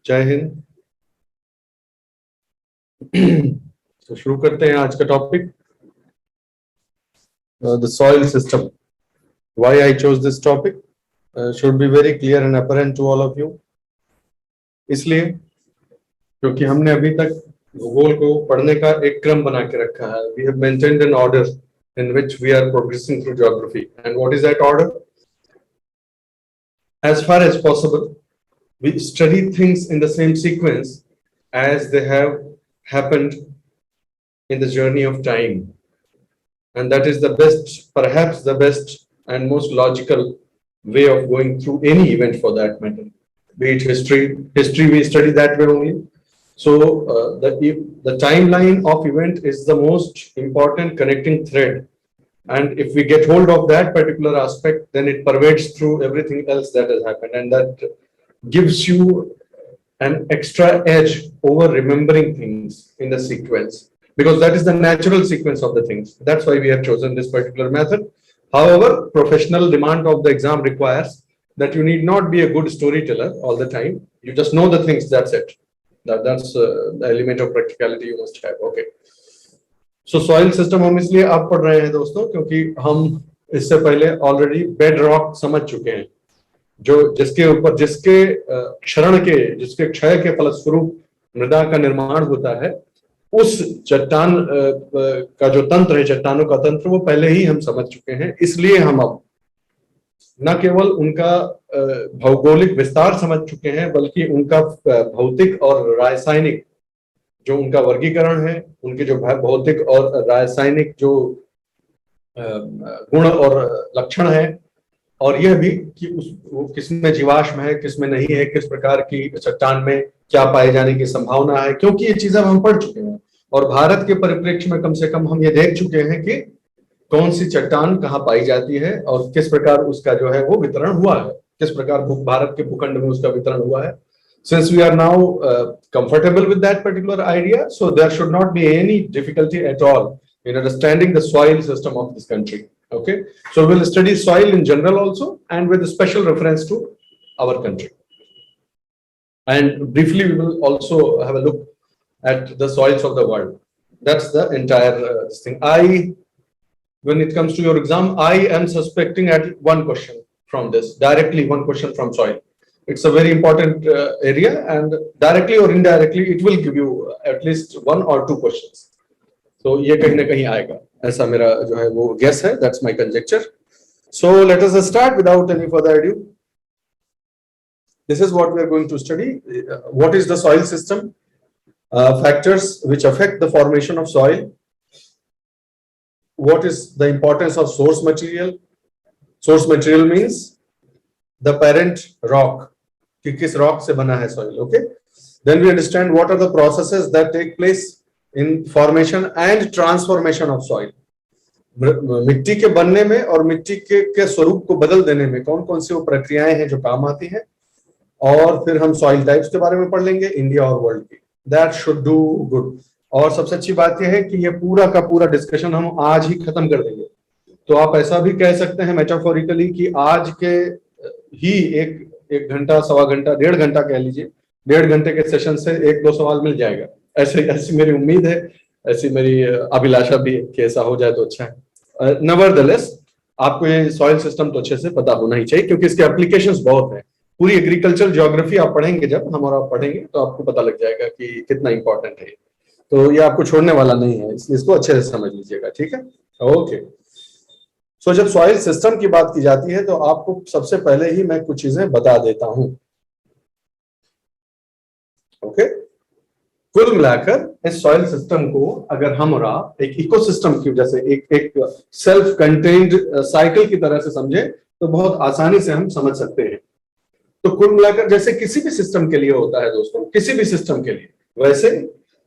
जय हिंद। तो शुरू करते हैं आज का topic, the soil system. Why I chose this topic should be very clear and apparent to all of you. इसलिए क्योंकि हमने अभी तक भूगोल को पढ़ने का एक क्रम बना के रखा है। We have maintained an order in which we are progressing through geography. And what is that order? As far as possible, we study things in the same sequence as they have happened in the journey of time. And that is the best, perhaps the best and most logical way of going through any event for that matter. Be it history, we study that way only. So the timeline of event is the most important connecting thread. And if we get hold of that particular aspect, then it pervades through everything else that has happened. And that gives you an extra edge over remembering things in the sequence, because that is the natural sequence of the things. That's why we have chosen this particular method. However, professional demand of the exam requires that you need not be a good storyteller all the time. You just know the things, that's it. That's the element of practicality you must have. Okay. So soil system हम इसलिए आप पढ़ रहे हैं दोस्तों, क्योंकि हम इससे पहले ऑलरेडी बेड रॉक समझ चुके हैं, जो जिसके ऊपर जिसके क्षय के फलस्वरूप मृदा का निर्माण होता है। उस चट्टान का जो तंत्र है, चट्टानों का तंत्र, वो पहले ही हम समझ चुके हैं। इसलिए हम अब न केवल उनका भौगोलिक विस्तार समझ चुके हैं, बल्कि उनका भौतिक और रासायनिक जो उनका वर्गीकरण है, उनके जो भौतिक और रासायनिक जो गुण और लक्षण है, और यह भी कि वो किसमें जीवाश्म है, किसमें नहीं है, किस प्रकार की चट्टान में क्या पाए जाने की संभावना है, क्योंकि ये चीजें हम पढ़ चुके हैं। और भारत के परिप्रेक्ष्य में कम से कम हम ये देख चुके हैं कि कौन सी चट्टान कहाँ पाई जाती है और किस प्रकार उसका जो है वो वितरण हुआ है, किस प्रकार भारत के भूखंड में उसका वितरण हुआ है। Since we are now comfortable with that particular idea, so there should not be any difficulty at all in understanding the soil system of this country. Okay, so we'll study soil in general also, and with a special reference to our country. And briefly, we will also have a look at the soils of the world. That's the entire this thing. When it comes to your exam, I am suspecting at one question from this, directly one question from soil. It's a very important area, and directly or indirectly it will give you at least one or two questions. So ये कहीं ना कहीं आएगा, ऐसा मेरा जो है वो guess है. That's my conjecture. So let us start without any further ado. This is what we are going to study. What is the soil system? Factors which affect the formation of soil. What is the importance of source material? Source material means the parent rock. कि किस rock से बना है soil. Okay, then we understand what are the processes that take place in formation and transformation of soil. मिट्टी के बनने में और मिट्टी के स्वरूप को बदल देने में कौन कौन सी वो प्रक्रियाएं हैं जो काम आती हैं. और फिर हम सॉइल टाइप्स के बारे में पढ़ लेंगे, इंडिया और वर्ल्ड की. That should do good. और सबसे अच्छी बात यह है कि ये पूरा का पूरा डिस्कशन हम आज ही खत्म कर देंगे. तो आप ऐसा भी कह सकते हैं मेटाफोरिकली कि आज के ही एक घंटा, सवा घंटा, 1.5 घंटा कह लीजिए, 1.5 घंटे के सेशन से 1-2 सवाल मिल जाएगा. ऐसी मेरी उम्मीद है, ऐसी मेरी अभिलाषा भी कि ऐसा हो जाए तो अच्छा है. नेवरदलेस आपको ये सॉइल सिस्टम तो अच्छे से पता होना ही चाहिए, क्योंकि इसके एप्लीकेशंस बहुत हैं. पूरी एग्रीकल्चर ज्योग्राफी आप पढ़ेंगे, जब हम और आप पढ़ेंगे तो आपको पता लग जाएगा कि कितना इंपॉर्टेंट है. तो ये आपको छोड़ने वाला नहीं है, इसलिए इसको अच्छे से समझ लीजिएगा. ठीक है, ओके. तो जब सॉइल सिस्टम की बात की जाती है तो आपको सबसे पहले ही मैं कुछ चीजें बता देता हूं. ओके, कुल मिलाकर इस सॉइल सिस्टम को अगर हम और आप एक इकोसिस्टम की, जैसे एक सेल्फ कंटेन्ड साइकिल की तरह से समझे तो बहुत आसानी से हम समझ सकते हैं. तो कुल मिलाकर जैसे किसी भी सिस्टम के लिए होता है दोस्तों, किसी भी सिस्टम के लिए, वैसे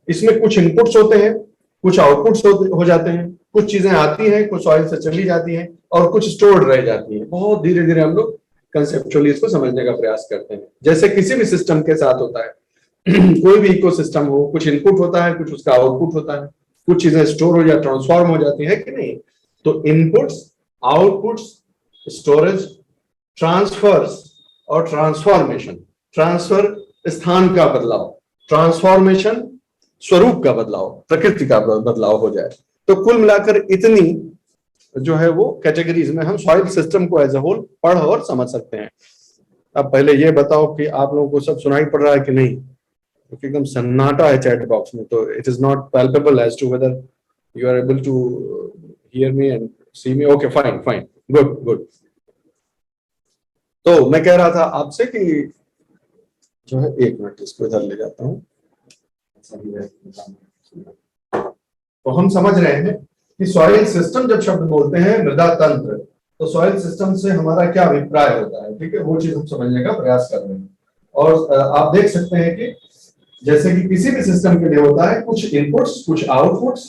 इसमें कुछ इनपुट्स होते हैं, कुछ आउटपुट्स हो जाते हैं, कुछ चीजें आती हैं, कुछ सॉइल से चली जाती हैं और कुछ स्टोर्ड रह जाती हैं. बहुत धीरे धीरे हम लोग कंसेप्चुअली इसको समझने का प्रयास करते हैं. जैसे किसी भी सिस्टम के साथ होता है, कोई भी इकोसिस्टम हो, कुछ इनपुट होता है, कुछ उसका आउटपुट होता है, कुछ चीजें स्टोर हो या ट्रांसफॉर्म हो जाती है कि नहीं. तो इनपुट्स, आउटपुट्स, स्टोरेज, ट्रांसफर्स और ट्रांसफॉर्मेशन. ट्रांसफर स्थान का बदलाव, ट्रांसफॉर्मेशन, स्वरूप का बदलाव, प्रकृति का बदलाव हो जाए। तो कुल मिलाकर इतनी जो है वो कैटेगरीज में हम सॉइल सिस्टम को एज ए होल पढ़ और समझ सकते हैं। अब पहले ये बताओ कि आप लोगों को सब सुनाई पड़ रहा है कि नहीं, क्योंकि एकदम सन्नाटा है चैट बॉक्स में, तो it is not palpable as to whether you are able to hear me and see me. Okay, fine fine, good good. तो मैं कह रहा था आपसे कि जो है, एक मिनट इसको इधर ले जाता हूँ। तो हम समझ रहे हैं कि सॉइल सिस्टम जब शब्द बोलते हैं मृदा तंत्र, तो सॉइल सिस्टम से हमारा क्या अभिप्राय होता है, ठीक है, वो चीज हम समझने का प्रयास कर रहे हैं। और आप देख सकते हैं कि जैसे कि किसी भी सिस्टम के लिए होता है कुछ इनपुट्स, कुछ आउटपुट्स,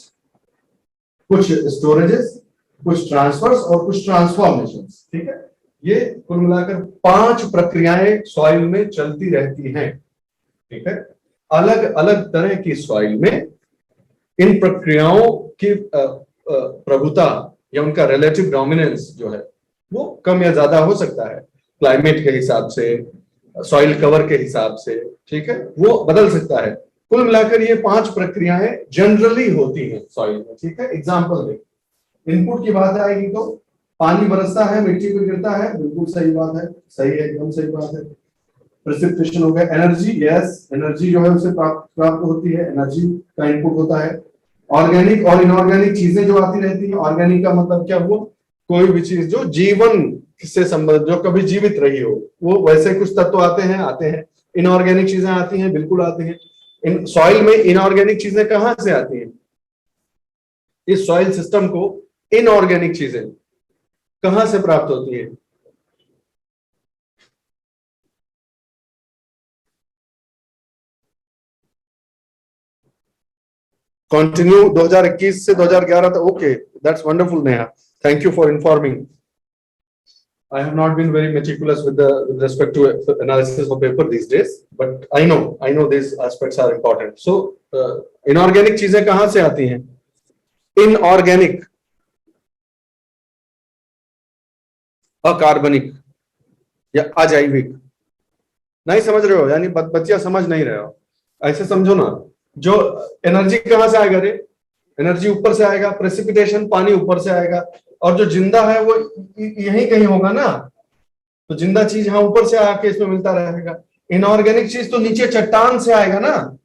कुछ स्टोरेजेस, कुछ ट्रांसफर्स और कुछ ट्रांसफॉर्मेशंस, ठीक है। ये कुल मिलाकर 5 प्रक्रियाएं सॉइल में चलती रहती हैं, ठीक है। अलग अलग तरह की सॉइल में इन प्रक्रियाओं की प्रभुता या उनका रिलेटिव डोमिनेंस जो है वो कम या ज्यादा हो सकता है, क्लाइमेट के हिसाब से, सॉइल कवर के हिसाब से, ठीक है, वो बदल सकता है। कुल मिलाकर ये 5 प्रक्रियाएं जनरली होती हैं सॉइल में, ठीक है। एग्जांपल दें, इनपुट की बात आएगी तो पानी बरसता है, मिट्टी पे गिरता है, बिल्कुल सही बात है, सही है, एकदम सही बात है। प्रेसिपिटेशन हो गया। एनर्जी, यस, एनर्जी जो है उसे प्राप्त होती है, एनर्जी का इनपुट होता है। ऑर्गेनिक और इनऑर्गेनिक चीजें जो आती रहती है, ऑर्गेनिक का मतलब क्या हुआ, कोई भी चीज जो जीवन से संबंधित, जो कभी जीवित रही हो, वो वैसे कुछ तत्व आते हैं। इनऑर्गेनिक चीजें आती हैं, बिल्कुल आती हैं। इन सॉइल में इनऑर्गेनिक चीजें कहां से आती हैं, इस सॉइल सिस्टम को इनऑर्गेनिक चीजें कहां से प्राप्त होती है? कंटिन्यू 2021 से 2011 तक, okay, that's wonderful Neha, thank you for informing. I have not been very meticulous with respect to analysis of paper these days, but I know these aspects are important. So inorganic चीजें कहां से आती हैं? Inorganic, अकार्बनिक या अजैविक। नहीं समझ रहे हो, यानी बच्चियां समझ नहीं रहे हो, ऐसे समझो ना। जो एनर्जी कहां से आएगा रे? एनर्जी ऊपर से आएगा, प्रेसिपिटेशन, पानी ऊपर से आएगा, और जो जिंदा है वो यहीं कहीं होगा ना, तो जिंदा चीज यहां ऊपर से आके इसमें मिलता रहेगा। इनऑर्गेनिक चीज तो नीचे चट्टान से आएगा ना,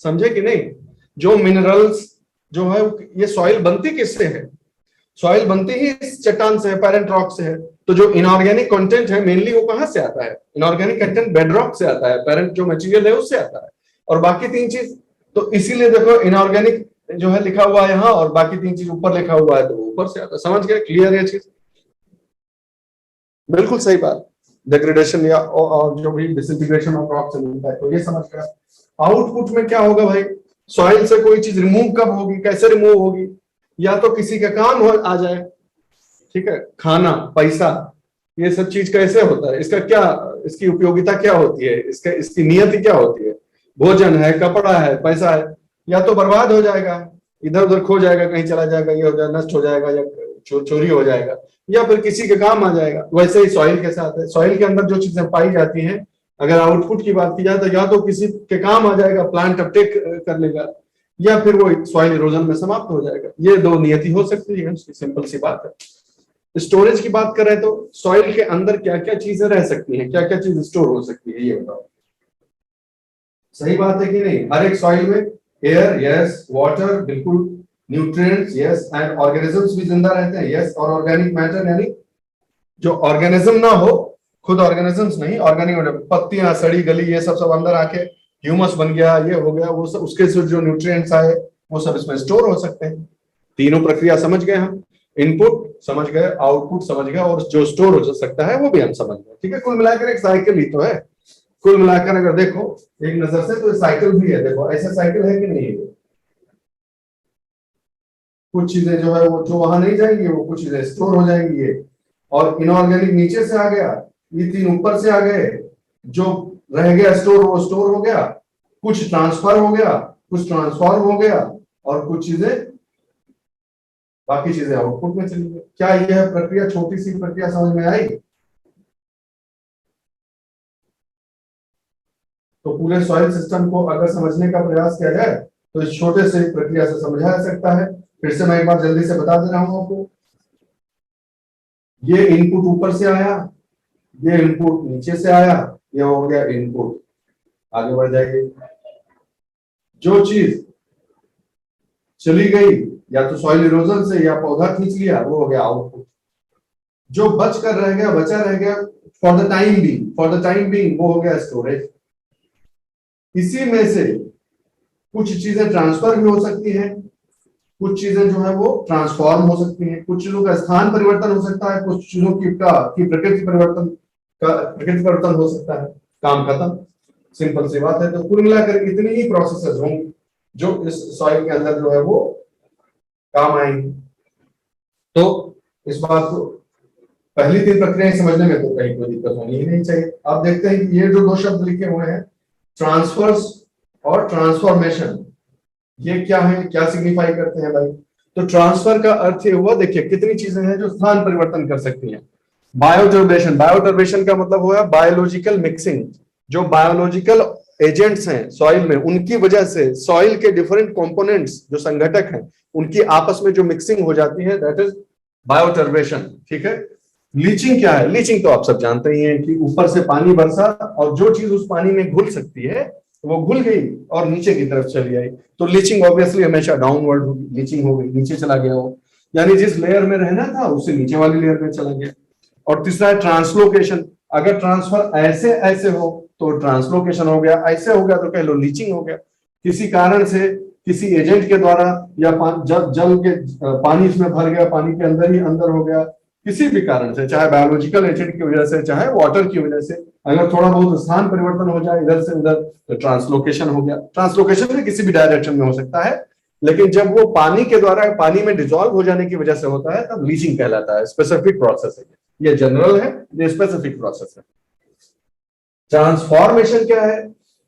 समझे कि नहीं? जो मिनरल्स जो है, ये सॉइल बनती किससे है? सॉइल बनती ही इस चट्टान से है, पेरेंट रॉक से है। तो जो इनऑर्गेनिक कंटेंट है मेनली वो कहां से आता है? इनऑर्गेनिक कंटेंट बेडरॉक से आता है, पेरेंट जो मटेरियल है उससे आता है। और बाकी 3 चीज, तो इसीलिए देखो इनऑर्गेनिक जो है लिखा हुआ है यहाँ, और बाकी 3 चीज ऊपर लिखा हुआ है, तो ऊपर से आता है। समझ गए? क्लियर है चीज? बिल्कुल सही बात। डिग्रेडेशन या और जो भी डिसइंटीग्रेशन ऑफ रॉक से मिलता है, तो ये समझ गया। आउटपुट में क्या होगा भाई? सॉइल से कोई चीज रिमूव कब होगी, कैसे रिमूव होगी? या तो किसी का काम हो आ जाए, ठीक है, खाना, पैसा, ये सब चीज कैसे होता है, इसका क्या, इसकी उपयोगिता क्या होती है, इसकी नियति क्या होती है? भोजन है, कपड़ा है, पैसा है, या तो बर्बाद हो जाएगा, इधर उधर खो जाएगा, कहीं चला जाएगा, ये हो जाएगा, नष्ट हो जाएगा, या चोरी हो जाएगा, या फिर किसी के काम आ जाएगा। वैसे ही सॉइल के साथ है, सॉइल के अंदर जो चीजें पाई जाती हैं, अगर आउटपुट की बात की जाए तो या तो किसी के काम आ जाएगा, प्लांट अपटेक कर लेगा, या फिर वो सॉइल इरोजन में समाप्त हो जाएगा। ये 2 नियति हो सकती है, सिंपल सी बात है। स्टोरेज की बात करें तो सॉइल के अंदर क्या क्या चीजें रह सकती हैं, क्या क्या चीज स्टोर हो सकती है, ये बताओ। सही बात है कि नहीं? हर एक सॉइल में एयर, यस, वाटर, बिल्कुल, न्यूट्रिएंट्स, यस, एंड ऑर्गेनिजम्स भी जिंदा रहते हैं, यस, और ऑर्गेनिक मैटर, यानी जो ऑर्गेनिज्म ना हो, खुद ऑर्गेनिजम्स नहीं, ऑर्गेनिक पत्तियां सड़ी गली ये सब अंदर आके ह्यूमस बन गया, ये हो गया, वो सब उसके से जो न्यूट्रिएंट्स आए वो सब इसमें स्टोर हो सकते हैं। तीनों प्रक्रिया समझ गए हम, इनपुट समझ गए, आउटपुट समझ गए, और जो स्टोर हो सकता है वो भी हम समझ गए, ठीक है। कुल मिलाकर एक साइकिल ही तो है। कुल मिलाकर अगर देखो एक नजर से तो साइकिल भी है, देखो ऐसा साइकिल है कि नहीं है? कुछ चीजें जो है वो जो वहां नहीं जाएंगी, वो कुछ चीजें स्टोर हो जाएंगी, ये, और इनऑर्गेनिक नीचे से आ गया, ये 3 ऊपर से आ गए, जो रह गया स्टोर वो स्टोर हो गया, कुछ ट्रांसफर हो गया, कुछ ट्रांसफॉर्म हो गया, और कुछ चीजें, बाकी चीजें आउटपुट में चली गई। क्या यह प्रक्रिया, छोटी सी प्रक्रिया समझ में आई? तो पूरे सॉइल सिस्टम को अगर समझने का प्रयास किया जाए तो इस छोटे से प्रक्रिया से समझा जा सकता है। फिर से मैं एक बार जल्दी से बता दे रहा हूं आपको। ये इनपुट ऊपर से आया, ये इनपुट नीचे से आया, ये हो गया इनपुट। आगे बढ़ जाइए। जो चीज चली गई या तो सॉइल इरोजन से या पौधा खींच लिया, वो हो गया आउटपुट। जो बच कर रह गया, बचा रह गया फॉर द टाइम बीइंग, वो हो गया स्टोरेज। इसी में से कुछ चीजें ट्रांसफर भी हो सकती हैं, कुछ चीजें जो है वो ट्रांसफॉर्म हो सकती हैं, कुछ चीजों का स्थान परिवर्तन हो सकता है, कुछ चीजों की प्रकृति परिवर्तन हो सकता है। काम खत्म, सिंपल सी बात है। तो कुल मिलाकर इतनी ही प्रोसेसेस होंगी जो इस सॉइल के अंदर जो है वो काम आएंगी। तो इस बात को, पहली 3 प्रक्रियाएं समझने में तो कहीं कोई दिक्कत होनी ही नहीं चाहिए। आप देखते हैं कि ये जो 2 शब्द लिखे हुए हैं, ट्रांसफर्स और ट्रांसफॉर्मेशन, ये क्या है, क्या सिग्निफाई करते हैं भाई? तो ट्रांसफर का अर्थ ये हुआ, देखिए कितनी चीजें हैं जो स्थान परिवर्तन कर सकती हैं। बायोटर्बेशन का मतलब हुआ बायोलॉजिकल मिक्सिंग। जो बायोलॉजिकल एजेंट्स हैं सॉइल में, उनकी वजह से सॉइल के डिफरेंट कंपोनेंट्स जो संघटक हैं, उनकी आपस में जो मिक्सिंग हो जाती है, दैट इज बायोटर्बेशन। ठीक है। लीचिंग क्या है? लीचिंग तो आप सब जानते ही हैं कि ऊपर से पानी बरसा और जो चीज उस पानी में घुल सकती है वो घुल गई और नीचे की तरफ चली आई, तो लीचिंग ऑब्वियसली हमेशा डाउनवर्ड होगी, लीचिंग हो गई, नीचे चला गया वो, यानी जिस लेयर में रहना था उससे नीचे वाली लेयर में चला गया। और तीसरा है ट्रांसलोकेशन। अगर ट्रांसफर ऐसे ऐसे हो तो ट्रांसलोकेशन हो गया, ऐसे हो गया तो कह लो लीचिंग हो गया। किसी कारण से किसी एजेंट के द्वारा या जल के पानी इसमें भर गया, पानी के अंदर ही अंदर हो गया, किसी भी कारण से, चाहे बायोलॉजिकल एजेंट की वजह से चाहे वाटर की वजह से, अगर थोड़ा बहुत स्थान परिवर्तन हो जाए इधर से उधर तो ट्रांसलोकेशन हो गया। ट्रांसलोकेशन भी किसी भी डायरेक्शन में हो सकता है, लेकिन जब वो पानी के द्वारा पानी में डिसॉल्व हो जाने की वजह से होता है तब लीचिंग कहलाता है। स्पेसिफिक प्रोसेस है, ये जनरल है, ये स्पेसिफिक प्रोसेस है। ट्रांसफॉर्मेशन क्या है?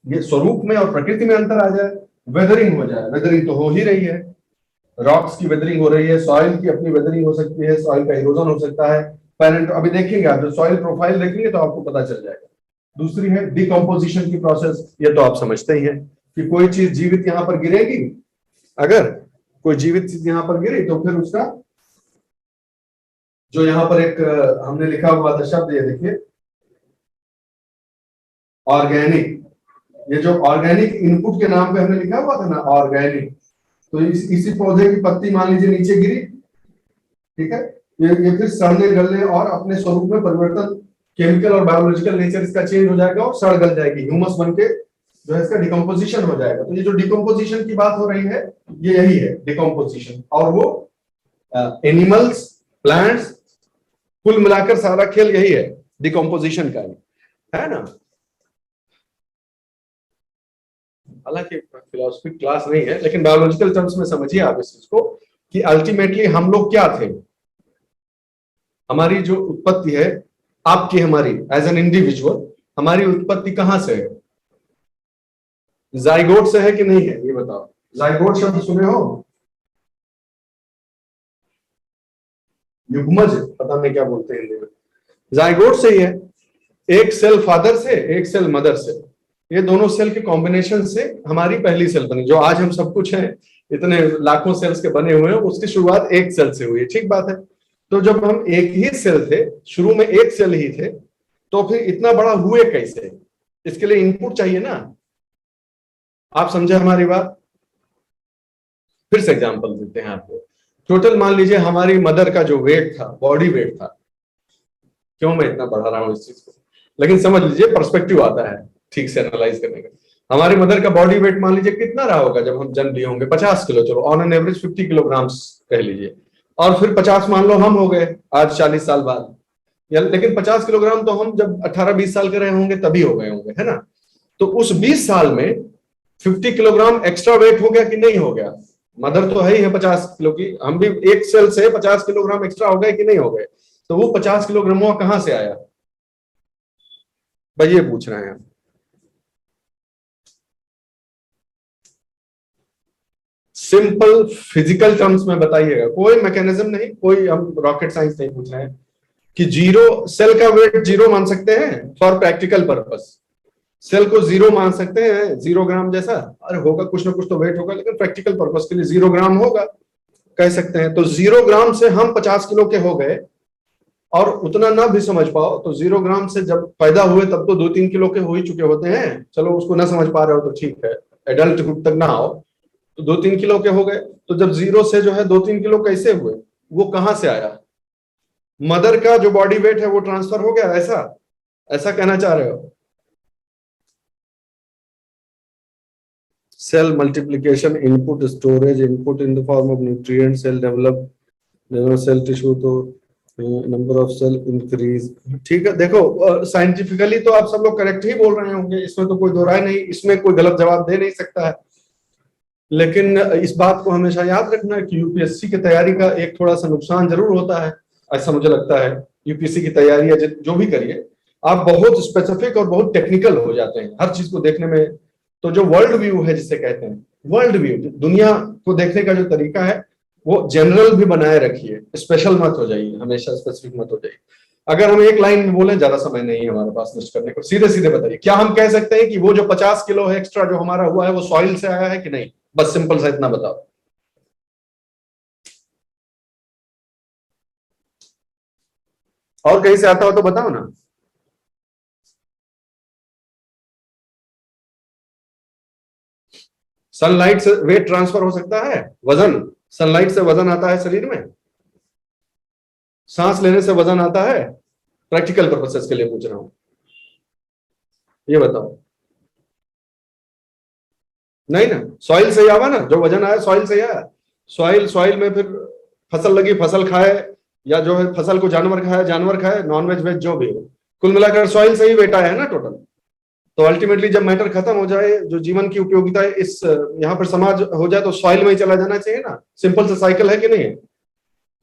ये स्वरूप में और प्रकृति में अंतर आ जाए, वेदरिंग हो जाए। वेदरिंग तो हो ही रही है, रॉक्स की वेदरिंग हो रही है, सॉइल की अपनी वेदरिंग हो सकती है, सॉइल का इरोजन हो सकता है। पैरेंट अभी देखेंगे आप, जब सॉइल प्रोफाइल देखेंगे तो आपको पता चल जाएगा। दूसरी है डिकम्पोजिशन की प्रोसेस। ये तो आप समझते ही हैं कि कोई चीज जीवित यहां पर गिरेगी, अगर कोई जीवित चीज यहां पर गिरी तो फिर उसका जो यहां पर एक हमने लिखा हुआ था शब्द, ये देखिए ऑर्गेनिक। ये जो ऑर्गेनिक इनपुट के नाम पे हमने लिखा हुआ था ना ऑर्गेनिक, तो इसी पौधे की पत्ती मान लीजिए नीचे गिरी, ठीक है, ये फिर सड़ने गलने और अपने स्वरूप में परिवर्तन, केमिकल और बायोलॉजिकल नेचर इसका चेंज हो जाएगा और सड़ गल जाएगी, ह्यूमस बनके जो है इसका डिकम्पोजिशन हो जाएगा। तो ये जो डिकम्पोजिशन की बात हो रही है ये यही है डिकम्पोजिशन। और वो एनिमल्स, प्लांट्स, कुल मिलाकर सारा खेल यही है डिकम्पोजिशन का, है ना। हालांकि फिलोसफी क्लास नहीं है, लेकिन बायोलॉजिकल टर्म्स में समझिए आप इस चीज को कि अल्टीमेटली हम लोग क्या थे। हमारी जो उत्पत्ति है, आपकी हमारी एज एन इंडिविजुअल, हमारी उत्पत्ति कहां से है? जाइगोट से है कि नहीं है, ये बताओ। जाइगोट शब्द सुने हो? युग्मज, पता नहीं क्या बोलते हैं हिंदी में। जाइगोट से ही है, एक सेल फादर से, एक सेल मदर से, ये दोनों सेल के कॉम्बिनेशन से हमारी पहली सेल बनी। जो आज हम सब कुछ हैं, इतने लाखों सेल्स के बने हुए हैं, उसकी शुरुआत एक सेल से हुई है, ठीक बात है। तो जब हम एक ही सेल थे, शुरू में एक सेल ही थे, तो फिर इतना बड़ा हुए कैसे? इसके लिए इनपुट चाहिए ना। आप समझे हमारी बात? फिर से एग्जांपल देते हैं आपको। टोटल मान लीजिए हमारी मदर का जो वेट था, बॉडी वेट था, क्यों मैं इतना बढ़ा रहा हूं इस चीज को, लेकिन समझ लीजिए पर्सपेक्टिव आता है ठीक से एनालाइज करने का। हमारी मदर का बॉडी वेट मान लीजिए कितना रहा होगा जब हम जन्म लिए होंगे? 50 किलो, चलो ऑन एन एवरेज 50 किलोग्राम कह लीजिए, और फिर 50 मान लो हम हो गए आज 40 साल बाद, या लेकिन 50 किलोग्राम तो हम जब 18-20 साल के रहे होंगे तभी हो गए होंगे, है ना। तो उस 20 साल में 50 किलोग्राम एक्स्ट्रा वेट हो गया कि नहीं हो गया? मदर तो है ही है 50 किलो की, हम भी एक सेल से 50 किलोग्राम एक्स्ट्रा हो गए कि नहीं हो गए? तो वो 50 किलोग्राम कहां से आया भाई, ये पूछ रहे हैं। सिंपल फिजिकल टर्म्स में बताइएगा, कोई मैकेनिज्म नहीं, कोई हम रॉकेट साइंस नहीं पूछ रहे हैं कि जीरो सेल का वेट जीरो मान सकते हैं फॉर प्रैक्टिकल पर्पस। सेल को जीरो मान सकते हैं, 0 ग्राम जैसा, अरे होगा कुछ ना कुछ तो वेट होगा, लेकिन प्रैक्टिकल पर्पस के लिए 0 ग्राम होगा कह सकते हैं। तो 0 ग्राम से हम 50 किलो के हो गए, और उतना ना भी समझ पाओ तो 0 ग्राम से जब पैदा हुए तब तो 2-3 किलो के हो ही चुके होते हैं। चलो उसको ना समझ पा रहे हो तो ठीक है, एडल्टहुड तक ना आओ तो 2-3 किलो के हो गए। तो जब जीरो से जो है 2-3 किलो कैसे हुए, वो कहां से आया? मदर का जो बॉडी वेट है वो ट्रांसफर हो गया, ऐसा ऐसा कहना चाह रहे हो? Cell multiplication, input storage, input in the form of nutrient, cell develop, cell tissue, तो नंबर ऑफ सेल इंक्रीज। ठीक है, देखो साइंटिफिकली तो आप सब लोग करेक्ट ही बोल रहे होंगे, इसमें तो कोई दो राय नहीं, इसमें कोई गलत जवाब दे नहीं सकता है। लेकिन इस बात को हमेशा याद रखना कि यूपीएससी की तैयारी का एक थोड़ा सा नुकसान जरूर होता है, ऐसा मुझे लगता है। यूपीएससी की तैयारी या जो भी करिए, आप बहुत स्पेसिफिक और बहुत टेक्निकल हो जाते हैं हर चीज को देखने में। तो जो वर्ल्ड व्यू है जिसे कहते हैं, वर्ल्ड व्यू, दुनिया को देखने का जो तरीका है वो जनरल भी बनाए रखिए, स्पेशल मत हो जाइए, हमेशा स्पेसिफिक मत हो जाइए। अगर हम एक लाइन में बोले, ज्यादा समय नहीं है हमारे पास नष्ट करने को, सीधे सीधे बताइए, क्या हम कह सकते हैं कि वो जो 50 किलो है एक्स्ट्रा जो हमारा हुआ है वो सॉइल से आया है कि नहीं? बस सिंपल सा इतना बताओ। और कहीं से आता हो तो बताओ ना। सनलाइट से वेट ट्रांसफर हो सकता है, वजन, सनलाइट से वजन आता है शरीर में, सांस लेने से वजन आता है, प्रैक्टिकल पर्पसेस के लिए पूछ रहा हूं, ये बताओ। नहीं ना, सॉइल से ही आवा ना, जो वजन आया सॉइल से ही आया। सॉइल, सॉइल में फिर फसल लगी, फसल खाए, या जो है फसल को जानवर खाए, जानवर खाए, नॉन वेज वेज जो भी हो, कुल मिलाकर सॉइल से ही वेट आया है ना टोटल। तो अल्टीमेटली जब मैटर खत्म हो जाए, जो जीवन की उपयोगिता है इस यहाँ पर समाज हो जाए, तो सॉइल में ही चला जाना चाहिए ना। सिंपल सा साइकिल है कि नहीं है?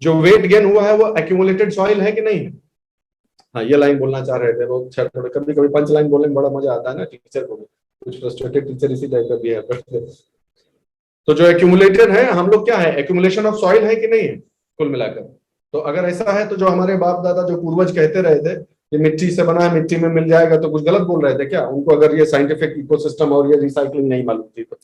जो वेट गेन हुआ है वो एक्यूमुलेटेड सॉइल है कि नहीं है? हाँ, ये लाइन बोलना चाह रहे थे वो, थोड़े कभी कभी पंच लाइन बोलने में बड़ा मजा आता है ना टीचर को भी, कुछ फ्रस्ट्रेटेड टीचर इसी टाइप का भी है। तो जो एक्यूमुलेटेड है, हम लोग क्या है, एक्यूमुलेशन ऑफ सॉइल है कि नहीं है कुल मिलाकर? तो अगर ऐसा है तो जो हमारे बाप दादा जो पूर्वज कहते रहे थे कि मिट्टी से बना है, मिट्टी में मिल जाएगा, तो कुछ गलत बोल रहे थे क्या? उनको अगर ये साइंटिफिक इकोसिस्टम और ये रिसाइकलिंग नहीं मालूम थी तो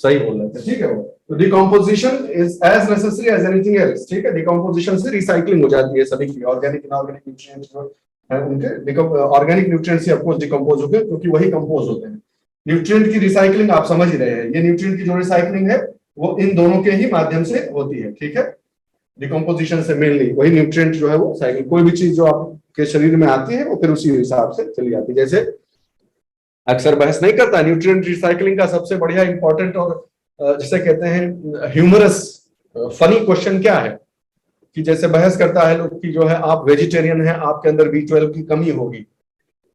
सही बोल रहे थे, ठीक है वो। तो decomposition is as necessary as anything else, ठीक है। डिकम्पोजिशन से रिसाइकलिंग हो जाती है सभी की, ऑर्गेनिक इनऑर्गेनिक न्यूट्रिएंट्स जो है उनके, ऑर्गेनिक न्यूट्रिएंट्स ही ऑफकोर्स डिकम्पोज होते हैं क्योंकि वही कंपोज होते हैं। न्यूट्रिएंट की रिसाइकलिंग आप समझ ही रहे हैं, ये न्यूट्रिएंट की जो रिसाइकलिंग है वो इन दोनों के ही माध्यम से होती है, ठीक है। डिकम्पोजिशन से मेनली वही न्यूट्रिएंट जो है वो साइकिल, कोई भी चीज जो आपके शरीर में आती है वो फिर उसी हिसाब से चली जाती है। जैसे अक्सर बहस नहीं करता, न्यूट्रिएंट रिसाइकलिंग का सबसे बढ़िया इंपॉर्टेंट और जिसे कहते हैं ह्यूमरस फनी क्वेश्चन क्या है कि जैसे बहस करता है लोग कि जो है आप वेजिटेरियन हैं, आपके अंदर B12 की कमी होगी,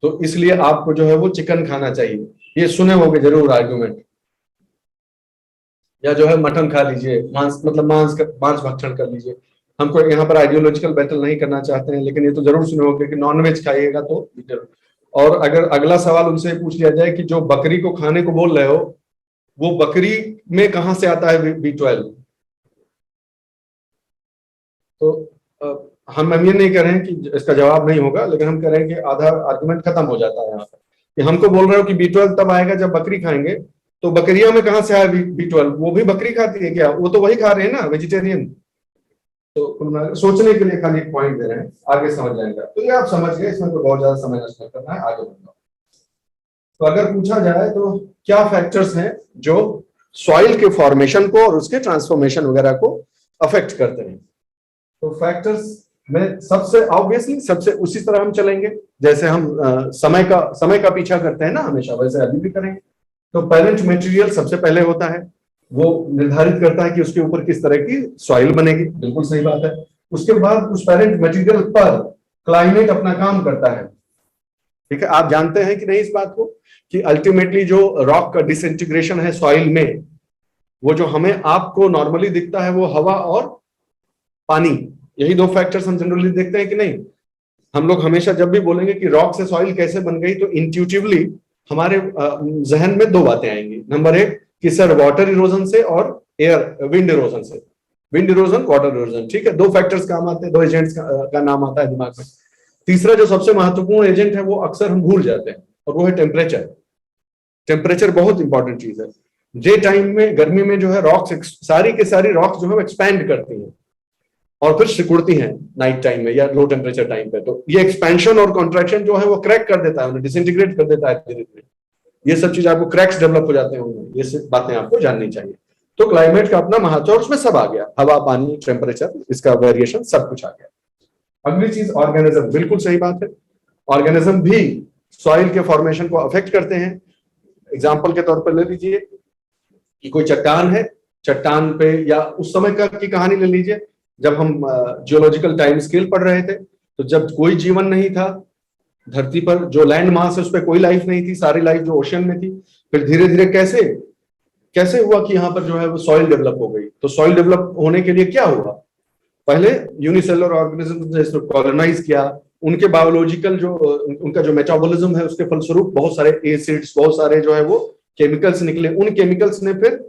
तो इसलिए आपको जो है वो चिकन खाना चाहिए। ये सुने होंगे जरूर आर्गुमेंट। या जो है मटन खा लीजिए, मांस, मतलब मांस भक्षण कर लीजिए। हमको यहाँ पर आइडियोलॉजिकल बैटल नहीं करना चाहते हैं, लेकिन ये तो जरूर सुने होंगे कि नॉनवेज खाइएगा तो। और अगर अगला सवाल उनसे पूछ लिया जाए कि जो बकरी को खाने को बोल रहे हो, वो बकरी में कहां से आता है B12, तो हम ये नहीं कह रहे हैं कि इसका जवाब नहीं होगा, लेकिन हम कह रहे हैं कि आधा आर्गुमेंट खत्म हो जाता है यहाँ पर कि हमको बोल रहे हो कि B12 तब आएगा जब बकरी खाएंगे, तो बकरियों में कहां से आया B12? वो भी बकरी खाती है क्या? वो तो वही खा रहे हैं ना, वेजिटेरियन। तो सोचने के लिए खाली पॉइंट दे रहे हैं, आगे समझ जाएंगे। तो ये आप समझ गए, इसमें तो बहुत ज्यादा समय नष्ट नहीं करना है, आगे बढ़ना। तो अगर पूछा जाए तो क्या फैक्टर्स हैं जो सॉइल के फॉर्मेशन को और उसके ट्रांसफॉर्मेशन वगैरह को अफेक्ट करते हैं? तो फैक्टर्स में सबसे ऑब्वियसली सबसे उसी तरह हम चलेंगे जैसे हम समय का पीछा करते हैं ना हमेशा, वैसे अभी भी करेंगे। तो पेरेंट मटेरियल सबसे पहले होता है, वो निर्धारित करता है कि उसके ऊपर किस तरह की सॉइल बनेगी, बिल्कुल सही बात है। उसके बाद उस पेरेंट मटेरियल पर क्लाइमेट अपना काम करता है, ठीक है। आप जानते हैं कि नहीं इस बात को कि अल्टीमेटली जो रॉक का डिसइंटीग्रेशन है सॉइल में, वो जो हमें आपको नॉर्मली दिखता है वो हवा और पानी, यही दो फैक्टर्स हम जनरली देखते हैं कि नहीं। हम लोग हमेशा जब भी बोलेंगे कि रॉक से सॉइल कैसे बन गई, तो इंट्यूटिवली हमारे जहन में दो बातें आएंगी। नंबर एक कि सर वाटर इरोजन से, और एयर विंड इरोजन से। विंड इरोजन, वाटर इरोजन, ठीक है, दो फैक्टर्स काम आते हैं, दो एजेंट्स का नाम आता है दिमाग में। तीसरा जो सबसे महत्वपूर्ण एजेंट है वो अक्सर हम भूल जाते हैं, और वो है टेम्परेचर। टेम्परेचर बहुत इंपॉर्टेंट चीज है। डे टाइम में, गर्मी में जो है रॉक्स, सारी के सारी रॉक्स जो है वो एक्सपैंड करती हैं और फिर सिकुड़ती हैं नाइट टाइम में या लो टेम्परेचर टाइम पे। तो ये एक्सपेंशन और कॉन्ट्रैक्शन जो है वो क्रैक कर देता है, उन्हें डिसइंटीग्रेट कर देता है धीरे धीरे। ये सब चीज आपको, क्रैक्स डेवलप हो जाते हैं उनमें, ये सब बातें आपको जाननी चाहिए। तो क्लाइमेट का अपना महत्व और उसमें सब आ गया, हवा, पानी, टेम्परेचर, इसका वेरिएशन सब कुछ आ गया। अगली चीज ऑर्गेनिज्म, बिल्कुल सही बात है। ऑर्गेनिज्म भी सॉइल के फॉर्मेशन को अफेक्ट करते हैं। एग्जाम्पल के तौर पर ले लीजिए कि कोई चट्टान है, चट्टान पे, या उस समय का की कहानी ले लीजिए जब हम जियोलॉजिकल टाइम स्केल पढ़ रहे थे, तो जब कोई जीवन नहीं था धरती पर, जो लैंड मास है उस पर कोई लाइफ नहीं थी, सारी लाइफ जो ओशन में थी। फिर धीरे धीरे कैसे कैसे हुआ कि यहाँ पर जो है वो सॉइल डेवलप हो गई। तो सॉइल डेवलप होने के लिए क्या हुआ, पहले यूनिसेलुलर ऑर्गेनिज्म ने कॉलोनाइज किया, उनके बायोलॉजिकल जो उनका जो मेटाबॉलिज्म है उसके फलस्वरूप बहुत सारे एसिड्स, बहुत सारे जो है वो केमिकल्स निकले। उन केमिकल्स ने फिर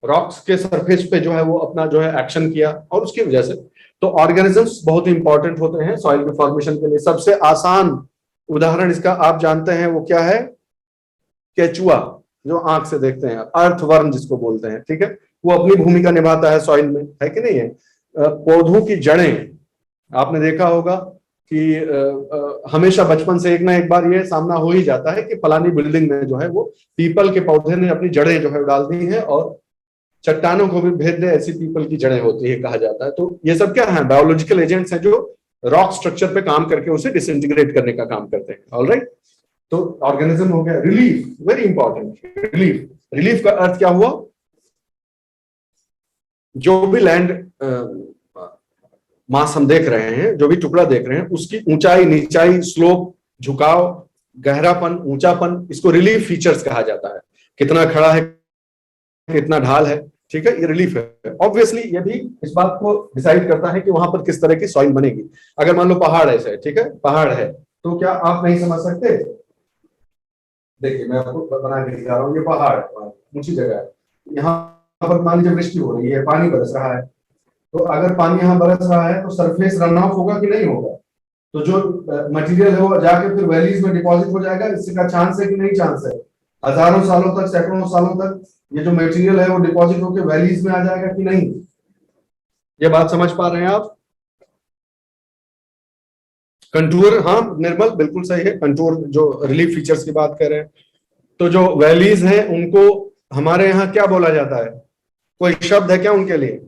रॉक्स के सरफेस पे जो है वो अपना जो है एक्शन किया, और उसकी वजह से तो ऑर्गेनिजम्स बहुत इंपॉर्टेंट होते हैं सॉइल के फॉर्मेशन के लिए। सबसे आसान उदाहरण इसका आप जानते हैं वो क्या है, केचुआ, जो आंख से देखते हैं, अर्थवर्म जिसको बोलते हैं, ठीक है, वो अपनी भूमिका निभाता है सॉइल में, है कि नहीं है। पौधों की जड़ें, आपने देखा होगा कि हमेशा बचपन से एक ना एक बार ये सामना हो ही जाता है कि फलानी बिल्डिंग में जो है वो पीपल के पौधे ने अपनी जड़ें जो है डाल दी हैं, और चट्टानों को भी भेद दे, ऐसी पीपल की जड़ें होती है कहा जाता है। तो ये सब क्या है, बायोलॉजिकल एजेंट्स हैं जो रॉक स्ट्रक्चर पे काम करके उसे डिसइंटीग्रेट करने का काम करते हैं। ऑलराइट, तो ऑर्गेनिज्म हो गया। Relief, very important. Relief, relief का अर्थ क्या हुआ, जो भी लैंड मास हम देख रहे हैं, जो भी टुकड़ा देख रहे हैं, उसकी ऊंचाई, नीचाई, स्लोप, झुकाव, गहरापन, ऊंचापन, इसको रिलीफ फीचर्स कहा जाता है। कितना खड़ा है, कितना ढाल है, ठीक है, ये रिलीफ है। ऑब्वियसली ये भी इस बात को डिसाइड करता है कि वहां पर किस तरह की सॉइल बनेगी। अगर मान लो पहाड़ ऐसे, ठीक है, पहाड़ है, तो क्या आप नहीं समझ सकते, देखिए मैं आपको बना के दिखा रहा हूँ, ये पहाड़ है, ऊंची जगह है, यहाँ पर मान लीजिए वृष्टि हो रही है, पानी बरस रहा है, तो अगर पानी यहाँ बरस रहा है तो सरफेस रन ऑफ होगा कि नहीं होगा, तो जो मटेरियल है वो जाके फिर वैलीज में डिपॉजिट हो जाएगा, इसका चांस है कि नहीं चांस है, हजारों सालों तक, सैकड़ों सालों तक ये जो मटेरियल है वो डिपॉजिट होकर वैलीज में आ जाएगा कि नहीं। ये बात समझ पा रहे हैं आप। कंटूर, हाँ निर्मल बिल्कुल सही है, कंटूर जो रिलीफ फीचर्स की बात कर रहे हैं। तो जो वैलीज हैं उनको हमारे यहाँ क्या बोला जाता है, कोई शब्द है क्या उनके लिए,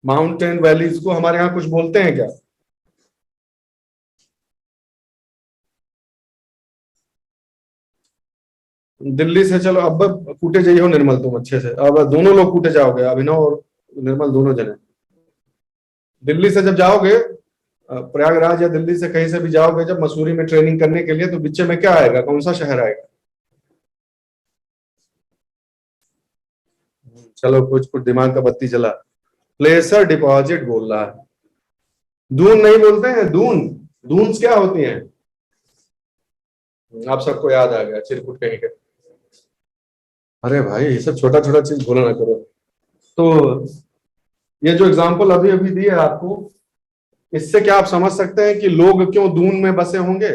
माउंटेन वैलीज को हमारे यहाँ कुछ बोलते हैं क्या। दिल्ली से, चलो अब कूटे जाइए हो निर्मल, तुम अच्छे से, अब दोनों लोग कूटे जाओगे, अभिनव और निर्मल दोनों जने। दिल्ली से जब जाओगे, प्रयागराज या दिल्ली से कहीं से भी जाओगे जब मसूरी में ट्रेनिंग करने के लिए, तो बीच में क्या आएगा, कौन सा शहर आएगा, चलो कुछ दिमाग का बत्ती जला, प्लेसर डिपॉजिट बोल रहा है, दून नहीं बोलते हैं, दून, दून्स क्या होती हैं, आप सबको याद आ गया, चिरकुट कहीं के। अरे भाई ये सब छोटा छोटा चीज भूला ना करो। तो ये जो एग्जांपल अभी अभी दिए आपको, इससे क्या आप समझ सकते हैं कि लोग क्यों दून में बसे होंगे,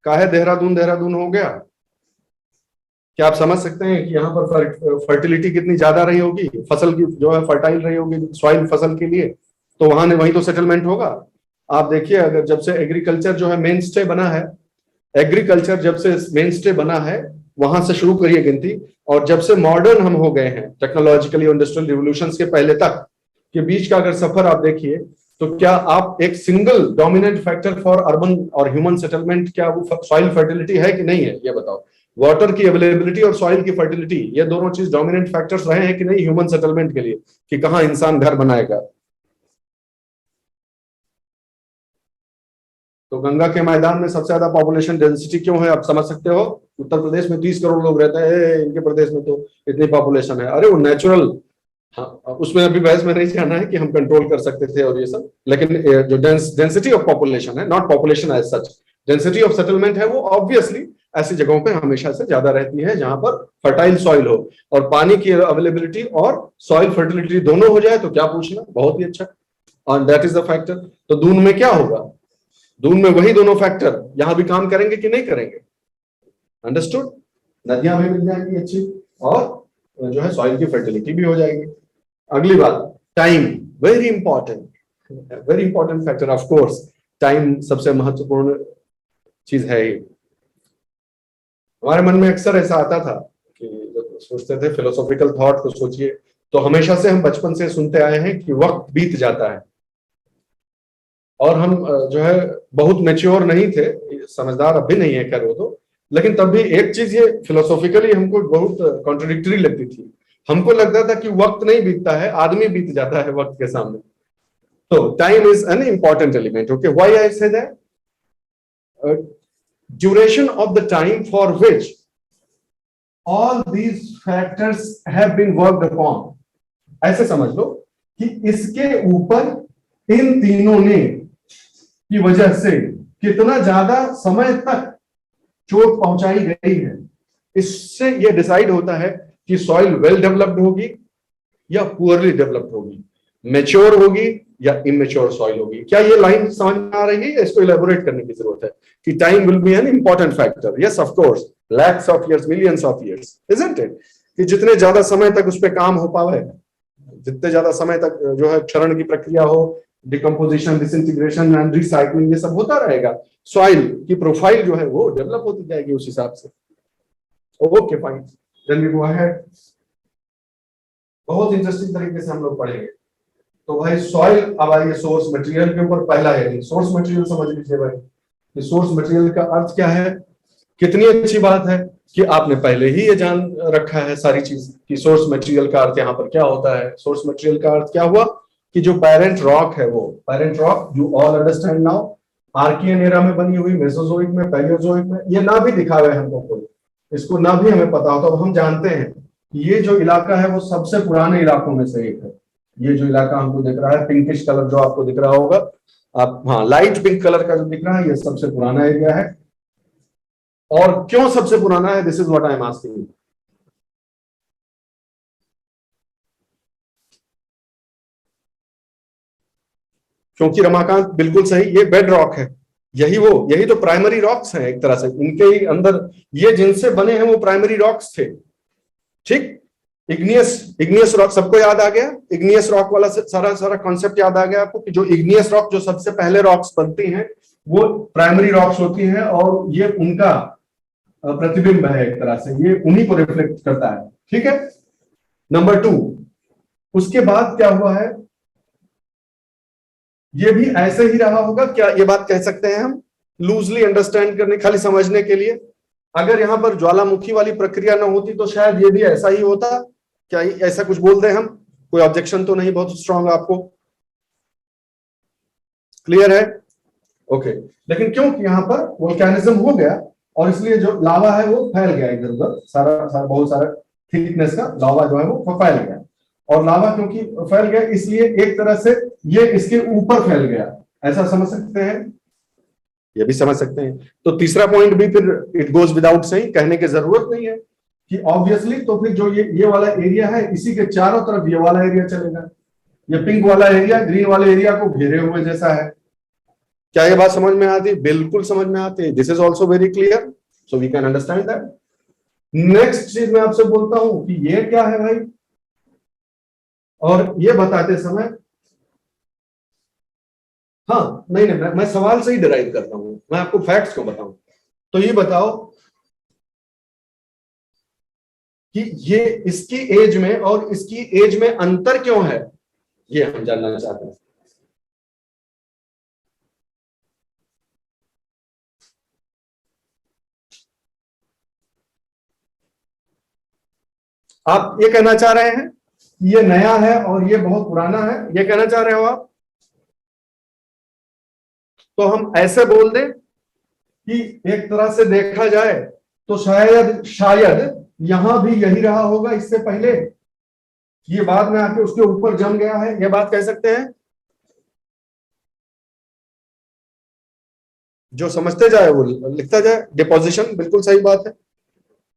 काहे देहरादून देहरादून हो गया। क्या आप समझ सकते हैं कि यहाँ पर फर्टिलिटी कितनी ज्यादा रही होगी, फसल की जो है फर्टाइल रही होगी सॉइल फसल के लिए, तो वहीं तो सेटलमेंट होगा। आप देखिए, अगर जब से एग्रीकल्चर जो है मेन स्टे बना है, एग्रीकल्चर जब से मेन स्टे बना है, वहां से शुरू करिए गिनती, और जब से मॉडर्न हम हो गए हैं टेक्नोलॉजिकली इंडस्ट्रियल रिवोल्यूशन के पहले तक के बीच का अगर सफर आप देखिए, तो क्या आप एक single dominant factor for urban और ह्यूमन सेटलमेंट, क्या वो सॉइल फर्टिलिटी है कि नहीं है, ये बताओ। वाटर की अवेलेबिलिटी और सॉइल की फर्टिलिटी, ये दोनों चीज डोमिनेंट फैक्टर्स रहे हैं कि नहीं ह्यूमन सेटलमेंट के लिए, कि कहाँ इंसान घर बनाएगा। तो गंगा के मैदान में सबसे ज्यादा पॉपुलेशन डेंसिटी क्यों है, आप समझ सकते हो। उत्तर प्रदेश में 30 करोड़ लोग रहते हैं, इनके प्रदेश में तो इतनी पॉपुलेशन है, अरे वो नेचुरल। हाँ, उसमें अभी बहस में नहीं जाना है कि हम कंट्रोल कर सकते थे और ये सब, लेकिन जो डेंसिटी ऑफ पॉपुलेशन है, not population as such, density of settlement है, वो ऑब्वियसली ऐसी जगहों पे हमेशा से ज्यादा रहती है जहां पर फर्टाइल सॉइल हो, और पानी की अवेलेबिलिटी और सॉइल फर्टिलिटी दोनों हो जाए तो क्या पूछना, बहुत ही अच्छा, और दैट इज द फैक्टर। तो दून में क्या होगा, दून में वही दोनों फैक्टर यहां भी काम करेंगे कि नहीं करेंगे? अंडरस्टूड? नदियां भी मिल जाएंगी अच्छी, और जो है सॉइल की फर्टिलिटी भी हो जाएगी। अगली बात, time, very important factor. Of course time सबसे महत्वपूर्ण चीज है ही। हमारे मन में अक्सर ऐसा आता था कि जब सोचते थे फिलोसॉफिकल थॉट को सोचिए, तो हमेशा से हम बचपन से सुनते आए हैं कि वक्त बीत जाता है, और हम जो है बहुत मैच्योर नहीं थे, समझदार अब भी नहीं है खैर वो तो, लेकिन तब भी एक चीज ये फिलोसॉफिकली हमको बहुत कॉन्ट्रडिक्टरी लगती थी। हमको लगता था कि वक्त नहीं बीतता है, आदमी बीत जाता है वक्त के सामने। तो time is an important element. Okay, why I say that? duration of the time for which all these factors have been worked upon, ऐसे समझ लो कि इसके ऊपर इन तीनों ने की वजह से कितना ज्यादा समय तक चोट पहुंचाई गई है, इससे यह डिसाइड होता है कि सॉइल वेल डेवलप्ड होगी या पुअरली डेवलप्ड होगी, मैच्योर होगी या इमेच्योर सॉइल होगी। क्या ये लाइन समझ में आ रही है या इसको इलेबोरेट करने की जरूरत है कि time will be an important factor? Yes, of course, lakhs of years, millions of years, isn't it? कि जितने ज्यादा समय तक उस पर काम हो पावे, जितने ज्यादा समय तक जो है क्षरण की प्रक्रिया हो, डिकम्पोजिशन, डिसइंटीग्रेशन एंड रिसाइक्लिंग, ये सब होता रहेगा, सॉइल की प्रोफाइल जो है वो डेवलप होती जाएगी उस हिसाब से। Okay fine, then we go ahead. बहुत इंटरेस्टिंग तरीके से हम लोग पढ़ेंगे। तो भाई सॉइल, अब आइए सोर्स मटेरियल के ऊपर। पहला है सोर्स मटेरियल, समझ लीजिए भाई कि सोर्स मटेरियल का अर्थ क्या है। कितनी अच्छी बात है कि आपने पहले ही ये जान रखा है सारी चीज कि सोर्स मटेरियल का अर्थ यहाँ पर क्या होता है। सोर्स मटेरियल का अर्थ क्या हुआ कि जो पेरेंट रॉक है, वो parent rock you all understand now, Archaean era में बनी हुई, मेसोजोइक में, पैलियोजोइक में, ये ना भी दिखावे हमको कोई, इसको ना भी हमें पता हो तो हम जानते हैं कि ये जो इलाका है वो सबसे पुराने इलाकों में से एक है। ये जो इलाका हमको दिख रहा है, पिंकिश कलर जो आपको दिख रहा होगा, आप, हाँ, लाइट पिंक कलर का जो दिख रहा है, ये सबसे पुराना एरिया है। और क्यों सबसे पुराना है? This is what I am asking. क्योंकि रमाकांत बिल्कुल सही, ये बेड रॉक है, यही तो प्राइमरी रॉक्स हैं एक तरह से, इनके ही अंदर ये जिनसे बने हैं वो प्राइमरी रॉक्स थे। ठीक, इग्नियस रॉक सबको याद आ गया? इग्नियस रॉक वाला सारा कॉन्सेप्ट याद आ गया आपको कि जो इग्नियस रॉक, जो सबसे पहले रॉक्स बनती हैं, वो प्राइमरी रॉक्स होती हैं, और ये उनका प्रतिबिंब है एक तरह से, ये उन्हीं को रिफ्लेक्ट करता है। ठीक है, नंबर 2, उसके बाद क्या हुआ है, ये भी ऐसे ही रहा होगा क्या? ये बात कह सकते हैं हम लूजली अंडरस्टैंड करने, खाली समझने के लिए। अगर यहां पर ज्वालामुखी वाली प्रक्रिया न होती तो शायद ये भी ऐसा ही होता क्या? ऐसा कुछ बोल दें हम? कोई ऑब्जेक्शन तो नहीं बहुत स्ट्रांग आपको? क्लियर है? ओके। लेकिन क्योंकि यहाँ पर वोल्केनिज्म हो गया और इसलिए जो लावा है वो फैल गया इधर उधर, सारा बहुत सारा थिकनेस का लावा जो है वो फैल गया, और लावा क्योंकि फैल गया इसलिए एक तरह से ये इसके ऊपर फैल गया, ऐसा समझ सकते हैं? ये भी समझ सकते हैं। तो तीसरा पॉइंट भी फिर इट गोज विदाउट सेइंग, कहने की जरूरत नहीं है कि ऑब्वियसली, तो फिर जो ये वाला एरिया है, इसी के चारों तरफ ये वाला एरिया चलेगा। ये पिंक वाला एरिया ग्रीन वाले एरिया को घेरे हुए जैसा है। क्या ये बात समझ में आती? बिल्कुल समझ में आती है। This is also very clear, so we can understand that. Next चीज मैं आपसे बोलता हूं कि ये क्या है भाई, और ये बताते समय, हाँ नहीं, मैं सवाल से ही डिराइव करता हूं, मैं आपको फैक्ट्स को बताऊं। तो ये बताओ कि ये इसकी एज में और इसकी एज में अंतर क्यों है, ये हम जानना चाहते हैं। आप ये कहना चाह रहे हैं ये नया है और ये बहुत पुराना है, ये कहना चाह रहे हो आप? तो हम ऐसे बोल दें कि एक तरह से देखा जाए तो शायद यहां भी यही रहा होगा इससे पहले, ये बाद में आके उसके ऊपर जम गया है, ये बात कह सकते हैं? जो समझते जाए वो लिखता जाए। डिपोजिशन, बिल्कुल सही बात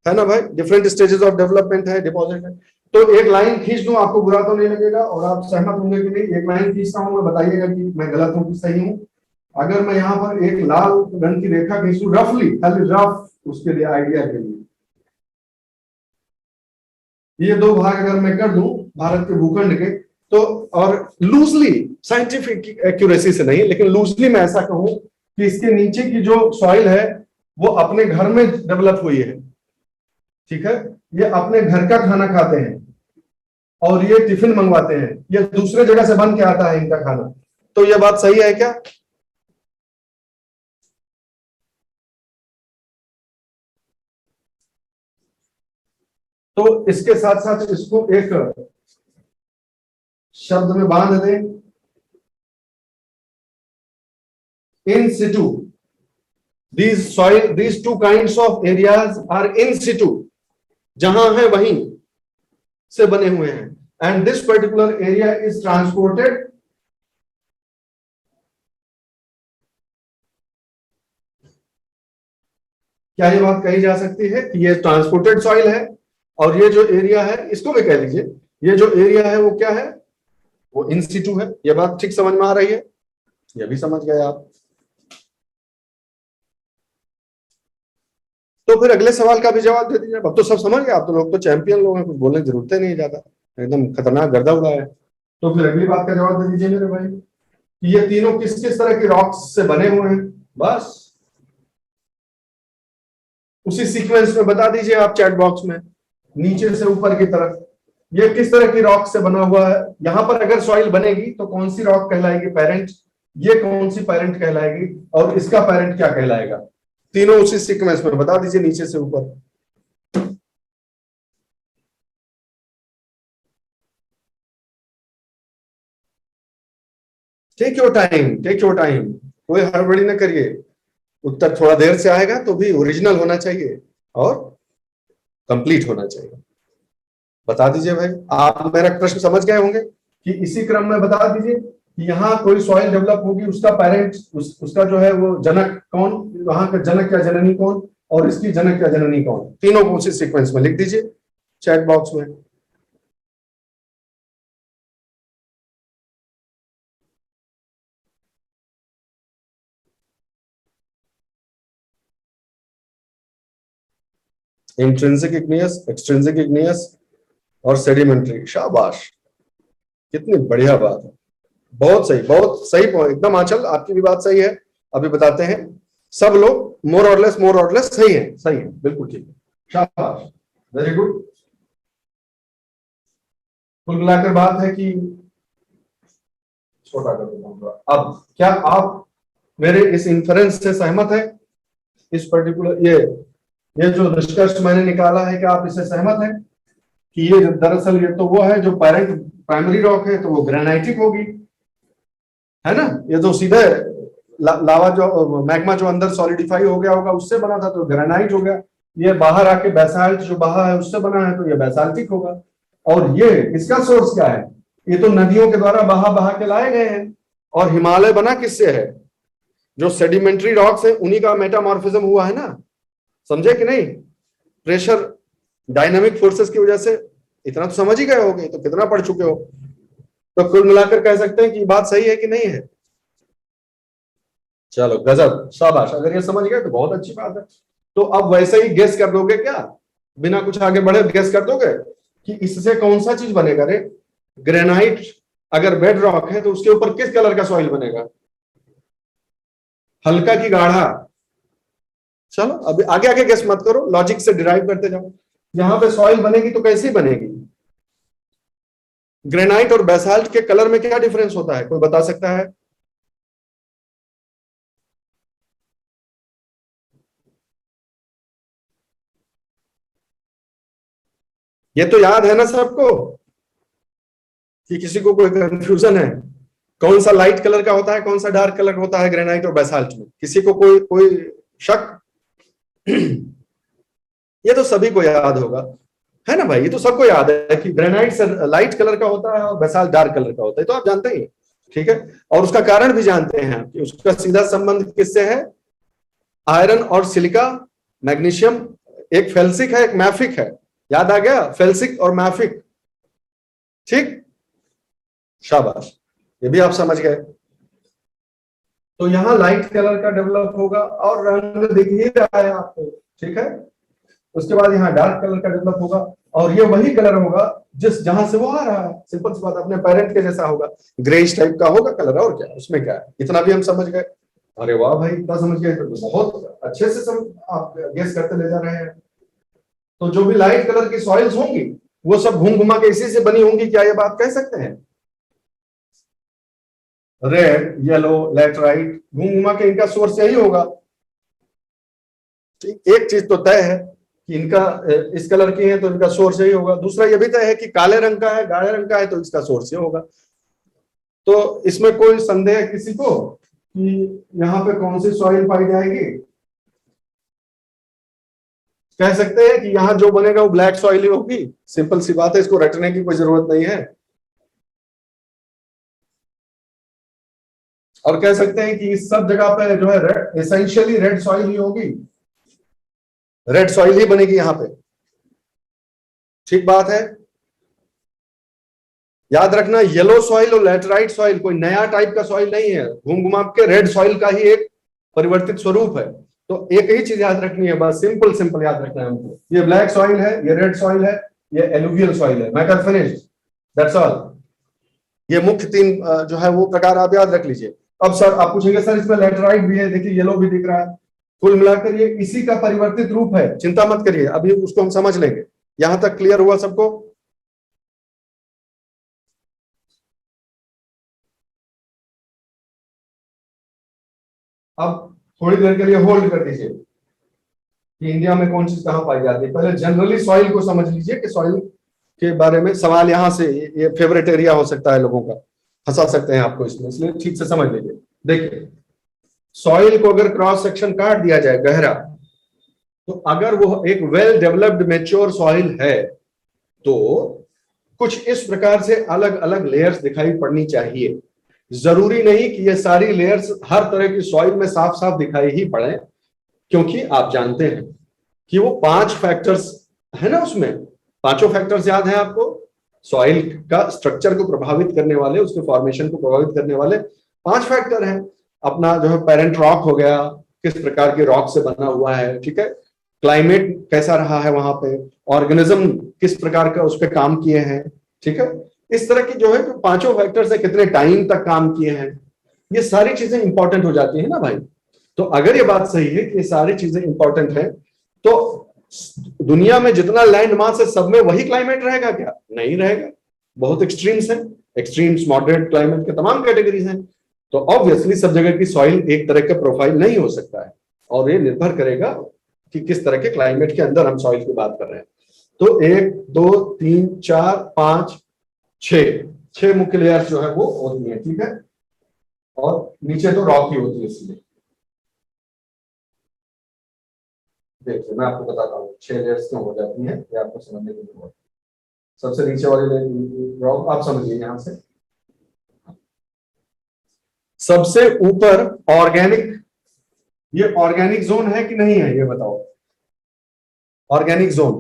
है ना भाई? डिफरेंट स्टेजेस ऑफ डेवलपमेंट है, डिपोजिशन। तो एक लाइन खींच दूं, आपको बुरा तो नहीं लगेगा और आप सहमत होंगे कि नहीं? एक लाइन खींचता हूं मैं, बताइएगा कि मैं गलत हूं कि सही हूं। अगर मैं यहाँ पर एक लाल रंग की रेखा खींचूं रफली, खाली रफ उसके लिए आइडिया के लिए, ये दो भाग अगर मैं कर दूं भारत के भूखंड के, तो और लूजली, साइंटिफिक एक्यूरेसी से नहीं लेकिन लूजली मैं ऐसा कहूं कि इसके नीचे की जो सॉइल है वो अपने घर में डेवलप हुई है, ठीक है, ये अपने घर का खाना खाते हैं और ये टिफिन मंगवाते हैं, ये दूसरे जगह से बन के आता है इनका खाना। तो ये बात सही है क्या? तो इसके साथ साथ इसको एक शब्द में बांध दें, इन Situ, these two kinds of areas are in situ, जहां है वहीं से बने हुए हैं, and this particular area is transported क्या ये बात कही जा सकती है कि ये ट्रांसपोर्टेड सॉइल है, और ये जो एरिया है इसको भी कह लीजिए, ये जो एरिया है वो क्या है, वो इन सिटू है। ये बात ठीक समझ में आ रही है? ये भी समझ गए आप? तो फिर अगले सवाल का भी जवाब दे दीजिए। अब तो सब समझ गए आप, तो लोग तो चैंपियन लोग हैं, कुछ बोलने की जरूरत ही नहीं ज्यादा, एकदम खतरनाक गर्दा उड़ा है। तो फिर अगली बात का जवाब दे दीजिए मेरे भाई, कि ये तीनों किस किस तरह की रॉक्स से बने हुए हैं, बस उसी सीक्वेंस में बता दीजिए आप चैट बॉक्स में, नीचे से ऊपर की तरफ ये किस तरह की रॉक से बना हुआ है। यहां पर अगर सॉइल बनेगी तो कौन सी रॉक कहलाएगी पेरेंट, ये कौन सी पेरेंट कहलाएगी, और इसका पेरेंट क्या कहलाएगा, तीनों उसी सीक्वेंस में बता दीजिए नीचे से ऊपर। Take your time, take your time, कोई हड़बड़ी ना करिए, उत्तर थोड़ा देर से आएगा तो भी ओरिजिनल होना चाहिए और कंप्लीट होना चाहिए। बता दीजिए भाई, आप मेरा प्रश्न समझ गए होंगे कि इसी क्रम में बता दीजिए कि यहाँ कोई सॉइल डेवलप होगी, उसका पेरेंट, उसका जो है वो जनक कौन, वहां का जनक या जननी कौन, और इसकी जनक या जननी कौन, तीनों को उसी सीक्वेंस में लिख दीजिए चैट बॉक्स में। इंट्रिंसिक इग्नियस, एक्सट्रिंसिक इग्नियस और सेडिमेंट्री, शाबाश, कितनी बढ़िया बात है, बहुत सही पॉइंट, एकदम आंचल आपकी भी बात सही है। अभी बताते हैं, सब लोग मोर और लेस सही है, बिल्कुल ठीक है, शाबाश, वेरी गुड। कुल मिलाकर बात है कि छोटा कर देता हूं। अब क्या आप मेरे इस इंफरेंस से सहमत है, इस पर्टिकुलर ये जो निष्कर्ष मैंने निकाला है, क्या आप इससे सहमत हैं कि ये दरअसल ये तो वो है जो पेरेंट प्राइमरी रॉक है तो वो ग्रेनाइटिक होगी, है ना, ये तो सीधे लावा जो मैग्मा जो अंदर सॉलिडिफाई हो गया होगा उससे बना था तो ग्रेनाइट हो गया, ये बाहर आके बेसाल्ट जो बहा है उससे बना है तो ये बेसाल्टिक होगा। और ये इसका सोर्स क्या है, ये तो नदियों के द्वारा बहा बहा के लाए गए हैं। और हिमालय बना किससे है, जो सेडिमेंट्री रॉक्स है उन्हीं का मेटामॉर्फिज्म हुआ है ना, समझे कि नहीं, प्रेशर डायनामिक फोर्सेस की वजह से, इतना तो समझ ही गए होगे, तो कितना पढ़ चुके हो। तो कुल मिलाकर कह सकते हैं कि बात सही है कि नहीं है? चलो गजब, शाबाश, अगर ये समझ गए तो बहुत अच्छी बात है। तो अब वैसे ही गेस कर दोगे क्या, बिना कुछ आगे बढ़े गेस कर दोगे कि इससे कौन सा चीज बनेगा रे, ग्रेनाइट अगर बेड रॉक है तो उसके ऊपर किस कलर का सॉइल बनेगा, हल्का की गाढ़ा? चलो अभी आगे आगे गेस मत करो, लॉजिक से डिराइव करते जाओ। यहां पे सॉइल बनेगी तो कैसी बनेगी, ग्रेनाइट और बेसाल्ट के कलर में क्या डिफरेंस होता है, कोई बता सकता है? ये तो याद है ना सबको, कि किसी को कोई कंफ्यूजन है, कौन सा लाइट कलर का होता है, कौन सा डार्क कलर होता है ग्रेनाइट और बेसाल्ट में, किसी को कोई कोई शक? ये तो सभी को याद होगा, है ना भाई, ये तो सबको याद है कि ग्रेनाइट से लाइट कलर का होता है और बेसाल्ट डार्क कलर का होता है, तो आप जानते ही, ठीक है। और उसका कारण भी जानते हैं कि उसका सीधा संबंध किससे है, आयरन और सिलिका, मैग्नीशियम, एक फेल्सिक है एक मैफिक है, याद आ गया, फेल्सिक और मैफिक, ठीक, शाबाश, ये भी आप समझ गए। तो यहाँ लाइट कलर का डेवलप होगा और रंग दिख ही रहा है आपको, ठीक है। उसके बाद यहाँ डार्क कलर का डेवलप होगा और ये वही कलर होगा जिस जहां से वो आ रहा है। सिंपल सी बात, अपने पेरेंट के जैसा होगा, ग्रेइश टाइप का होगा कलर, और क्या उसमें क्या है, इतना भी हम समझ गए। अरे वाह भाई, इतना समझ गए तो बहुत अच्छे से आप गेस करते ले जा रहे हैं। तो जो भी लाइट कलर की सॉइल्स होंगी वो सब घूम घुमा के इसी से बनी होंगी, क्या ये बात कह सकते हैं? रेड, येलो, लैटराइट, घूम घुमा के इनका सोर्स यही होगा। ठीक, एक चीज तो तय है कि इनका इस कलर की है तो इनका सोर्स यही होगा। दूसरा ये भी तय है कि काले रंग का है, गाढ़े रंग का है, तो इसका सोर्स ये होगा। तो इसमें कोई संदेह किसी को कि यहाँ पे कौन सी सॉइल पाई जाएगी? कह सकते हैं कि यहाँ जो बनेगा वो ब्लैक सॉइल ही होगी। सिंपल सी बात है, इसको रटने की कोई जरूरत नहीं है। और कह सकते हैं कि इस सब जगह पे जो है रेड, एसेंशियली रेड सॉइल ही होगी, रेड सॉइल ही बनेगी यहाँ पे। ठीक बात है। याद रखना, येलो सॉइल और लैटराइट सॉइल कोई नया टाइप का सॉइल नहीं है, घूम घुमा के रेड सॉइल का ही एक परिवर्तित स्वरूप है। तो एक ही चीज याद रखनी है, बस सिंपल सिंपल याद रखना है हमको। ये ब्लैक सॉइल है, ये रेड सॉइल है, ये एलुवियल सॉइल है। Matter finished, that's all. ये मुख्य तीन जो है वो प्रकार आप याद रख लीजिए। अब सर आप पूछेंगे सर इसमें लैटराइट भी है, देखिए येलो भी दिख रहा है। कुल मिलाकर ये इसी का परिवर्तित रूप है, चिंता मत करिए, अभी उसको हम समझ लेंगे। यहां तक क्लियर हुआ सबको? अब थोड़ी देर के लिए होल्ड कर दीजिए कि इंडिया में कौन चीज कहां पाई जाती है। पहले जनरली सॉइल को समझ लीजिए कि सॉइल के बारे में सवाल यहां से, ये फेवरेट एरिया हो सकता है लोगों का, फंसा सकते हैं आपको इसमें, इसलिए ठीक से समझ लीजिए। देखिए, सॉइल को अगर क्रॉस सेक्शन काट दिया जाए गहरा, तो अगर वो एक वेल डेवलप्ड मेच्योर सॉइल है तो कुछ इस प्रकार से अलग अलग लेयर्स दिखाई पड़नी चाहिए। जरूरी नहीं कि ये सारी लेयर्स हर तरह की सॉइल में साफ साफ दिखाई ही पड़े, क्योंकि आप जानते हैं कि वो 5 फैक्टर्स है ना, उसमें 5 फैक्टर्स याद है आपको? सॉइल का स्ट्रक्चर को प्रभावित करने वाले, उसके फॉर्मेशन को प्रभावित करने वाले 5 फैक्टर हैं। अपना जो है पेरेंट रॉक हो गया, किस प्रकार के रॉक से बना हुआ है, ठीक है। क्लाइमेट कैसा रहा है वहां पे, ऑर्गेनिज्म किस प्रकार का उस पर काम किए हैं, ठीक है। इस तरह की जो है 5 फैक्टर से कितने टाइम तक काम किए हैं, ये सारी चीजें इंपॉर्टेंट हो जाती है ना भाई। तो अगर ये बात सही है कि ये सारी चीजें इंपॉर्टेंट है, तो दुनिया में जितना लैंड मास है सब में वही क्लाइमेट रहेगा क्या? नहीं रहेगा, बहुत एक्सट्रीम्स हैं। एक्सट्रीम्स, मॉडरेट क्लाइमेट के तमाम कैटेगरीज हैं। तो ऑब्वियसली सब जगह की सॉइल एक तरह का प्रोफाइल नहीं हो सकता है, और ये निर्भर करेगा कि किस तरह के क्लाइमेट के अंदर हम सॉइल की बात कर रहे हैं। तो 1 2 3 4 5 6 मुख्य लेयर्स जो है वो होती है, ठीक है। और नीचे तो रॉक ही होती है। इसलिए देखिए मैं आपको बताता हूँ 6 लेयर्स क्यों हो जाती है, ये आपको समझने की जरूरत है। सबसे नीचे वाली रॉक आप समझिए, यहां से सबसे ऊपर ऑर्गेनिक, ये ऑर्गेनिक जोन है कि नहीं है ये बताओ? ऑर्गेनिक जोन,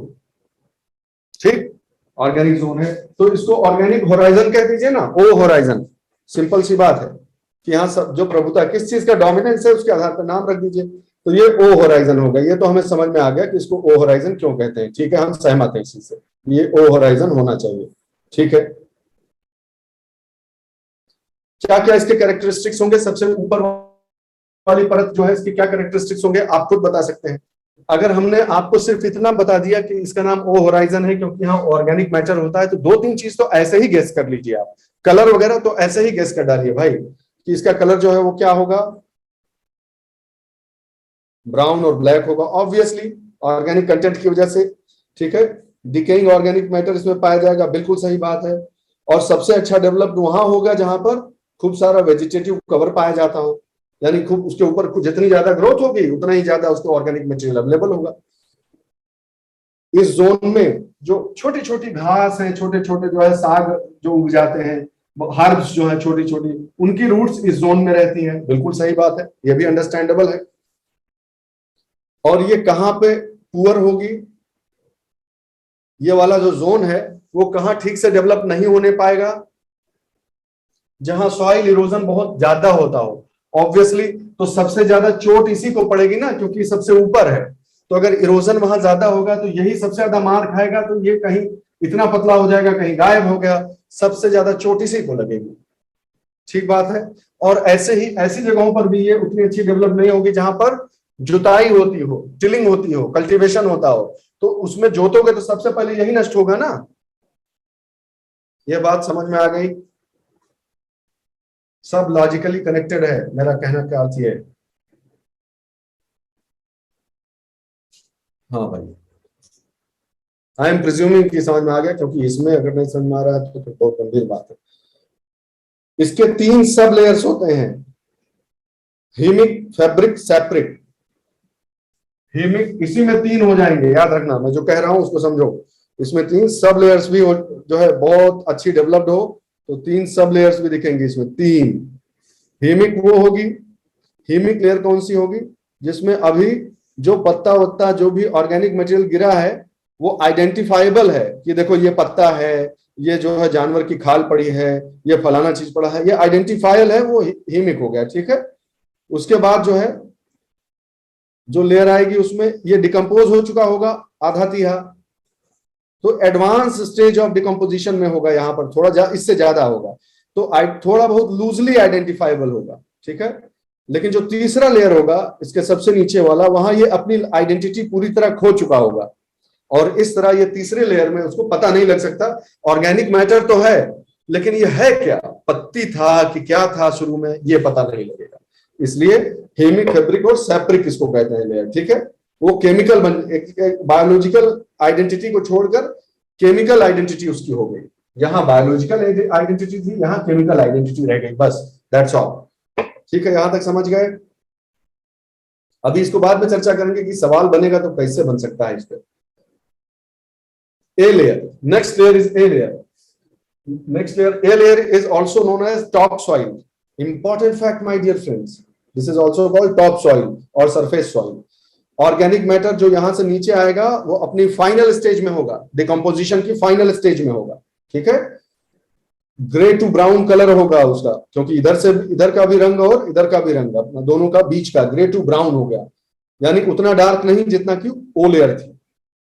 ठीक, ऑर्गेनिक जोन है, तो इसको ऑर्गेनिक होराइजन कह दीजिए ना, ओ होराइजन। सिंपल सी बात है कि यहाँ सब जो प्रभुता किस चीज का डोमिनेंस है उसके आधार पर नाम रख दीजिए। तो ये ओ होराइजन हो गया, ये तो हमें समझ में आ गया कि इसको ओ होराइजन क्यों कहते हैं, ठीक है, हम सहमत हैं इसी से, ये ओ होराइजन होना चाहिए, ठीक है। क्या क्या इसके कैरेक्टरिस्टिक्स होंगे? सबसे ऊपर वाली परत जो है इसकी क्या कैरेक्टरिस्टिक्स होंगे आप खुद बता सकते हैं। अगर हमने आपको सिर्फ इतना बता दिया कि इसका नाम ओ होराइजन है क्योंकि यहाँ ऑर्गेनिक मैटर होता है, तो 2-3 चीज तो ऐसे ही गेस कर लीजिए आप। कलर वगैरह तो ऐसे ही गेस कर डालिए भाई कि इसका कलर जो है वो क्या होगा, ब्राउन और ब्लैक होगा, ऑब्वियसली ऑर्गेनिक कंटेंट की वजह से, ठीक है। डिकेइंग ऑर्गेनिक मैटर इसमें पाया जाएगा, बिल्कुल सही बात है। और सबसे अच्छा डेवलप्ड वहां होगा जहां पर खूब सारा वेजिटेटिव कवर पाया जाता हो, यानी खूब उसके ऊपर जितनी ज्यादा ग्रोथ होगी उतना ही ज्यादा उसको ऑर्गेनिक मटेरियल अवेलेबल होगा। इस जोन में जो छोटी छोटी घास है, छोटे छोटे जो है साग जो उग जाते हैं, हर्ब्स जो है छोटी छोटी, उनकी रूट्स इस जोन में रहती हैं, बिल्कुल सही बात है, ये भी अंडरस्टैंडेबल है। और ये कहां पे पुअर होगी? ये वाला जो जोन है वो कहां ठीक से डेवलप नहीं होने पाएगा? जहां सॉइल इरोजन बहुत ज्यादा होता हो, ऑब्वियसली तो सबसे ज्यादा चोट इसी को पड़ेगी ना, क्योंकि सबसे ऊपर है। तो अगर इरोजन वहां ज्यादा होगा तो यही सबसे ज्यादा मार खाएगा, तो ये कहीं इतना पतला हो जाएगा, कहीं गायब हो गया, सबसे ज्यादा चोट इसी को लगेगी। ठीक बात है। और ऐसे ही ऐसी जगहों पर भी ये उतनी अच्छी डेवलप नहीं होगी जहां पर जुताई होती हो, टिलिंग होती हो, कल्टीवेशन होता हो, तो उसमें जोतोगे तो सबसे पहले यही नष्ट होगा ना। ये बात समझ में आ गई? सब लॉजिकली कनेक्टेड है, मेरा कहना का अर्थ ये है। हाँ भाई, आई एम प्रिज्यूमिंग कि समझ में आ गया, क्योंकि इसमें अगर नहीं समझ में आ रहा है तो बहुत गंभीर बात है। इसके 3 सब लेयर्स होते हैं, हीमिक, फैब्रिक, सैप्रिक। हीमिक इसी में 3 हो जाएंगे, याद रखना, मैं जो कह रहा हूं उसको समझो। इसमें 3 सब लेयर्स भी हो, जो है बहुत अच्छी डेवलप्ड हो तो 3 सब लेयर्स भी दिखेंगी इसमें, 3। हीमिक वो होगी, हीमिक लेयर कौन सी होगी? जिसमें अभी जो पत्ता वत्ता जो भी ऑर्गेनिक मटेरियल गिरा है वो आइडेंटिफाइबल है कि देखो ये पत्ता है, ये जो है जानवर की खाल पड़ी है, ये फलाना चीज पड़ा है, ये आइडेंटिफाइबल है, वो हीमिक हो गया। ठीक है। उसके बाद जो है जो लेयर आएगी उसमें ये डिकम्पोज हो चुका होगा आधा तिहा, तो एडवांस स्टेज ऑफ डिकम्पोजिशन में होगा, यहां पर थोड़ा इससे ज्यादा होगा, तो थोड़ा बहुत लूजली आइडेंटिफाइबल होगा। ठीक है। लेकिन जो तीसरा लेयर होगा इसके सबसे नीचे वाला, वहां ये अपनी आइडेंटिटी पूरी तरह खो चुका होगा, और इस तरह ये तीसरे लेयर में उसको पता नहीं लग सकता ऑर्गेनिक मैटर तो है, लेकिन ये है क्या, पत्ती था कि क्या था शुरू में, ये पता नहीं लगेगा। इसलिए हेमिक, फैब्रिक और सैप्रिक इसको कहते हैं लेयर। ठीक है। वो केमिकल बायोलॉजिकल आइडेंटिटी को छोड़कर केमिकल आइडेंटिटी उसकी हो गई। यहां बायोलॉजिकल आइडेंटिटी थी, यहां केमिकल आइडेंटिटी रह गई, बस दैट्स ऑल। ठीक है, यहां तक समझ गए? अभी इसको बाद में चर्चा करेंगे कि सवाल बनेगा तो कैसे बन सकता है इस पर। A layer. Next layer is A layer. Next layer, A layer is also known as topsoil. Important fact, my dear friends. This is also called topsoil or surface soil. Organic matter जो यहां से नीचे आएगा वो अपनी final stage में होगा, decomposition की फाइनल स्टेज में होगा। ठीक है। ग्रे टू ब्राउन कलर होगा उसका, क्योंकि इधर का भी रंग और इधर का भी रंग, अपना दोनों का बीच का ग्रे टू ब्राउन हो गया, यानी उतना डार्क नहीं जितना कि ओ लेयर थी।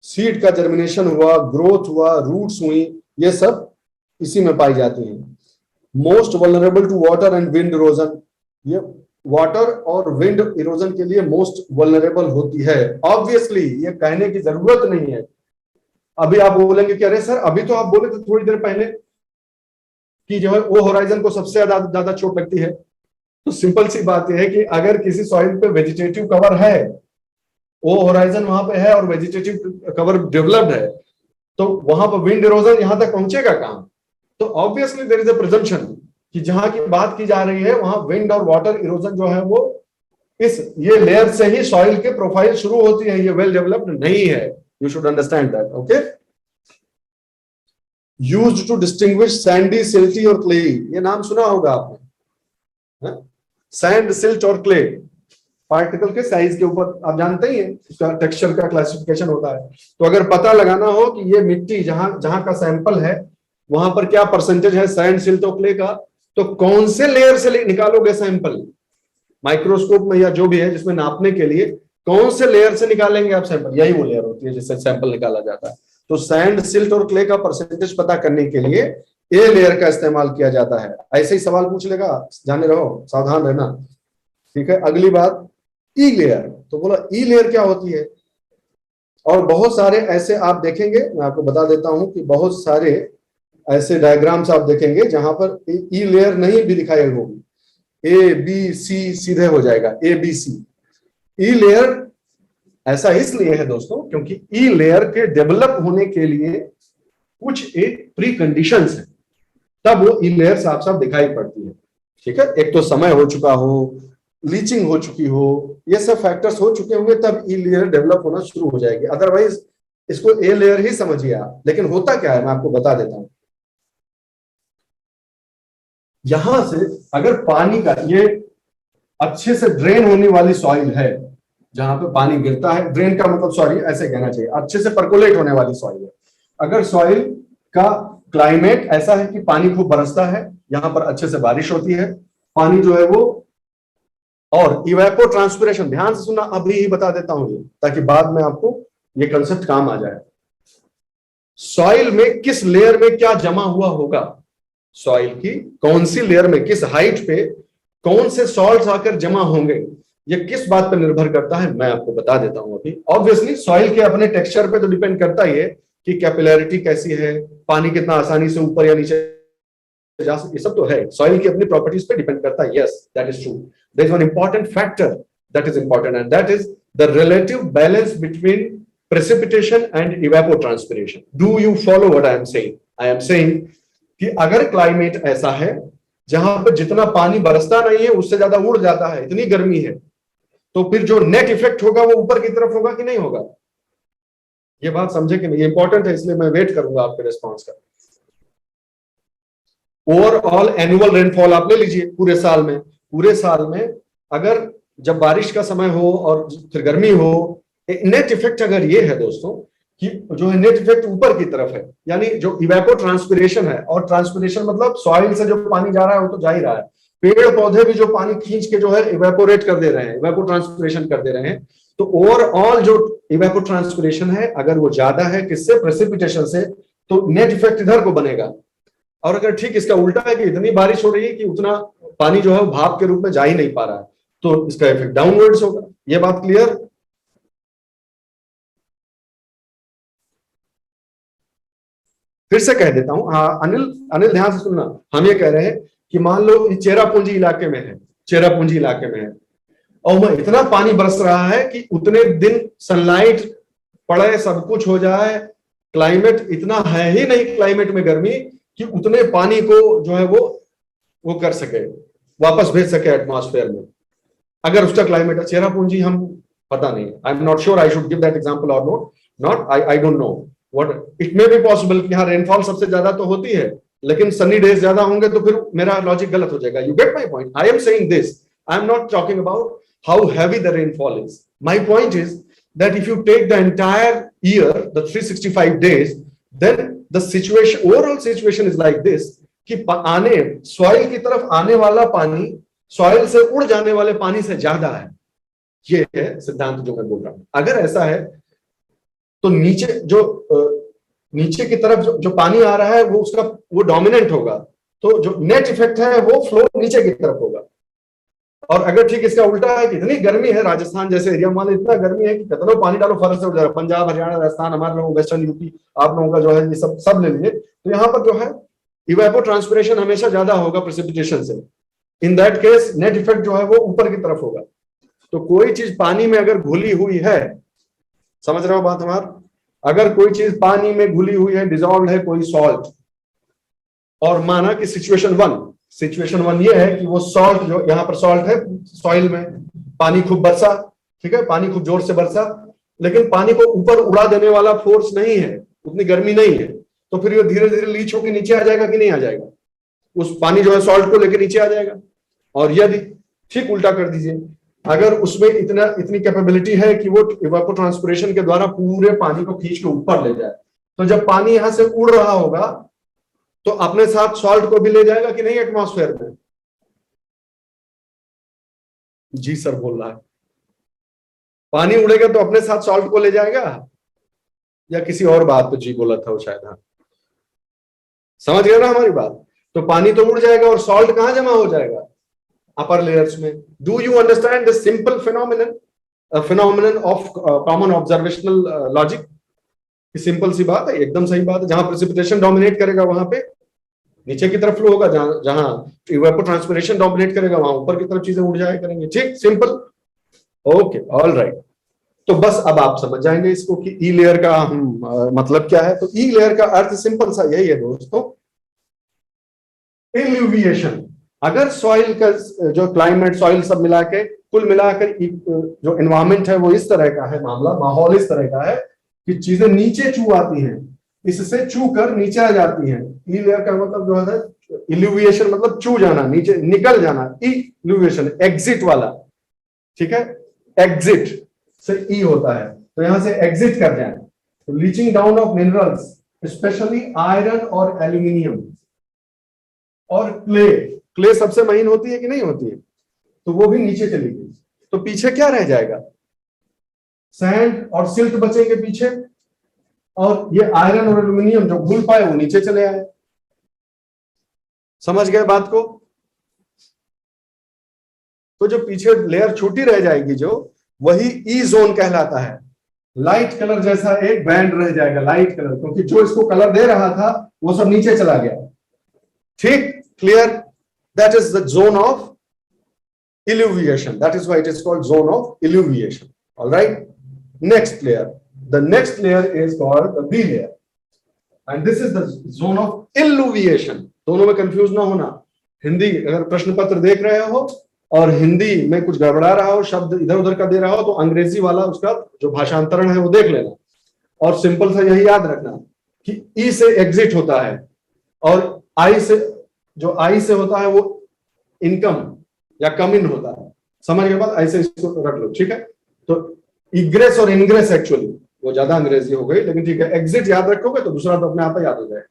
सीड का जर्मिनेशन हुआ, ग्रोथ हुआ, रूट्स हुई, ये सब इसी में पाई जाती हैं। Most vulnerable to water and wind erosion, ये वाटर और विंड इरोजन के लिए मोस्ट वल्नरेबल होती है। ऑब्वियसली ये कहने की जरूरत नहीं है। अभी आप बोलेंगे कि अरे सर अभी तो आप बोले थे थोड़ी देर पहले कि जो है वो होराइजन को सबसे ज्यादा चोट लगती है। तो सिंपल सी बात यह है कि अगर किसी सॉइल पे वेजिटेटिव कवर है, वो होराइजन वहां पे है और वेजिटेटिव कवर डेवलप्ड है, तो वहां पर विंड इरोजन यहां तक पहुंचेगा कहां? तो obviously there is a presumption कि जहां की बात की जा रही है वहां विंड और वाटर इरोजन जो है वो ये लेयर से ही सॉइल के प्रोफाइल शुरू होती है, ये वेल डेवलप्ड नहीं है। You should understand that. Okay. Used to distinguish sandy, silty और क्ले, ये नाम सुना होगा आपने, सैंड, सिल्ट और क्ले। पार्टिकल के साइज के ऊपर आप जानते ही हैं इसका टेक्सचर का क्लासिफिकेशन होता है। तो अगर पता लगाना हो कि ये मिट्टी जहां का सैंपल है वहां पर क्या परसेंटेज है सैंड, सिल्ट और क्ले का, तो कौन से लेयर से निकालोगे सैंपल, माइक्रोस्कोप में या जो भी है जिसमें नापने के लिए कौन से लेयर से निकालेंगे आप सैंपल, यही वो लेयर होती है जिससे सैंपल निकाला जाता है। तो सैंड, सिल्ट और क्ले का परसेंटेज पता करने के लिए ए लेयर का इस्तेमाल किया जाता है। ऐसे ही सवाल पूछ लेगा, जाने रहो, सावधान रहना। ठीक है। अगली बात, ई लेयर। तो बोला ई लेयर क्या होती है? और बहुत सारे ऐसे आप देखेंगे, मैं आपको बता देता हूं कि बहुत सारे ऐसे डायग्राम्स आप देखेंगे जहां पर ई लेयर नहीं भी दिखाई होगी, ए बी सी सीधे हो जाएगा, A B C. E layer ऐसा इसलिए है दोस्तों क्योंकि ई लेयर के डेवलप होने के लिए कुछ एक प्री कंडीशंस है, तब वो ई लेयर साफ साफ दिखाई पड़ती है। ठीक है। एक तो समय हो चुका हो, लीचिंग हो चुकी हो, ये सब फैक्टर्स हो चुके होंगे, तब ई लेयर डेवलप होना शुरू हो जाएगी। अदरवाइज इसको ए लेयर ही समझिए आप। लेकिन होता क्या है मैं आपको बता देता हूं। यहां से अगर पानी का ये अच्छे से ड्रेन होने वाली सॉइल है, जहां पे पानी गिरता है, ड्रेन का मतलब सॉरी ऐसे कहना चाहिए, अच्छे से परकोलेट होने वाली सॉइल है। अगर सॉइल का क्लाइमेट ऐसा है कि पानी खूब बरसता है, यहां पर अच्छे से बारिश होती है, पानी जो है वो और इवेपो ट्रांसपिरेशन, ध्यान से सुनना, अभी ही बता देता हूं ये, ताकि बाद में आपको ये कंसेप्ट काम आ जाए। सॉइल में किस लेयर में क्या जमा हुआ होगा, सॉइल की कौन सी लेयर में किस हाइट पे कौन से सॉल्ट्स आकर जमा होंगे, ये किस बात पर निर्भर करता है मैं आपको बता देता हूं अभी। ऑब्वियसली सॉइल के अपने टेक्सचर पे तो डिपेंड करता ही है कि कैपिलैरिटी कैसी है, पानी कितना आसानी से ऊपर या नीचे जा सकता, ये सब तो है, सॉइल की अपनी प्रॉपर्टीज पे डिपेंड करता है। Yes, that is true. There is one important factor that is important and that is the relative balance between precipitation and evapotranspiration. Do you follow what I am saying? I am saying कि अगर climate ऐसा है जहां पर जितना पानी बरसता नहीं है उससे ज्यादा उड़ जाता है, इतनी गर्मी है, तो फिर जो नेट इफेक्ट होगा वो ऊपर की तरफ होगा कि नहीं होगा? ये बात समझे कि नहीं? ये इंपॉर्टेंट है, इसलिए मैं वेट करूंगा आपके रिस्पॉन्स का। ओवरऑल एनुअल रेनफॉल आप ले लीजिए पूरे साल में, पूरे साल में अगर जब बारिश का समय हो और फिर गर्मी हो, नेट इफेक्ट अगर ये है दोस्तों कि जो है नेट इफेक्ट ऊपर की तरफ है, यानी जो इवेपो ट्रांसपिरेशन है, और ट्रांसपिरेशन मतलब सॉइल से जो पानी जा रहा है वो तो जा ही रहा है, पेड़ पौधे भी जो पानी खींच के जो है इवेपोरेट कर दे रहे हैं, इवेपो ट्रांसपिरेशन कर दे रहे हैं। तो ओवरऑल जो इवेपो ट्रांसपिरेशन है अगर वो ज्यादा है किससे, प्रेसिपिटेशन से, तो नेट इफेक्ट इधर को बनेगा। और अगर ठीक इसका उल्टा है कि इतनी बारिश हो रही है कि उतना पानी जो है भाप के रूप में जा ही नहीं पा रहा है, तो इसका इफेक्ट डाउनवर्ड्स होगा। ये बात क्लियर? फिर से कह देता हूं, अनिल ध्यान से सुनना, हम ये कह रहे हैं कि मान लो चेरापूंजी इलाके में है, चेरापूंजी इलाके में है और वह इतना पानी बरस रहा है कि उतने दिन सनलाइट पड़े, सब कुछ हो जाए, क्लाइमेट इतना है ही नहीं, क्लाइमेट में गर्मी कि उतने पानी को जो है वो कर सके, वापस भेज सके एटमॉस्फेयर में। अगर उसका क्लाइमेट है चेरापूंजी, हम पता नहीं, I am not sure I should give that example और not, I don't know what it may be possible कि हाँ रेनफॉल सबसे ज्यादा तो होती है, लेकिन सनी डेज ज्यादा होंगे तो फिर मेरा लॉजिक गलत हो जाएगा। You get my point? I am saying this, I am not talking about how heavy the rainfall is. My point is that if you take the entire year, the 365 days, then the situation, overall situation is like this कि आने soil की तरफ आने वाला पानी soil से उड़ जाने वाले पानी से ज्यादा है। ये है सिद्धांत जो मैं बोल रहा हूं। अगर ऐसा है तो नीचे नीचे की तरफ जो पानी आ रहा है वो डोमिनेंट होगा, तो जो नेट इफेक्ट है वो फ्लो नीचे की तरफ होगा। और अगर ठीक इसका उल्टा है कि इतनी गर्मी है, राजस्थान जैसे एरिया मान लो इतना गर्मी है कि कितना पानी डालो फर्क से उड़ जा रहा है, पंजाब हरियाणा राजस्थान, हमारे लोगों वेस्टर्न यूपी आप लोगों का जो है ये सब ले लीजिए, तो यहाँ पर जो है इवेपो ट्रांसपिरेशन हमेशा ज्यादा होगा प्रेसिपिटेशन से। In that case net effect जो है वो ऊपर की तरफ होगा। तो कोई चीज पानी में अगर घुली हुई है, समझ रहे हो बात हमारा, अगर कोई चीज पानी में घुली हुई है, डिजॉल्व है कोई सॉल्ट, और माना कि सिचुएशन वन ये है कि वो सॉल्ट जो यहाँ पर सॉल्ट है सॉइल में, पानी खूब बरसा, ठीक है, पानी खूब जोर से बरसा, लेकिन पानी को ऊपर उड़ा देने वाला फोर्स नहीं है, उतनी गर्मी नहीं है, तो फिर ये धीरे धीरे लीच होकर नीचे आ जाएगा कि नहीं आ जाएगा? उस पानी जो है सॉल्ट को लेकर नीचे आ जाएगा। और यदि ठीक उल्टा कर दीजिए, अगर उसमें इतनी कैपेबिलिटी है कि वो इवेपोट्रांसपिरेशन के द्वारा पूरे पानी को खींच के ऊपर ले जाए, तो जब पानी यहां से उड़ रहा होगा तो अपने साथ सॉल्ट को भी ले जाएगा कि नहीं एटमॉस्फेयर में? जी सर बोल रहा है, पानी उड़ेगा तो अपने साथ सॉल्ट को ले जाएगा, या किसी और बात पे जी बोला था वो शायद? हाँ समझ गया ना हमारी बात? तो पानी तो उड़ जाएगा और सॉल्ट कहां जमा हो जाएगा? अपर लेयर्स में। Do you understand the simple phenomenon of common observational logic? Simple सी बात है, एकदम सही बात है। जहां प्रेसिपिटेशन डोमिनेट करेगा वहां पे नीचे की तरफ फ्लो होगा, जहां इवेपोट्रांसपिरेशन डोमिनेट करेगा वहां ऊपर की तरफ चीजें उड़ जाया करेंगे। ठीक, सिंपल, ओके, ऑल राइट। तो बस अब आप समझ जाएंगे इसको कि ई लेयर का मतलब क्या है। तो ई लेयर का अर्थ सिंपल सा यही है दोस्तों, इल्यूविएशन। अगर सॉइल का जो क्लाइमेट सॉइल सब मिला के कुल मिलाकर जो एनवायरमेंट है वो इस तरह का है, माहौल इस तरह का है कि चीजें नीचे चू आती हैं, इससे चू कर नीचे आ जाती हैं। ई लेयर का मतलब जो है इल्यूविएशन मतलब चू जाना, नीचे निकल जाना, इल्यूविएशन एग्जिट वाला, ठीक है, एग्जिट से ई होता है, तो यहां से एग्जिट कर जाए। तो leaching down of minerals specially iron और एल्यूमिनियम और क्ले सबसे महीन होती है कि नहीं होती है? तो वो भी नीचे चली गई। तो पीछे क्या रह जाएगा? सैंड और सिल्ट बचेंगे पीछे, और ये आयरन और एल्यूमिनियम जो घुल पाए वो नीचे चले आए। समझ गए बात को? तो जो पीछे लेयर छोटी रह जाएगी जो, वही ई जोन कहलाता है। लाइट कलर जैसा एक बैंड रह जाएगा, लाइट कलर, क्योंकि जो इसको कलर दे रहा था वो सब नीचे चला गया। ठीक, clear? That is the zone of illuviation. That is why it is called zone of illuviation. All right. Next layer. The next layer is called the B layer, and this is the zone of illuviation. दोनों में confuse ना होना। हिंदी अगर प्रश्न पत्र देख रहे हो और हिंदी में कुछ गड़बड़ा रहा हो, शब्द इधर उधर का दे रहा हो, तो अंग्रेजी वाला उसका जो भाषांतरण है वो देख लेना, और सिंपल सा यही याद रखना कि ई से एग्जिट होता है, और आई से, जो आई से होता है वो इनकम या कम इन होता है। समझ के बाद ऐसे इसको रख लो, ठीक है? तो इग्रेस और इनग्रेस, एक्चुअली वो ज्यादा अंग्रेजी हो गई, लेकिन ठीक है, एग्जिट याद रखोगे तो दूसरा तो अपने आप ही याद हो जाएगा।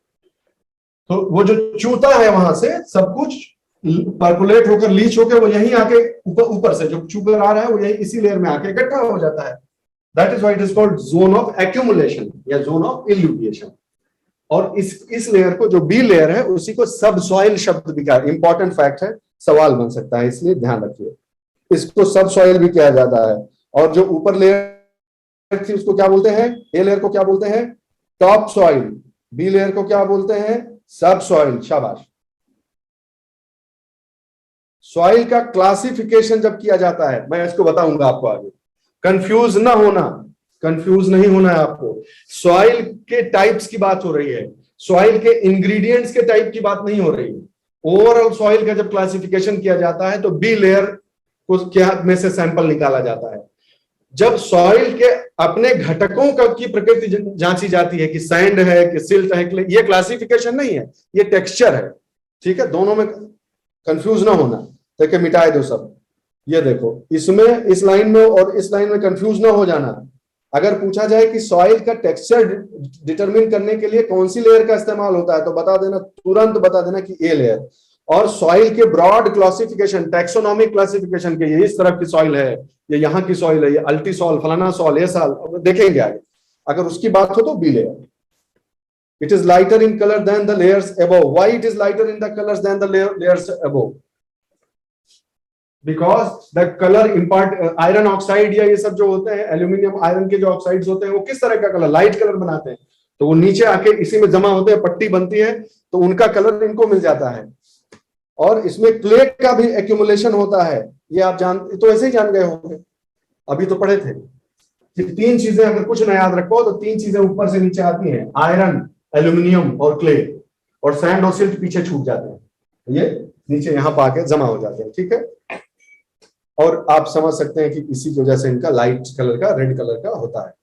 तो वो जो चूता है वहां से सब कुछ पर्कुलेट होकर, लीच होकर, वो यहीं आके ऊपर से जो चूकर आ रहा है वो यही इसी लेयर में आके इकट्ठा हो जाता है। That is why it is called zone of accumulation या जोन ऑफ इल्यूविएशन। और इस लेयर को, जो बी लेयर है, उसी को सब सॉइल शब्द भी कहा। इंपॉर्टेंट फैक्ट है, सवाल बन सकता है, इसलिए ध्यान रखिए। इसको सब सॉइल भी किया जाता है। और जो ऊपर लेयर थी उसको क्या बोलते हैं? ए लेयर को क्या बोलते हैं? Top soil. बी लेयर को क्या बोलते हैं? सब सॉइल। शाबाश। सॉइल का क्लासिफिकेशन जब किया जाता है, मैं इसको बताऊंगा आपको आगे, कंफ्यूज ना होना, कंफ्यूज नहीं होना है आपको। सॉइल के टाइप्स की बात हो रही है, सॉइल के इंग्रेडिएंट्स के टाइप की बात नहीं हो रही है। ओवरऑल सॉइल का जब क्लासिफिकेशन किया जाता है तो बी लेयर को क्या में से सैंपल निकाला जाता है। जब सॉइल के अपने घटकों का की प्रकृति जांची जाती है कि सैंड है कि सिल्ट है, ये क्लासिफिकेशन नहीं है, ये टेक्सचर है। ठीक है, दोनों में कंफ्यूज ना होना। देखिए, मिटाए दो सब। ये देखो, इसमें इस लाइन में और इस लाइन में कंफ्यूज ना हो जाना। अगर पूछा जाए कि सॉइल का टेक्सचर डिटरमिन करने के लिए कौन सी लेयर का इस्तेमाल होता है, तो बता देना, तुरंत बता देना कि ए लेयर। और सॉइल के ब्रॉड क्लासिफिकेशन, टैक्सोनॉमिक क्लासिफिकेशन के, ये इस तरफ की सॉइल है, ये यहाँ की सॉइल है, ये अल्टीसॉल, फलाना सॉल, ये साल देखेंगे आगे। अगर उसकी बात हो तो B layer. It is lighter in color than the layers above. Why it is lighter in the colors than the layers above? Because the color impart iron oxide या ये सब जो होते हैं, एल्यूमिनियम आयरन के जो ऑक्साइड्स होते हैं, वो किस तरह का कलर, लाइट कलर बनाते हैं। तो वो नीचे आके इसी में जमा होते हैं, पट्टी बनती है, तो उनका कलर इनको मिल जाता है। और इसमें क्ले का भी एक्यूमुलेशन होता है, ये आप जान, तो ऐसे ही जान गए होंगे, अभी तो पढ़े थे कि तीन चीजें, अगर कुछ ना याद रखो तो तीन चीजें ऊपर से नीचे आती हैं, आयरन, एल्यूमिनियम और क्ले, और सैंड और सिल्ट पीछे छूट जाते हैं, ये नीचे यहां पाके जमा हो जाते हैं। ठीक है, और आप समझ सकते हैं कि इसी की वजह से इनका लाइट कलर का, रेड कलर का होता है।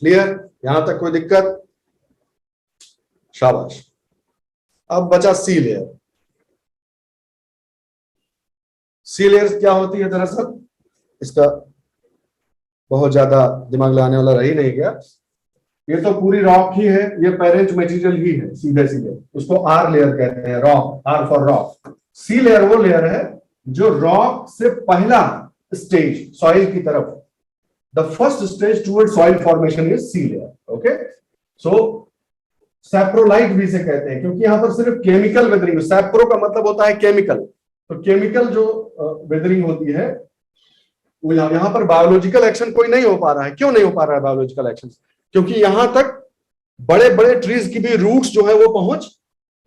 क्लियर? यहां तक कोई दिक्कत? शाबाश। अब बचा सी लेयर। सी लेयर क्या होती है? दरअसल इसका बहुत ज्यादा दिमाग लगाने वाला रह ही नहीं गया। ये तो पूरी रॉक ही है, ये पेरेंट मटेरियल ही है, सीधे सीधे उसको आर लेयर कहते हैं, rock, R for rock. C layer वो लेयर है जो रॉक से पहला स्टेज सॉइल की तरफ, the first stage toward soil formation is C layer. Okay, so saprolite भी इसे कहते हैं, क्योंकि यहां पर सिर्फ केमिकल वेदरिंग, सैप्रो का मतलब होता है केमिकल, तो केमिकल जो वेदरिंग होती है वो यहां पर बायोलॉजिकल एक्शन कोई नहीं हो पा रहा है। क्यों नहीं हो पा रहा है बायोलॉजिकल एक्शन? क्योंकि यहां तक बड़े बड़े ट्रीज की भी रूट्स जो है वो पहुंच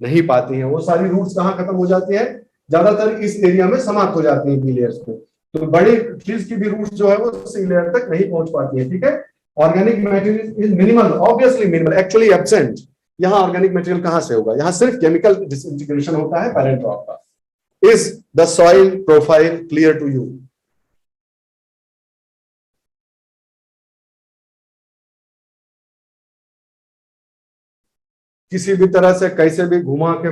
नहीं पाती हैं। वो सारी रूट्स कहां खत्म हो जाती है? ज्यादातर इस एरिया में समाप्त हो जाती है बी लेयर्स में। तो बड़ी ट्रीज की भी रूट्स जो है वो सी लेयर तक नहीं पहुंच पाती है। ठीक है, organic material is minimal, obviously minimal, actually absent. यहां ऑर्गेनिक मटेरियल कहां से होगा? यहां सिर्फ केमिकल डिसइंटीग्रेशन होता है पेरेंट रॉक का। Is the soil profile clear to you? किसी भी तरह से कैसे भी घुमा के,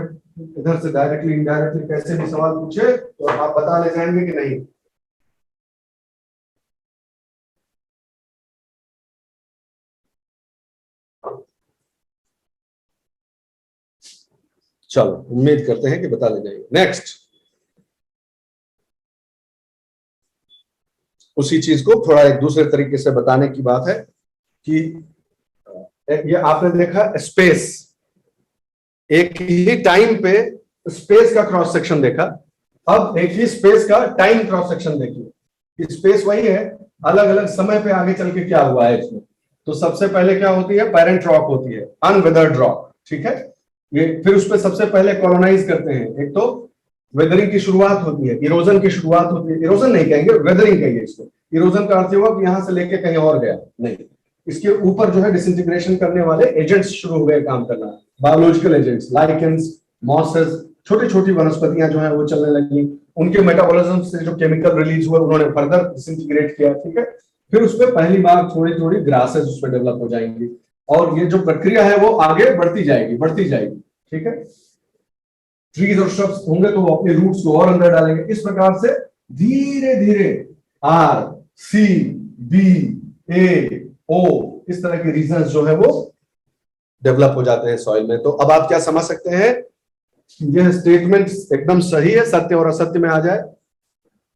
इधर से डायरेक्टली इनडायरेक्टली कैसे भी सवाल पूछे तो आप बता ले जाएंगे कि नहीं? चलो उम्मीद करते हैं कि बता ले जाएंगे। नेक्स्ट, उसी चीज को थोड़ा एक दूसरे तरीके से बताने की बात है कि ये आपने देखा स्पेस, एक ही टाइम पे स्पेस का क्रॉस सेक्शन देखा, अब एक ही स्पेस का टाइम क्रॉस सेक्शन देखिए। स्पेस वही है, अलग अलग समय पे आगे चल के क्या हुआ है इसमें। तो सबसे पहले क्या होती है, पेरेंट रॉक होती है, अनवेदर्ड रॉक, ठीक है। ये फिर उस पर सबसे पहले कॉलोनाइज करते हैं। एक तो वेदरिंग की शुरुआत होती है, इरोजन की शुरुआत होती है, इरोजन नहीं कहेंगे, वेदरिंग कहेंगे इसको। इरोजन का अर्थ हुआ कि यहां से लेके कहीं और गया, नहीं, इसके ऊपर जो है डिसइंटीग्रेशन करने वाले एजेंट्स शुरू हो गए काम करना, बायोलॉजिकल एजेंट्स, लाइकेंस, मॉसेस, छोटी छोटी वनस्पतियां जो है वो चलने लगी। उनके मेटाबॉलिज्म से जो केमिकल रिलीज हुए उन्होंने फर्दर डिसइंटीग्रेट किया, ठीक है। फिर उसमें पहली बार थोड़ी थोड़ी ग्रासेस उसमें डेवलप हो जाएंगी, और ये जो प्रक्रिया है वो आगे बढ़ती जाएगी, बढ़ती जाएगी, ठीक है। ट्रीज और श्रब्स होंगे तो वो अपने रूट्स को और अंदर डालेंगे। इस प्रकार से धीरे धीरे आर, सी, बी, ए, ओ, इस तरह के रीजन जो है वो डेवलप हो जाते हैं सॉइल में। तो अब आप क्या समझ सकते हैं, यह स्टेटमेंट एकदम सही है, सत्य और असत्य में आ जाए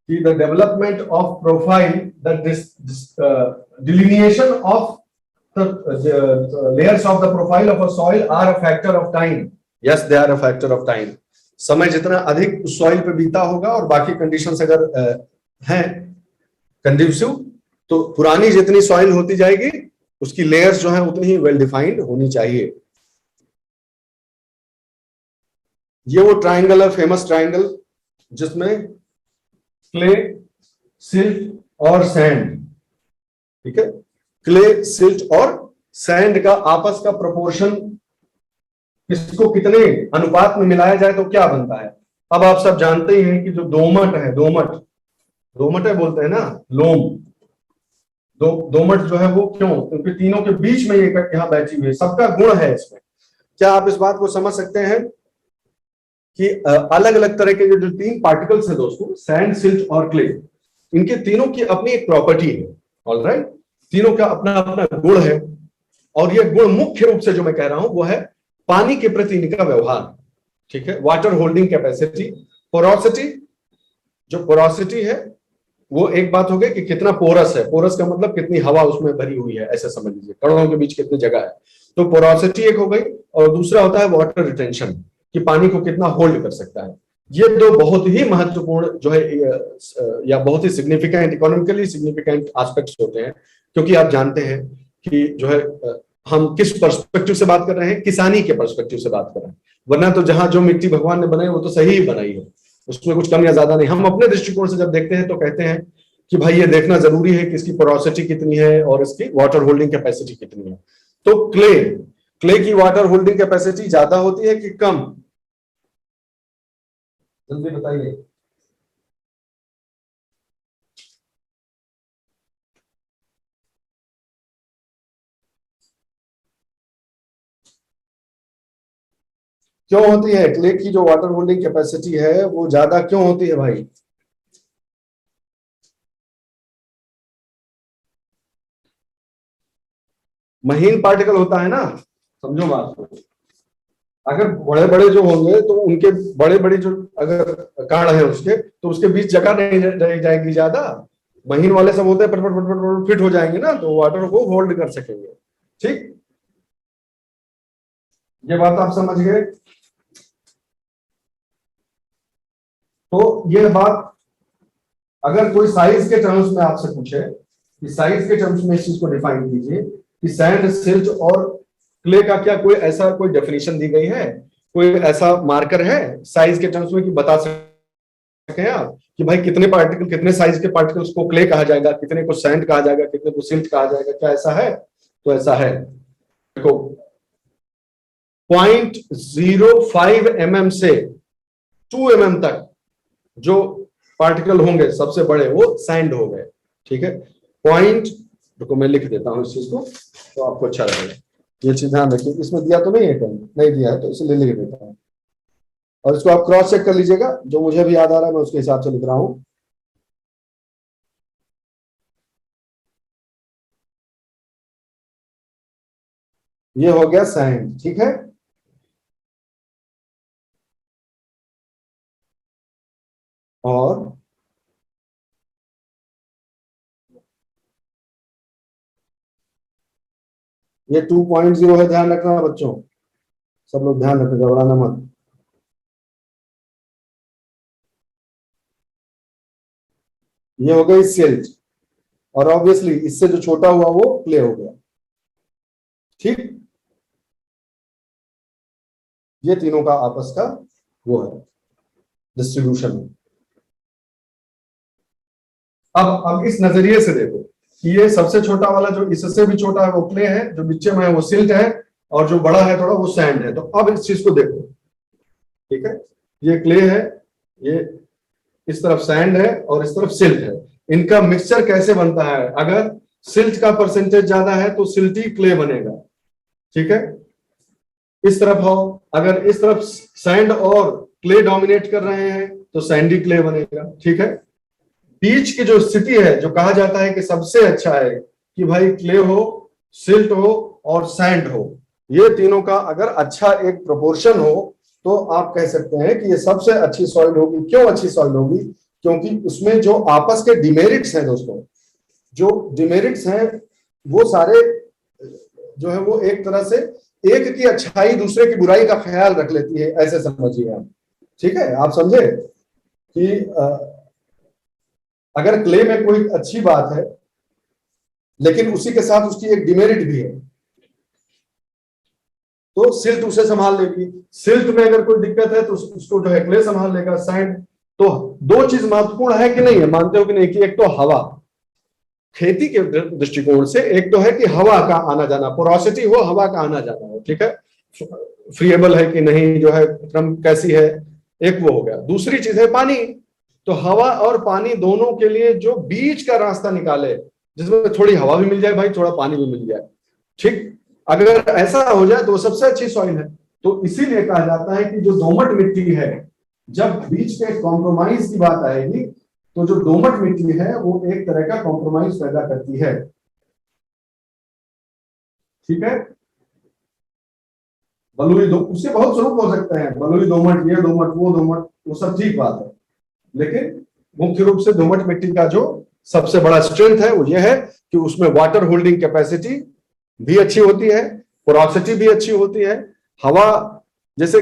कि the development of profile, the delineation of the layers of the profile of a soil are a factor of time. Yes, they are a factor of time. समय जितना अधिक उस सॉइल पे बीता होगा और बाकी कंडीशंस अगर हैं कंड्यूसिव, तो पुरानी जितनी सॉइल होती जाएगी उसकी लेयर्स जो है उतनी ही वेल डिफाइंड होनी चाहिए। ये वो ट्राइंगल है, फेमस ट्राइंगल, जिसमें क्ले, सिल्ट और सैंड, ठीक है। क्ले, सिल्ट और सैंड का आपस का प्रोपोर्शन, इसको कितने अनुपात में मिलाया जाए तो क्या बनता है। अब आप सब जानते ही हैं कि जो दोमट है, दोमट है बोलते हैं ना, लोम, दोमट जो है वो क्यों, क्योंकि तीनों के बीच में ये यहाँ बैठी हुई है, सबका गुण है इसमें। क्या आप इस बात को समझ सकते हैं कि अलग अलग तरह के जो तीन पार्टिकल्स हैं दोस्तों, सैंड, सिल्ट और क्ले, इनके तीनों की अपनी एक प्रॉपर्टी है, ऑलराइट, तीनों का अपना अपना गुण है। और ये गुण मुख्य रूप से जो मैं कह रहा हूं वो है पानी के प्रति इनका व्यवहार, ठीक है। वाटर होल्डिंग कैपेसिटी, पोरोसिटी, जो पोरोसिटी है वो एक बात हो गई कि कितना पोरस है, पोरस का मतलब कितनी हवा उसमें भरी हुई है, ऐसे समझ लीजिए, कणों के बीच कितनी जगह है, तो पोरोसिटी एक हो गई। और दूसरा होता है वाटर रिटेंशन, कि पानी को कितना होल्ड कर सकता है। ये दो बहुत ही महत्वपूर्ण जो है या बहुत ही सिग्निफिकेंट, इकोनॉमिकली सिग्निफिकेंट एस्पेक्ट्स होते हैं, क्योंकि आप जानते हैं कि जो है हम किस पर्सपेक्टिव से बात कर रहे हैं, किसानी के पर्सपेक्टिव से बात कर रहे हैं। वरना तो जहां जो मिट्टी भगवान ने बनाई वो तो सही ही बनाई है, उसमें कुछ कम या ज्यादा नहीं। हम अपने दृष्टिकोण से जब देखते हैं तो कहते हैं कि भाई ये देखना जरूरी है कि इसकी पोरोसिटी कितनी है और इसकी वाटर होल्डिंग कैपेसिटी कितनी है। तो क्ले की वाटर होल्डिंग कैपेसिटी ज्यादा होती है कि कम, जल्दी बताइए। क्यों होती है क्ले की जो वाटर होल्डिंग कैपेसिटी है वो ज्यादा क्यों होती है भाई? महीन पार्टिकल होता है ना, समझो बात को। अगर बड़े बड़े जो होंगे तो उनके बड़े बड़े जो अगर कण है उसके, तो उसके बीच जगह नहीं रह जाएगी ज्यादा। महीन वाले सब होते हैं पट पट पट पट फिट हो जाएंगे ना, तो वाटर को होल्ड कर सकेंगे, ठीक। ये बात आप समझ गए। तो ये बात, अगर कोई साइज के टर्म्स में आपसे पूछे कि साइज के टर्म्स में इस चीज को डिफाइन कीजिए कि सैंड, सिल्ट और क्ले का क्या कोई ऐसा कोई डेफिनेशन दी गई है, कोई ऐसा मार्कर है साइज के टर्म्स में कि बता सके आप कि भाई कितने पार्टिकल, कितने साइज के पार्टिकल्स को क्ले कहा जाएगा, कितने को सैंड कहा जाएगा, कितने को सिल्ट कहा जाएगा, क्या ऐसा है? तो ऐसा है, देखो 0.05 mm से 2 mm तक जो पार्टिकल होंगे सबसे बड़े वो सैंड हो गए, ठीक है। पॉइंट, देखो मैं लिख देता हूं इस चीज को तो आपको अच्छा लगेगा। ये चीज ध्यान रखिए, इसमें दिया तो नहीं है, कहीं नहीं दिया है तो इसलिए लिख देता हूं। और इसको आप क्रॉस चेक कर लीजिएगा, जो मुझे भी याद आ रहा है मैं उसके हिसाब से लिख रहा हूं। ये हो गया सैंड, ठीक है। और ये 2.0 है, ध्यान रखना बच्चों, सब लोग ध्यान रखो, घबराना मत। ये हो गई सिल्ट, और ऑब्वियसली इससे जो छोटा हुआ वो क्ले हो गया। ठीक, ये तीनों का आपस का वो है डिस्ट्रीब्यूशन है। अब इस नजरिए से देखो कि ये सबसे छोटा वाला जो इससे भी छोटा है वो क्ले है, जो नीचे में है वो सिल्ट है, और जो बड़ा है थोड़ा वो सैंड है। तो अब इस चीज को देखो, ठीक है, ये क्ले है, ये इस तरफ सैंड है और इस तरफ सिल्ट है। इनका मिक्सचर कैसे बनता है? अगर सिल्ट का परसेंटेज ज्यादा है तो सिल्टी क्ले बनेगा, ठीक है। इस तरफ हो, अगर इस तरफ सैंड और क्ले डोमिनेट कर रहे हैं तो सैंडी क्ले बनेगा, ठीक है। बीच की जो स्थिति है, जो कहा जाता है कि सबसे अच्छा है कि भाई क्ले हो, सिल्ट हो और सैंड हो, ये तीनों का अगर अच्छा एक प्रोपोर्शन हो तो आप कह सकते हैं कि ये सबसे अच्छी सॉइल होगी। क्यों अच्छी सॉइल होगी? क्योंकि उसमें जो आपस के डिमेरिट्स हैं दोस्तों, जो डिमेरिट्स हैं वो सारे जो है वो एक तरह से एक की अच्छाई दूसरे की बुराई का ख्याल रख लेती है, ऐसे समझिए आप, ठीक है। आप समझे कि अगर क्ले में कोई अच्छी बात है लेकिन उसी के साथ उसकी एक डिमेरिट भी है तो सिल्ट उसे संभाल लेगी। सिल्ट में अगर कोई दिक्कत है तो उसको जो है क्ले संभाल लेगा, सैंड। तो दो चीज महत्वपूर्ण है कि नहीं है, मानते हो कि नहीं, कि एक तो हवा, खेती के दृष्टिकोण से एक तो है कि हवा का आना जाना, पोरोसिटी हो, हवा का आना जाना हो, ठीक है, फ्रीएबल है कि नहीं, जो है क्रम कैसी है, एक वो हो गया। दूसरी चीज है पानी। तो हवा और पानी दोनों के लिए जो बीच का रास्ता निकाले, जिसमें थोड़ी हवा भी मिल जाए भाई, थोड़ा पानी भी मिल जाए, ठीक, अगर ऐसा हो जाए तो वो सबसे अच्छी सॉइल है। तो इसीलिए कहा जाता है कि जो दोमट मिट्टी है, जब बीच के कॉम्प्रोमाइज की बात आएगी तो जो दोमट मिट्टी है वो एक तरह का कॉम्प्रोमाइज पैदा करती है, ठीक है। बलुई दो, उससे बहुत स्वरूप हो सकते हैं, बलुई दोमट, ये दोमट, वो दोमट, वो सब ठीक बात है, लेकिन मुख्य रूप से दोमट मिट्टी का जो सबसे बड़ा स्ट्रेंथ है वो ये है कि उसमें वाटर होल्डिंग कैपेसिटी भी अच्छी होती है, पोरोसिटी भी अच्छी होती है। हवा, जैसे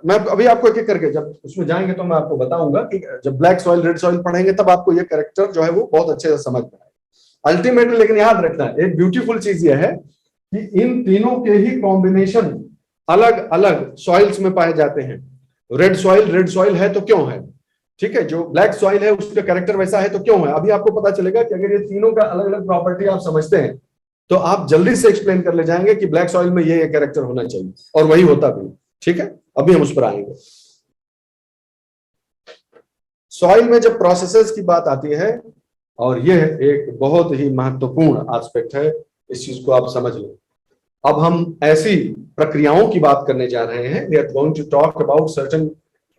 मैं अभी आपको एक एक करके जब उसमें जाएंगे तो मैं आपको बताऊंगा कि जब ब्लैक सॉइल, रेड सॉइल पढ़ेंगे तब आपको ये कैरेक्टर जो है वो बहुत अच्छे से समझ में आए अल्टीमेटली। लेकिन याद रखना एक ब्यूटीफुल चीज ये है कि इन तीनों के ही कॉम्बिनेशन अलग अलग सॉइल्स में पाए जाते हैं। रेड सॉइल है तो क्यों है, ठीक है, जो ब्लैक सॉइल है उसका कैरेक्टर वैसा है तो क्यों है। अभी आपको पता चलेगा कि अगर ये तीनों का अलग अलग प्रॉपर्टी आप समझते हैं तो आप जल्दी से एक्सप्लेन कर ले जाएंगे कि ब्लैक सॉइल में ये कैरेक्टर होना चाहिए, और वही होता भी, ठीक है। अभी हम उस पर आएंगे। सॉइल में जब प्रोसेसेस की बात आती है, और यह एक बहुत ही महत्वपूर्ण एस्पेक्ट है, इस चीज को आप समझ लें। अब हम ऐसी प्रक्रियाओं की बात करने जा रहे हैं, we are going to talk about certain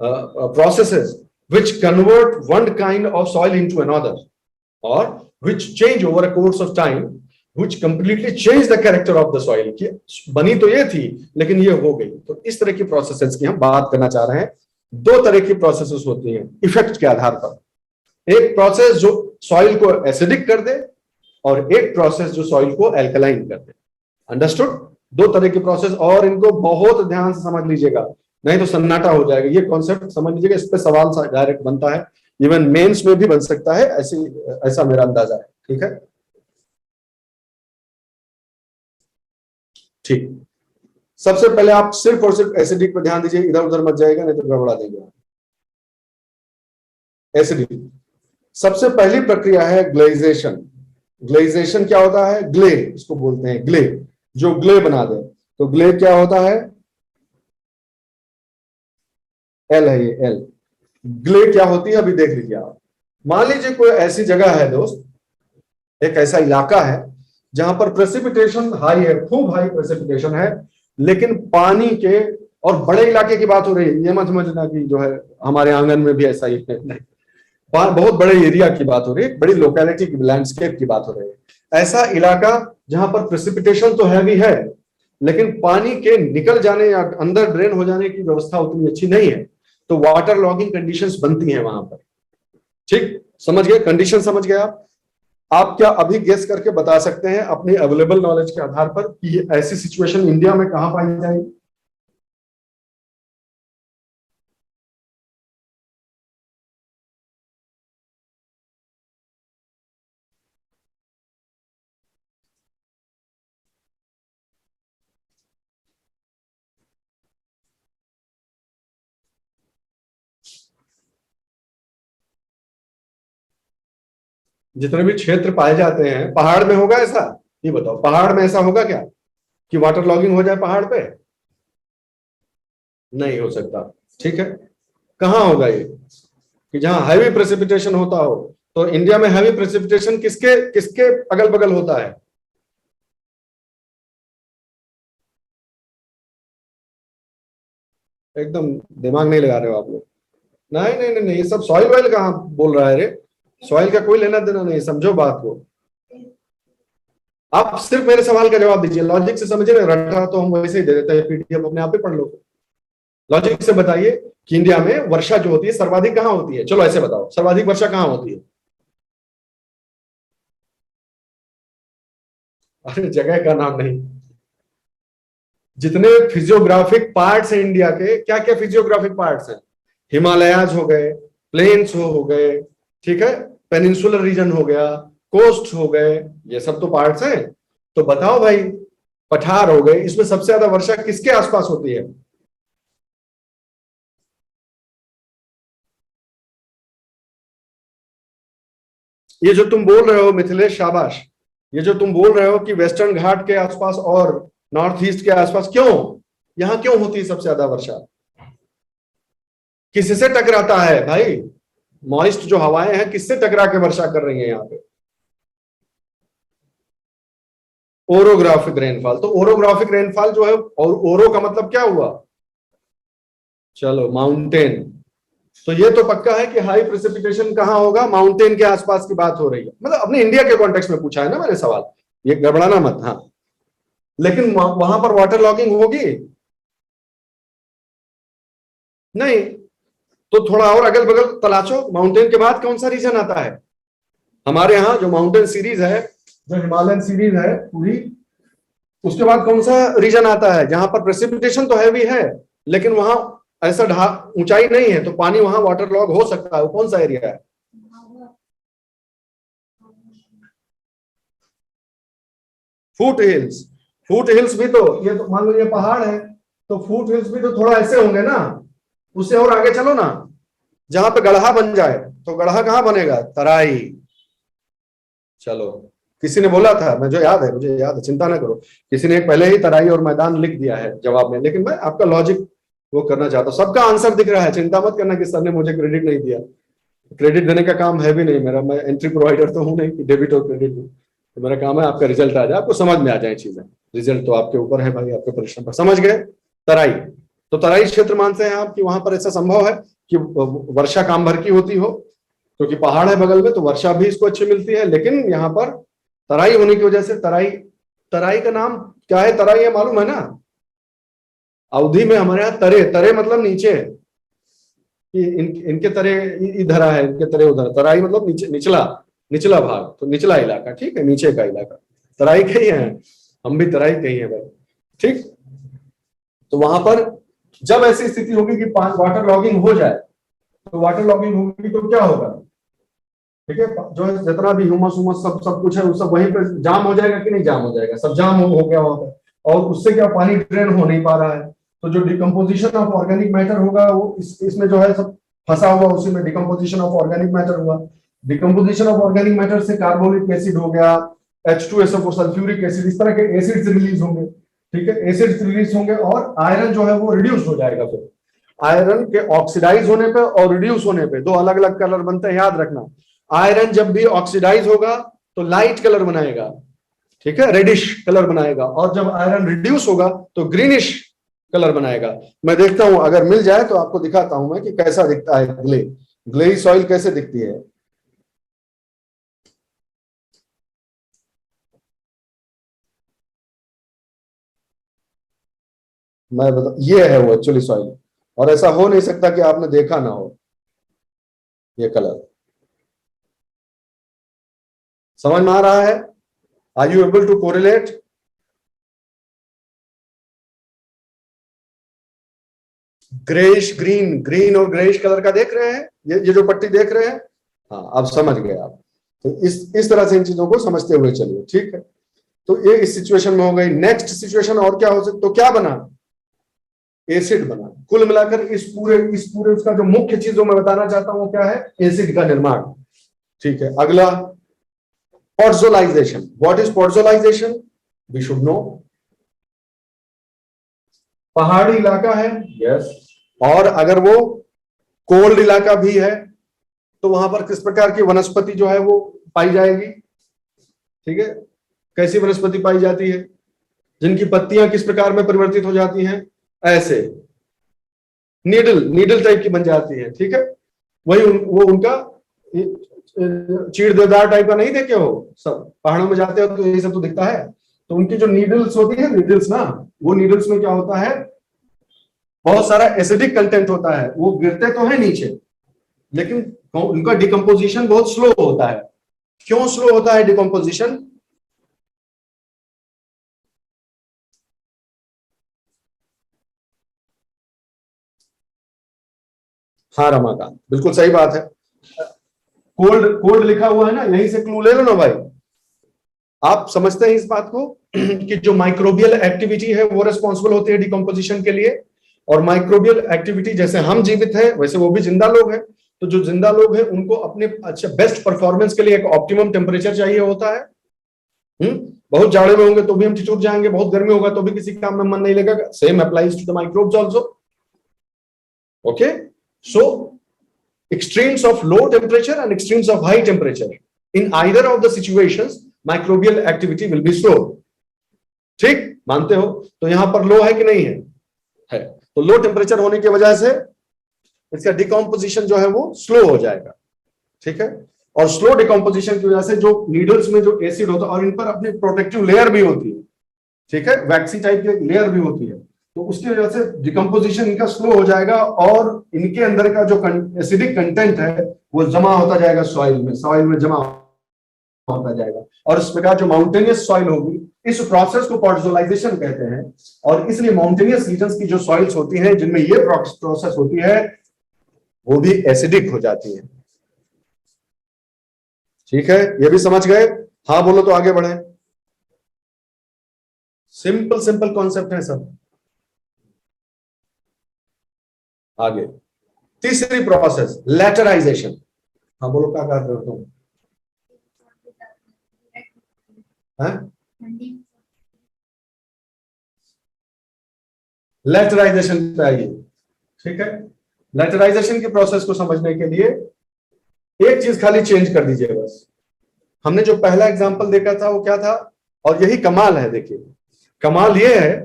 processes which convert one kind of soil into another, or which change over a course of time, which completely change the character of the soil। कि बनी तो ये थी लेकिन ये हो गई। तो इस तरह की प्रोसेसेस की हम बात करना चाह रहे हैं। दो तरह की प्रोसेसेस होती हैं इफेक्ट के आधार पर। एक प्रोसेस जो सॉइल को एसिडिक कर दे, और एक प्रोसेस जो सॉइल को एल्कलाइन कर दे। अंडरस्टूड? दो तरह की प्रोसेस, और इनको बहुत ध्यान से समझ लीजिएगा, नहीं तो सन्नाटा हो जाएगा। ये कॉन्सेप्ट समझ लीजिएगा, इस पे सवाल डायरेक्ट बनता है, इवन मेंस में भी बन सकता है, ऐसा मेरा अंदाजा है, ठीक है। ठीक, सबसे पहले आप सिर्फ और सिर्फ एसिडिक पर ध्यान दीजिए, इधर उधर मत जाएगा नहीं तो गड़बड़ा देंगे। एसिडिक सबसे पहली प्रक्रिया है ग्लेजेशन। ग्लेजेशन क्या होता है? ग्ले, इसको बोलते हैं ग्ले, जो ग्ले बना दे। तो ग्ले क्या होता है? एल है ये, एल। ग्ले क्या होती है अभी देख लीजिए आप। मान लीजिए कोई ऐसी जगह है दोस्त, एक ऐसा इलाका है जहां पर प्रेसिपिटेशन हाई है, खूब हाई प्रेसिपिटेशन है, लेकिन पानी के, और बड़े इलाके की बात हो रही है, ये मत समझना कि जो है हमारे आंगन में भी ऐसा ही है, नहीं, बहुत बड़े एरिया की बात हो रही है, बड़ी लोकेलिटी की, लैंडस्केप की बात हो रही है। ऐसा इलाका जहां पर प्रेसिपिटेशन तो हैवी है लेकिन पानी के निकल जाने या अंदर ड्रेन हो जाने की व्यवस्था उतनी अच्छी नहीं है, तो वाटर लॉगिंग कंडीशंस बनती हैं वहां पर। ठीक, समझ गए, कंडीशन समझ गए आप क्या अभी गेस करके बता सकते हैं अपनी अवेलेबल नॉलेज के आधार पर कि ये ऐसी सिचुएशन इंडिया में कहां पाई जाएगी? जितने भी क्षेत्र पाए जाते हैं पहाड़ में होगा ऐसा? ये बताओ, पहाड़ में ऐसा होगा क्या कि वाटर लॉगिंग हो जाए पहाड़ पे? नहीं हो सकता। ठीक है, कहाँ होगा ये कि जहां हैवी प्रेसिपिटेशन होता हो? तो इंडिया में हैवी प्रेसिपिटेशन किसके किसके अगल बगल होता है? एकदम दिमाग नहीं लगा रहे हो आप लोग। नहीं नहीं नहीं नहीं, ये सब सॉइल वाइल कहाँ बोल रहा है रे? सॉइल का कोई लेना देना नहीं, समझो बात को। आप सिर्फ मेरे सवाल का जवाब दीजिए, लॉजिक से समझे ना, रटा तो हम वैसे ही दे देते हैं, पीडीएफ अपने आप ही पढ़ लो। लॉजिक से बताइए कि इंडिया में वर्षा जो होती है सर्वाधिक कहाँ होती है? चलो ऐसे बताओ, सर्वाधिक वर्षा कहाँ होती है? अरे जगह का नाम नहीं, जितने फिजियोग्राफिक पार्ट्स हैं इंडिया के, क्या क्या फिजियोग्राफिक पार्ट्स हैं? हिमालयाज हो गए, प्लेन्स हो गए, ठीक है, पेनिनसुलर रीजन हो गया, कोस्ट हो गए, ये सब तो पार्ट्स हैं। तो बताओ भाई, पठार हो गए, इसमें सबसे ज्यादा वर्षा किसके आसपास होती है? ये जो तुम बोल रहे हो मिथिलेश, शाबाश, ये जो तुम बोल रहे हो कि वेस्टर्न घाट के आसपास और नॉर्थ ईस्ट के आसपास, क्यों यहां क्यों होती है सबसे ज्यादा वर्षा? किससे टकराता है भाई? मॉइस्ट जो हवाएं हैं किससे टकरा के वर्षा कर रही हैं यहाँ पे? Orographic rainfall. तो ओरोग्राफिक रेनफॉल जो है, और ओरो का मतलब क्या हुआ? चलो माउंटेन। तो ये तो पक्का है कि हाई प्रेसिपिटेशन कहाँ होगा? माउंटेन के आसपास की बात हो रही है, मतलब अपने इंडिया के कॉन्टेक्स्ट में पूछा है ना मैंने सवाल, ये गड़बड़ाना मत। हाँ, लेकिन वहां पर वाटर लॉगिंग होगी नहीं? तो थोड़ा और अगल बगल तलाशो, माउंटेन के बाद कौन सा रीजन आता है? हमारे यहाँ जो माउंटेन सीरीज है, जो हिमालयन सीरीज है पूरी, उसके बाद कौन सा रीजन आता है जहां पर प्रेसिपिटेशन तो हैवी है लेकिन वहां ऐसा ऊंचाई नहीं है, तो पानी वहां वाटर लॉग हो सकता है? वो कौन सा एरिया है? फूट हिल्स। फूट हिल्स भी तो, ये तो मान लो ये पहाड़ है, तो फूट हिल्स भी तो थोड़ा ऐसे होंगे ना, उससे और आगे चलो ना, जहां पे गढ़ा बन जाए। तो गढ़ा कहाँ बनेगा? तराई। चलो, किसी ने बोला था, मुझे याद है, मुझे याद है, चिंता ना करो, किसी ने पहले ही तराई और मैदान लिख दिया है जवाब में, लेकिन मैं आपका लॉजिक वो करना चाहता हूँ। सबका आंसर दिख रहा है, चिंता मत करना कि सर ने मुझे क्रेडिट नहीं दिया। क्रेडिट देने का काम है भी नहीं मेरा, मैं एंट्री प्रोवाइडर तो हूँ नहीं कि डेबिट और क्रेडिट दूं। तो मेरा काम है आपका रिजल्ट आ जाए, आपको समझ में आ जाए चीजें। रिजल्ट तो आपके ऊपर है भाई, आपके परिश्रम पर। समझ गए? तराई। तो तराई क्षेत्र मानते हैं आप कि वहां पर ऐसा संभव है कि वर्षा काम भर की होती हो, क्योंकि पहाड़ है बगल में, तो वर्षा भी इसको अच्छी मिलती है। लेकिन यहाँ पर तराई होने की वजह से, तराई, तराई का नाम क्या है? तराई है, मालूम है ना? अवधि में हमारे यहाँ तरे, तरे मतलब नीचे, कि इनके तरे इधर है, इनके तरे उधर। तराई मतलब नीचे, निचला, निचला भाग, तो निचला इलाका, ठीक है, नीचे का इलाका तराई का ही है। हम भी तराई के ही है भाई, ठीक। तो वहां पर जब ऐसी स्थिति होगी कि वाटर लॉगिंग हो जाए, तो वाटर लॉगिंग होगी तो क्या होगा? ठीक है, जो जितना भी ह्यूमस उमस सब सब कुछ है वो सब वहीं पे जाम हो जाएगा कि नहीं जाम हो जाएगा? सब जाम हो गया वहां पर, और उससे क्या पानी ड्रेन हो नहीं पा रहा है। तो जो डिकम्पोजिशन ऑफ ऑर्गेनिक मैटर होगा वो इसमें जो है सब फंसा हुआ, उसी में डिकम्पोजिशन ऑफ ऑर्गेनिक मैटर हुआ। डिकम्पोजिशन ऑफ ऑर्गेनिक मैटर से कार्बोनिक एसिड हो गया, H2SO4, सल्फ्यूरिक एसिड, इस तरह के एसिड्स रिलीज होंगे। ठीक है, एसिड्स रिलीज होंगे और आयरन जो है वो रिड्यूस हो जाएगा। फिर आयरन के ऑक्सीडाइज होने पे और रिड्यूस होने पे दो अलग अलग कलर बनते हैं, याद रखना। आयरन जब भी ऑक्सीडाइज होगा तो लाइट कलर बनाएगा, ठीक है, रेडिश कलर बनाएगा, और जब आयरन रिड्यूस होगा तो ग्रीनिश कलर बनाएगा। मैं देखता हूं, अगर मिल जाए तो आपको दिखाता हूं मैं कि कैसा दिखता है ग्लेई सॉइल कैसे दिखती है। मैं बता, ये है वो एक्चुअली सॉइल, और ऐसा हो नहीं सकता कि आपने देखा ना हो ये कलर। समझ में आ रहा है? Are you able to correlate? Greyish green, green और ग्रेइश कलर का देख रहे हैं, ये जो पट्टी देख रहे हैं, हाँ अब समझ गए आप। तो इस तरह से इन चीजों को समझते हुए चलिए, ठीक है। तो ये इस सिचुएशन में हो गई। नेक्स्ट सिचुएशन और क्या हो सकती, तो क्या बना, एसिड बना। कुल मिलाकर इस पूरे उसका जो मुख्य चीज जो मैं बताना चाहता हूं वो क्या है, एसिड का निर्माण, ठीक है। अगला podzolization. What is podzolization? We should know. पहाड़ी इलाका है, यस, और अगर वो कोल्ड इलाका भी है तो वहां पर किस प्रकार की वनस्पति जो है वो पाई जाएगी, ठीक है। कैसी वनस्पति पाई जाती है, जिनकी पत्तियां किस प्रकार में परिवर्तित हो जाती हैं, ऐसे नीडल टाइप की बन जाती है, ठीक है। वही वो उनका चीड़ देवदार टाइप का नहीं देखे हो, सब पहाड़ों में जाते हो तो यही सब तो दिखता है। तो उनकी जो नीडल्स होती है, नीडल्स ना, वो नीडल्स में क्या होता है, बहुत सारा एसिडिक कंटेंट होता है। वो गिरते तो है नीचे, लेकिन उनका डिकम्पोजिशन बहुत स्लो होता है। क्यों स्लो होता है डिकम्पोजिशन? हाँ रमाकांत, बिल्कुल सही बात है। कोल्ड लिखा हुआ है ना, यहीं से क्लू ले लो ना भाई। आप समझते हैं इस बात को कि जो माइक्रोबियल एक्टिविटी है वो रिस्पॉन्सिबल होती है डिकम्पोजिशन के लिए। और माइक्रोबियल एक्टिविटी, जैसे हम जीवित हैं वैसे वो भी जिंदा लोग हैं। तो जो जिंदा लोग हैं उनको अपने अच्छा बेस्ट परफॉर्मेंस के लिए एक ऑप्टिमम टेम्परेचर चाहिए होता है। बहुत जाड़े में होंगे तो भी हम ठिठुर जाएंगे, बहुत गर्मी होगा तो भी किसी काम में मन नहीं लगेगा। Same applies to the microbes also. Okay, so extremes of low temperature and extremes of high temperature, in either of the situations microbial activity will be slow। ठीक, मानते हो? तो यहां पर लो है कि नहीं है? है। तो लो टेम्परेचर होने की वजह से इसका डिकम्पोजिशन जो है वो स्लो हो जाएगा, ठीक है। और स्लो डिकम्पोजिशन की वजह से जो नीडल्स में जो एसिड होता है, और इन पर अपनी प्रोटेक्टिव लेयर भी होती है, ठीक है, वैक्सी टाइप की लेयर भी होती है, तो उसकी वजह से डिकम्पोजिशन इनका स्लो हो जाएगा और इनके अंदर का जो एसिडिक कंटेंट है वो जमा होता जाएगा सॉइल में जमा होता जाएगा। और इस प्रकार जो माउंटेनियस सॉइल होगी, इस प्रोसेस को पॉडजोलाइजेशन कहते हैं। और इसलिए माउंटेनियस रीजन्स की जो सॉइल्स होती हैं जिनमें ये प्रोसेस होती है वो भी एसिडिक हो जाती है, ठीक है। ये भी समझ गए? हाँ बोलो तो आगे बढ़े। सिंपल कॉन्सेप्ट है सब। आगे तीसरी प्रोसेस लेटराइजेशन। हाँ बोलो, क्या कर रहे हो तुम? लेटराइजेशन पे आइए, ठीक है। लेटराइजेशन की प्रोसेस को समझने के लिए एक चीज खाली चेंज कर दीजिए बस। हमने जो पहला एग्जांपल देखा था वो क्या था, और यही कमाल है। देखिए कमाल ये है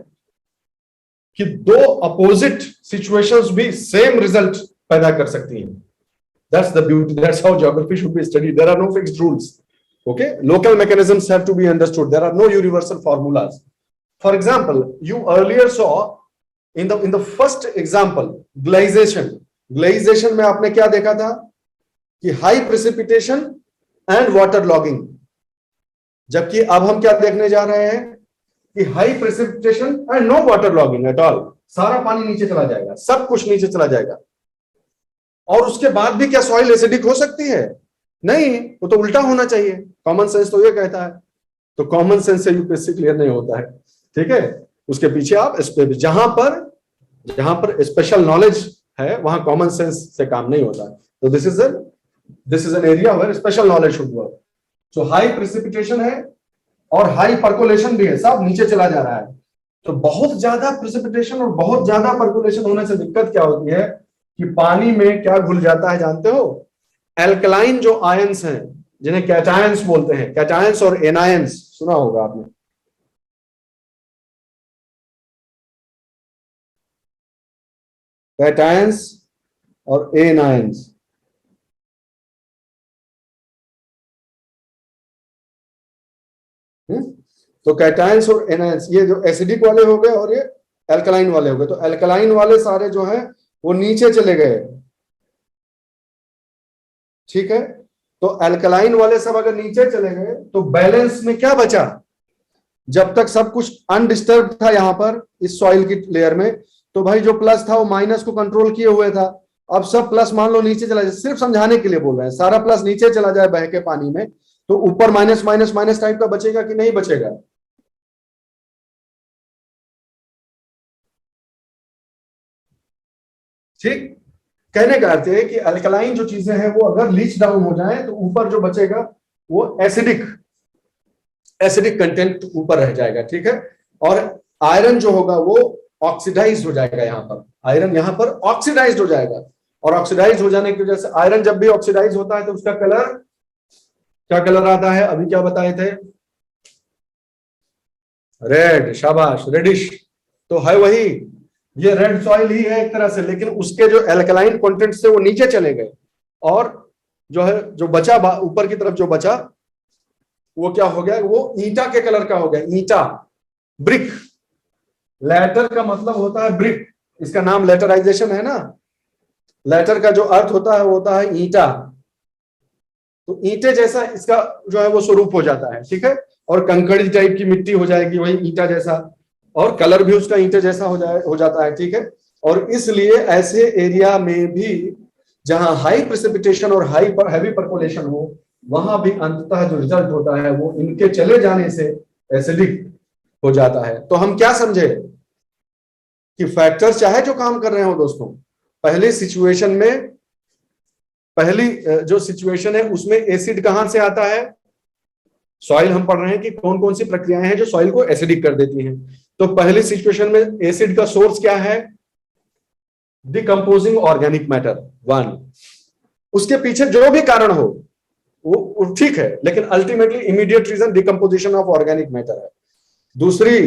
कि दो अपोजिट सिचुएशंस भी सेम रिजल्ट पैदा कर सकती हैं। That's the beauty. That's how geography should be studied. There are no fixed rules. Okay, local mechanisms have to be understood. There are no universal formulas. For example, you earlier saw in the first example glaciation. Glaciation में आपने क्या देखा था कि high precipitation and water logging. जबकि अब हम क्या देखने जा रहे हैं कि high precipitation and no water logging at all. सारा पानी नीचे चला जाएगा, सब कुछ नीचे चला जाएगा। और उसके बाद भी क्या सॉइल एसिडिक हो सकती है? नहीं, वो तो उल्टा होना चाहिए। कॉमन सेंस तो ये कहता है। तो कॉमन सेंस से यूपीएससी क्लियर नहीं होता है, ठीक है। उसके पीछे आप जहां पर स्पेशल नॉलेज है वहां कॉमन सेंस से काम नहीं होता। तो this is an area where special knowledge should work. So high precipitation है और हाई पर्कुलेशन भी है, सब नीचे चला जा रहा है। तो बहुत ज्यादा प्रेसिपिटेशन और बहुत ज्यादा पर्कुलेशन होने से दिक्कत क्या होती है कि पानी में क्या घुल जाता है जानते हो? एल्कलाइन जो आयंस हैं जिन्हें कैटायंस बोलते हैं, कैटायंस और एनायंस सुना होगा आपने। कैटायंस और एनायंस। तो कैटायंस और एनायंस ये जो एसिडिक वाले हो गए और ये एल्कलाइन वाले हो गए। तो एल्कलाइन वाले सारे जो हैं वो नीचे चले गए, ठीक है। तो अल्कलाइन वाले सब अगर नीचे चले गए तो बैलेंस में क्या बचा? जब तक सब कुछ अनडिस्टर्ब था यहां पर इस सॉइल की लेयर में, तो भाई जो प्लस था वो माइनस को कंट्रोल किए हुए था। अब सब प्लस मान लो नीचे चला जाए, सिर्फ समझाने के लिए बोल रहे हैं, सारा प्लस नीचे चला जाए बह के पानी में, तो ऊपर माइनस माइनस माइनस टाइप का बचेगा कि नहीं बचेगा? ठीक। कहने का अर्थ है कि अल्कलाइन जो चीजें हैं वो अगर लीच डाउन हो जाए तो ऊपर जो बचेगा वो एसिडिक एसिडिक कंटेंट ऊपर रह जाएगा। ठीक है। और आयरन जो होगा वो ऑक्सीडाइज हो जाएगा। यहां पर आयरन यहां पर ऑक्सीडाइज हो जाएगा, और ऑक्सीडाइज हो जाने की वजह से आयरन जब भी ऑक्सीडाइज होता है तो उसका कलर क्या कलर आता है? अभी क्या बताए थे? रेड। शाबाश, रेडिश। तो है वही, ये रेड सॉइल ही है एक तरह से, लेकिन उसके जो एल्कलाइन कंटेंट से वो नीचे चले गए, और जो है जो बचा ऊपर की तरफ जो बचा वो क्या हो गया? वो ईंटा के कलर का हो गया। ईंटा, ब्रिक। लेटर का मतलब होता है ब्रिक, इसका नाम लेटराइजेशन है ना। लेटर का जो अर्थ होता है वो होता है ईंटा, तो ईंटे जैसा इसका जो है वो स्वरूप हो जाता है। ठीक है। और कंकड़ी टाइप की मिट्टी हो जाएगी वही ईंटा जैसा, और कलर भी उसका ईंटे जैसा हो जाता है। ठीक है। और इसलिए ऐसे एरिया में भी जहां हाई प्रेसिपिटेशन और हाई हैवी परकोलेशन हो, वहां भी अंततः जो रिजल्ट होता है वो इनके चले जाने से एसिडिक हो जाता है। तो हम क्या समझे कि फैक्टर्स चाहे जो काम कर रहे हो दोस्तों, पहली सिचुएशन में, पहली जो सिचुएशन है उसमें एसिड कहां से आता है? सॉइल हम पढ़ रहे हैं कि कौन कौन सी प्रक्रियाएं हैं जो सॉइल को एसिडिक कर देती हैं। तो पहली सिचुएशन में एसिड का सोर्स क्या है? Decomposing organic matter, one. उसके पीछे जो भी कारण हो वो ठीक है, लेकिन ultimately immediate reason decomposition of organic matter है। दूसरी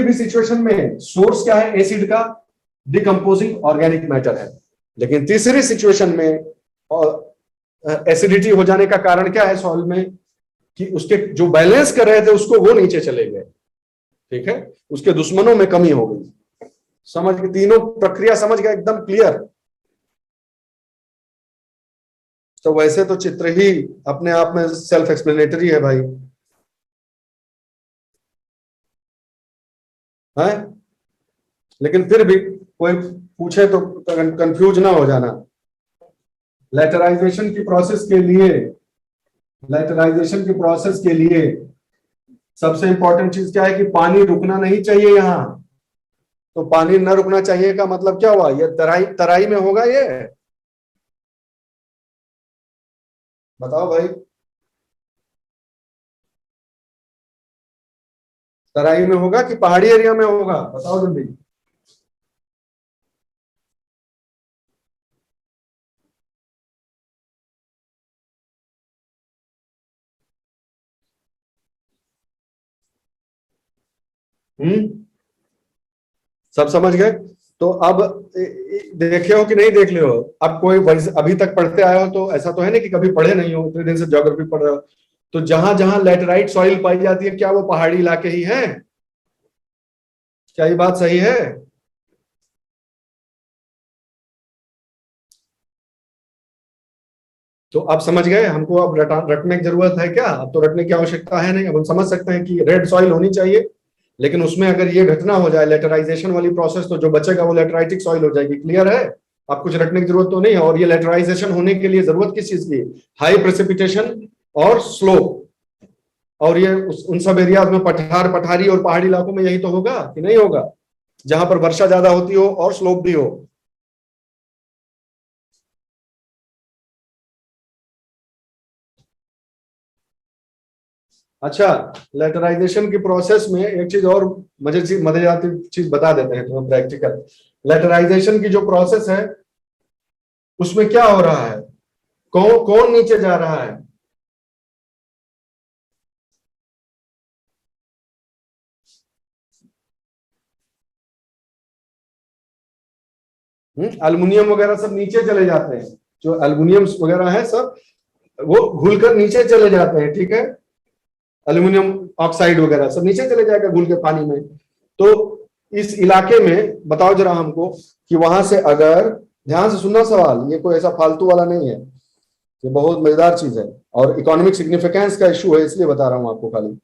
भी सिचुएशन में सोर्स क्या है एसिड का? डिकम्पोजिंग ऑर्गेनिक मैटर है। लेकिन तीसरी सिचुएशन में एसिडिटी हो जाने का कारण क्या है सॉइल में? कि उसके जो बैलेंस कर रहे थे उसको वो नीचे चले गए। ठीक है। उसके दुश्मनों में कमी हो गई। समझ गए? तीनों प्रक्रिया समझ गए एकदम क्लियर? तो वैसे तो चित्र ही अपने आप में सेल्फ एक्सप्लेनेटरी है भाई, है? लेकिन फिर भी कोई पूछे तो कंफ्यूज ना हो जाना। लेटराइजेशन की प्रोसेस के लिए, लेटराइजेशन की प्रोसेस के लिए सबसे इंपॉर्टेंट चीज क्या है कि पानी रुकना नहीं चाहिए यहां। तो पानी न रुकना चाहिए का मतलब क्या हुआ? ये तराई तराई में होगा ये? बताओ भाई। तराई में होगा कि पहाड़ी एरिया में होगा? बताओ जल्दी। सब समझ गए? तो अब देखे हो कि नहीं देख ले हो? अब कोई अभी तक पढ़ते आए हो तो ऐसा तो है नहीं कि कभी पढ़े नहीं हो, इतने दिन से ज्योग्राफी पढ़ रहे हो। तो जहां जहां लेटराइट सॉइल पाई जाती है क्या वो पहाड़ी इलाके ही हैं? क्या ये बात सही है? तो आप समझ गए? हमको अब रटने की जरूरत है क्या? अब तो रटने की आवश्यकता है नहीं। अब हम समझ सकते हैं कि रेड सॉइल होनी चाहिए, लेकिन उसमें अगर ये घटना हो जाए लेटराइजेशन वाली प्रोसेस, तो जो बचेगा वो लेटराइटिक सॉइल हो जाएगी। क्लियर है? अब कुछ रटने की जरूरत तो नहीं है। और ये लेटराइजेशन होने के लिए जरूरत किस चीज की? हाई प्रेसिपिटेशन और स्लोप। और ये उन सब एरियाज में पठारी और पहाड़ी इलाकों में यही तो होगा कि नहीं होगा? जहां पर वर्षा ज्यादा होती हो और स्लोप भी हो। अच्छा, लेटराइजेशन की प्रोसेस में एक चीज और मजेदार चीज बता देते हैं तुम्हें प्रैक्टिकल। लेटराइजेशन की जो प्रोसेस है उसमें क्या हो रहा है? कौन कौन नीचे जा रहा है? एल्युमिनियम वगैरह सब नीचे चले जाते हैं। जो एल्युमिनियम वगैरह है सब वो घुलकर नीचे चले जाते हैं। ठीक है। एल्युमिनियम ऑक्साइड वगैरह सब नीचे चले जाएगा घुल के पानी में। तो इस इलाके में बताओ जरा हमको कि वहां से अगर, ध्यान से सुनना सवाल, ये कोई ऐसा फालतू वाला नहीं है, ये बहुत मजेदार चीज है और इकोनॉमिक सिग्निफिकेंस का इशू है, इसलिए बता रहा हूं आपको खाली।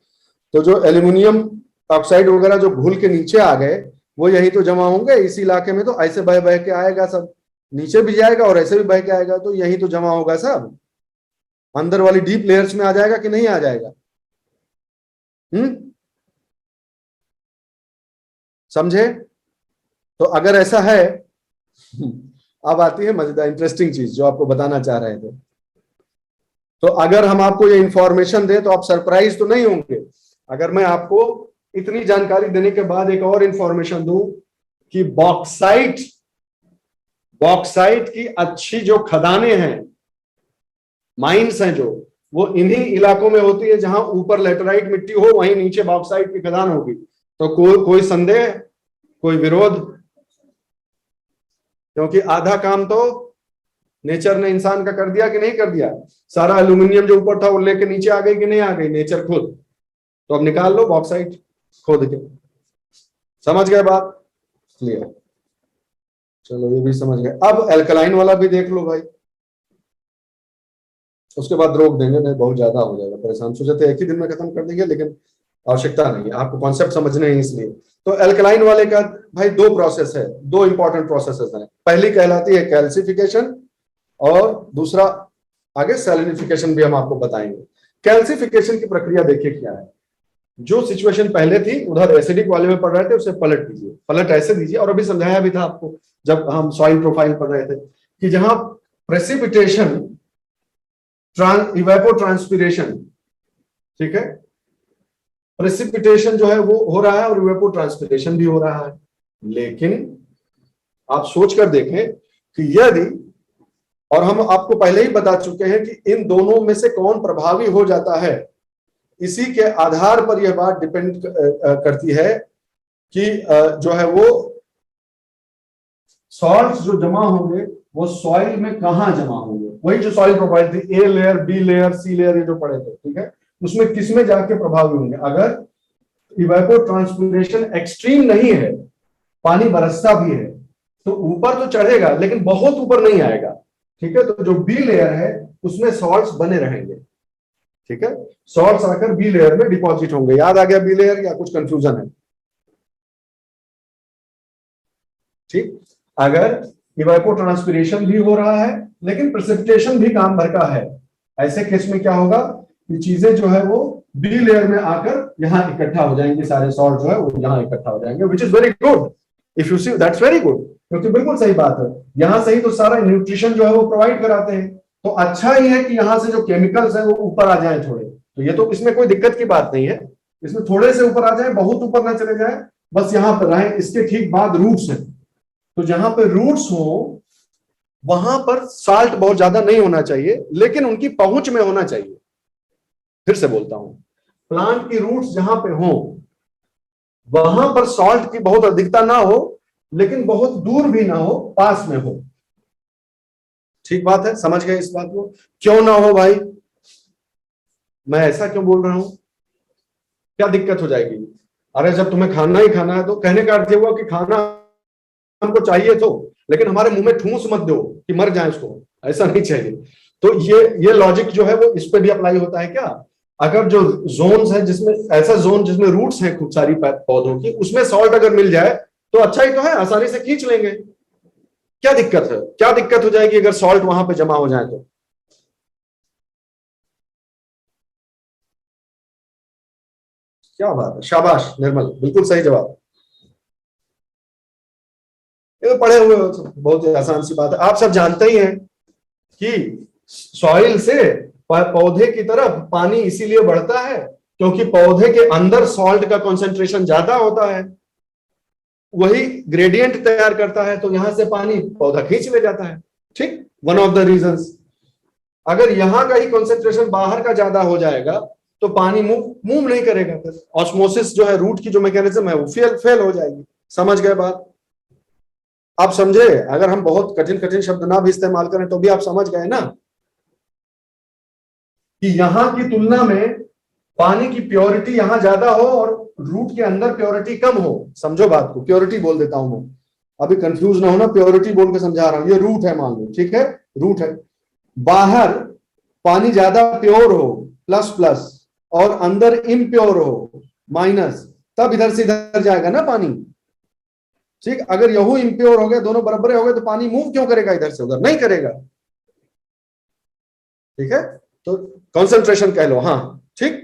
तो जो एल्यूमिनियम ऑक्साइड वगैरह जो घुल के नीचे आ गए, वो यही तो जमा होंगे इसी इलाके में, तो ऐसे बह बह के आएगा सब, नीचे भी जाएगा और ऐसे भी बह के आएगा, तो यही तो जमा होगा सब, अंदर वाली डीप लेयर्स में आ जाएगा कि नहीं आ जाएगा? समझे? तो अगर ऐसा है, अब आती है मजेदार इंटरेस्टिंग चीज जो आपको बताना चाह रहे थे। तो अगर हम आपको ये इंफॉर्मेशन दें तो आप सरप्राइज तो नहीं होंगे। अगर मैं आपको इतनी जानकारी देने के बाद एक और इंफॉर्मेशन दूं कि बॉक्साइट, बॉक्साइट की अच्छी जो खदानें हैं, माइंस हैं जो, वो इन्हीं इलाकों में होती है जहां ऊपर लेटराइट मिट्टी हो, वहीं नीचे बॉक्साइट की खदान होगी। तो कोई संदेह, कोई विरोध? क्योंकि आधा काम तो नेचर ने इंसान का कर दिया कि नहीं कर दिया? सारा एल्यूमिनियम जो ऊपर था वो लेके नीचे आ गई कि नहीं आ गई नेचर खुद? तो अब निकाल लो बॉक्साइट खोद के। समझ गए बात? क्लियर? चलो ये भी समझ गए। अब एल्कलाइन वाला भी देख लो भाई, उसके बाद रोक देंगे, नहीं बहुत ज्यादा हो जाएगा, परेशान। सोचे थे एक ही दिन में खत्म कर देंगे, लेकिन आवश्यकता नहीं है, आपको कॉन्सेप्ट समझने हैं इसलिए। तो एल्कलाइन वाले का भाई दो प्रोसेस है, दो इंपॉर्टेंट प्रोसेसेस हैं। पहली कहलाती है कैल्सिफिकेशन और दूसरा आगे सैलिनिफिकेशन भी हम आपको बताएंगे। कैल्सिफिकेशन की प्रक्रिया देखिए क्या है। जो सिचुएशन पहले थी उधर एसिडिक वाले में पढ़ रहे थे, उसे पलट दीजिए, पलट ऐसे दीजिए, और अभी समझाया भी था आपको जब हम सॉइल प्रोफाइल पढ़ रहे थे कि जहां प्रेसिपिटेशन, इवेपो ट्रांसपिरेशन, ठीक है, प्रेसिपिटेशन जो है वो हो रहा है और इवेपो ट्रांसपिरेशन भी हो रहा है। लेकिन आप सोच कर देखें कि यदि, और हम आपको पहले ही बता चुके हैं कि इन दोनों में से कौन प्रभावी हो जाता है, इसी के आधार पर यह बात डिपेंड करती है कि जो है वो सॉल्ट्स जो जमा होंगे वो सॉइल में कहां जमा होंगे। वही जो सॉइल प्रोफाइल थी, A layer, B layer, C layer, ये जो पढ़े थे, ठीक है, उसमें किसमें जाके प्रभावी होंगे। अगर इवेपो ट्रांसपिरेशन एक्सट्रीम नहीं है, पानी बरसता भी है, तो ऊपर तो चढ़ेगा लेकिन बहुत ऊपर नहीं आएगा, ठीक है। तो जो बी लेयर है उसमें सॉल्ट्स बने रहेंगे, ठीक है, सॉल्ट्स आकर बी लेयर में डिपॉजिट होंगे। याद आ गया बी लेयर, या कुछ कंफ्यूजन है? ठीक। अगर इवेपो ट्रांसपिरेशन भी हो रहा है लेकिन प्रेसिपिटेशन भी काम भर का है, ऐसे केस में क्या होगा कि चीजें जो है वो बी लेयर में आकर यहां इकट्ठा हो जाएंगे, सारे सॉल्ट जो है वो यहां इकट्ठा हो जाएंगे, which is very good. If you see, that's very good, क्योंकि बिल्कुल सही बात है, यहां से ही तो सारा न्यूट्रिशन जो है वो प्रोवाइड कराते हैं। तो अच्छा ही है कि यहां से जो केमिकल्स है वो ऊपर आ जाए थोड़े, तो ये तो इसमें कोई दिक्कत की बात नहीं है, इसमें थोड़े से ऊपर आ जाए, बहुत ऊपर ना चले जाए, बस यहां पर रहे। इसके ठीक बाद रूट्स है, तो जहां पर रूट्स हो वहां पर साल्ट बहुत ज्यादा नहीं होना चाहिए, लेकिन उनकी पहुंच में होना चाहिए। फिर से बोलता हूं, प्लांट की रूट्स जहां पे हो वहां पर सॉल्ट की बहुत अधिकता ना हो, लेकिन बहुत दूर भी ना हो, पास में हो। ठीक बात है, समझ गए इस बात को? क्यों ना हो भाई, मैं ऐसा क्यों बोल रहा हूं? क्या दिक्कत हो जाएगी? अरे जब तुम्हें खाना ही खाना है, तो कहने का अर्थ हुआ कि खाना हमको चाहिए तो, लेकिन हमारे मुंह में ठूंस मत दो कि मर जाए उसको, ऐसा नहीं चाहिए। तो ये लॉजिक जो है वो इस पे भी अप्लाई होता है क्या? अगर जो जोन्स है, जिसमें ऐसा जोन जिसमें रूट्स हैं खूब सारी पौधों की, उसमें सॉल्ट अगर मिल जाए तो अच्छा ही तो है, आसानी से खींच लेंगे। क्या दिक्कत है? क्या दिक्कत हो जाएगी अगर सॉल्ट वहां पे जमा हो जाए तो? क्या बात है, शाबाश निर्मल, बिल्कुल सही जवाब। ये तो पढ़े हुए हो, बहुत ही आसान सी बात है। आप सब जानते ही हैं कि सॉइल से पौधे की तरफ पानी इसीलिए बढ़ता है क्योंकि पौधे के अंदर सॉल्ट का कंसंट्रेशन ज्यादा होता है, वही ग्रेडियंट तैयार करता है, तो यहां से पानी पौधा खींच ले जाता है। ठीक, वन ऑफ द रीजंस। अगर यहां का ही कंसंट्रेशन बाहर का ज्यादा हो जाएगा तो पानी मूव नहीं करेगा, फिर ऑस्मोसिस जो है, रूट की जो मैकेनिज्म है वो फेल हो जाएगी। समझ गए बात? आप समझे? अगर हम बहुत कठिन कठिन शब्द ना भी इस्तेमाल करें तो भी आप समझ गए ना कि यहां की तुलना में पानी की प्योरिटी यहां ज्यादा हो और रूट के अंदर प्योरिटी कम हो। समझो बात को, प्योरिटी बोल देता हूं मैं, अभी कंफ्यूज ना होना, प्योरिटी बोल के समझा रहा हूं। ये रूट है मान लो, ठीक है, रूट है। बाहर पानी ज्यादा प्योर हो प्लस प्लस और अंदर इम्प्योर हो माइनस, तब इधर से इधर जाएगा ना पानी। ठीक, अगर यहू इम्प्योर हो गए, दोनों बराबर हो गए, तो पानी मूव क्यों करेगा इधर से उधर? नहीं करेगा। ठीक है, तो कंसंट्रेशन कह लो। हाँ ठीक,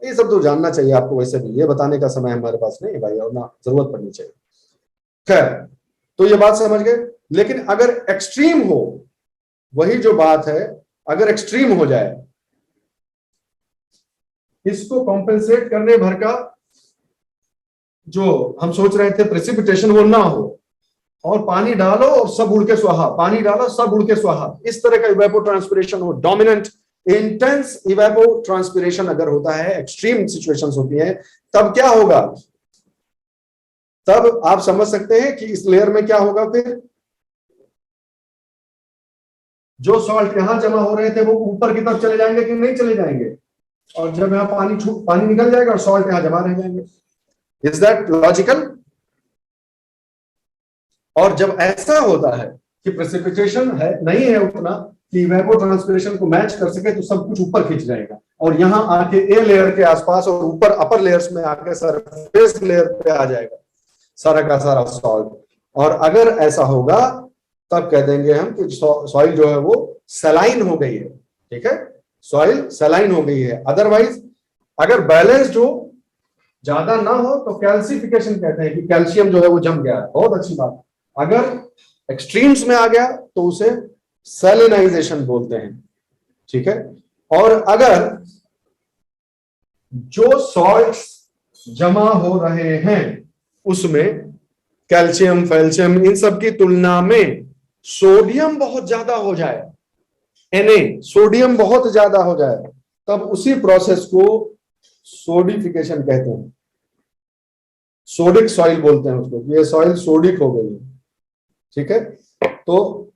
ये सब तो जानना चाहिए आपको, वैसे भी ये बताने का समय हमारे पास नहीं है भाई, और ना जरूरत पड़नी चाहिए। खैर, तो ये बात समझ गए। लेकिन अगर एक्सट्रीम हो, वही जो बात है, अगर एक्सट्रीम हो जाए, इसको कॉम्पेंसेट करने भर का जो हम सोच रहे थे प्रेसिपिटेशन वो ना हो, और पानी डालो और सब उड़ के स्वाहा, पानी डालो सब उड़ के स्वाहा, इस तरह का इवेपो ट्रांसपिरेशन हो, डोमिनेंट इंटेंस इवेपो ट्रांसपिरेशन अगर होता है, एक्सट्रीम सिचुएशंस होती हैं, तब क्या होगा? तब आप समझ सकते हैं कि इस लेयर में क्या होगा। फिर जो सॉल्ट यहां जमा हो रहे थे वो ऊपर की तरफ चले जाएंगे कि नहीं चले जाएंगे? और जब यहां पानी निकल जाएगा और सॉल्ट यहां जमा रह जाएंगे। Is that logical? और जब ऐसा होता है कि प्रेसिपिटेशन है नहीं है उतना कि इवेपो ट्रांसपिरेशन को मैच कर सके, तो सब कुछ ऊपर खींच जाएगा और यहां आके ए लेयर के आसपास और ऊपर अपर लेयर्स में आके सरफेस लेयर पे आ जाएगा सारा का सारा सॉल्ट। और अगर ऐसा होगा तब कह देंगे हम कि सॉइल जो है वो सलाइन हो गई है। ठीक है, सॉइल सलाइन हो गई है। अदरवाइज अगर बैलेंस्ड हो, ज्यादा ना हो, तो कैल्सिफिकेशन कहते हैं कि कैल्शियम जो है वो जम गया है। बहुत अच्छी बात। अगर एक्सट्रीम्स में आ गया तो उसे सैलिनाइजेशन बोलते हैं। ठीक है, और अगर जो सॉल्ट्स जमा हो रहे हैं उसमें कैल्शियम, कैल्शियम इन सब की तुलना में सोडियम बहुत ज्यादा हो जाए, Na सोडियम बहुत ज्यादा हो जाए, तब उसी प्रोसेस को सोडिफिकेशन कहते हैं। सोडिक सॉइल बोलते हैं उसको, ये सॉइल सोडिक हो गई है। ठीक है, तो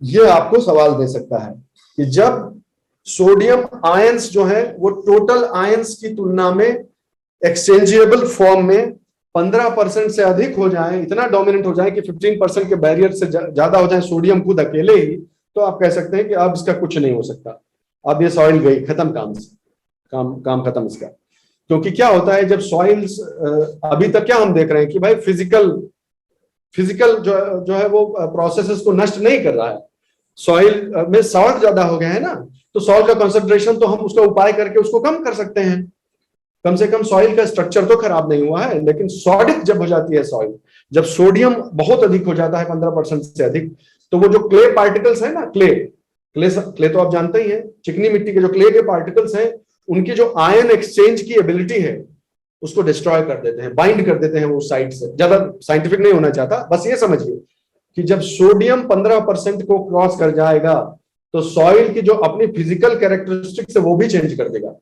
ये आपको सवाल दे सकता है कि जब सोडियम आयंस जो है वो टोटल आयंस की तुलना में एक्सचेंजेबल फॉर्म में 15% से अधिक हो जाए, इतना डोमिनेंट हो जाए कि 15% के बैरियर से ज्यादा हो जाए सोडियम खुद अकेले ही, तो आप कह सकते हैं कि अब इसका कुछ नहीं हो सकता, अब ये सॉइल गई, खत्म काम से, काम खत्म इसका। क्योंकि क्या होता है जब सॉइल्स, अभी तक क्या हम देख रहे हैं कि भाई फिजिकल जो है वो प्रोसेसेस को नष्ट नहीं कर रहा है। सॉइल में सॉल्ट ज्यादा हो गया है ना, तो सॉल्ट का कंसंट्रेशन तो हम उसका उपाय करके उसको कम कर सकते हैं। कम से कम सॉइल का स्ट्रक्चर तो खराब नहीं हुआ है। लेकिन सॉडिक जब हो जाती है सॉइल, जब सोडियम बहुत अधिक हो जाता है 15% से अधिक, तो वो जो क्ले पार्टिकल्स है ना, क्ले तो आप जानते ही हैं, चिकनी मिट्टी के जो क्ले के पार्टिकल्स हैं, उनकी जो आयन एक्सचेंज की एबिलिटी है उसको डिस्ट्रॉय कर देते हैं, बाइंड कर देते हैं वो साइड से। ज्यादा साइंटिफिक नहीं होना चाहता, बस ये समझिए कि जब सोडियम 15% को क्रॉस कर जाएगा तो सॉइल की जो अपनी फिजिकल कैरेक्टरिस्टिक्स है वो भी चेंज कर देगा,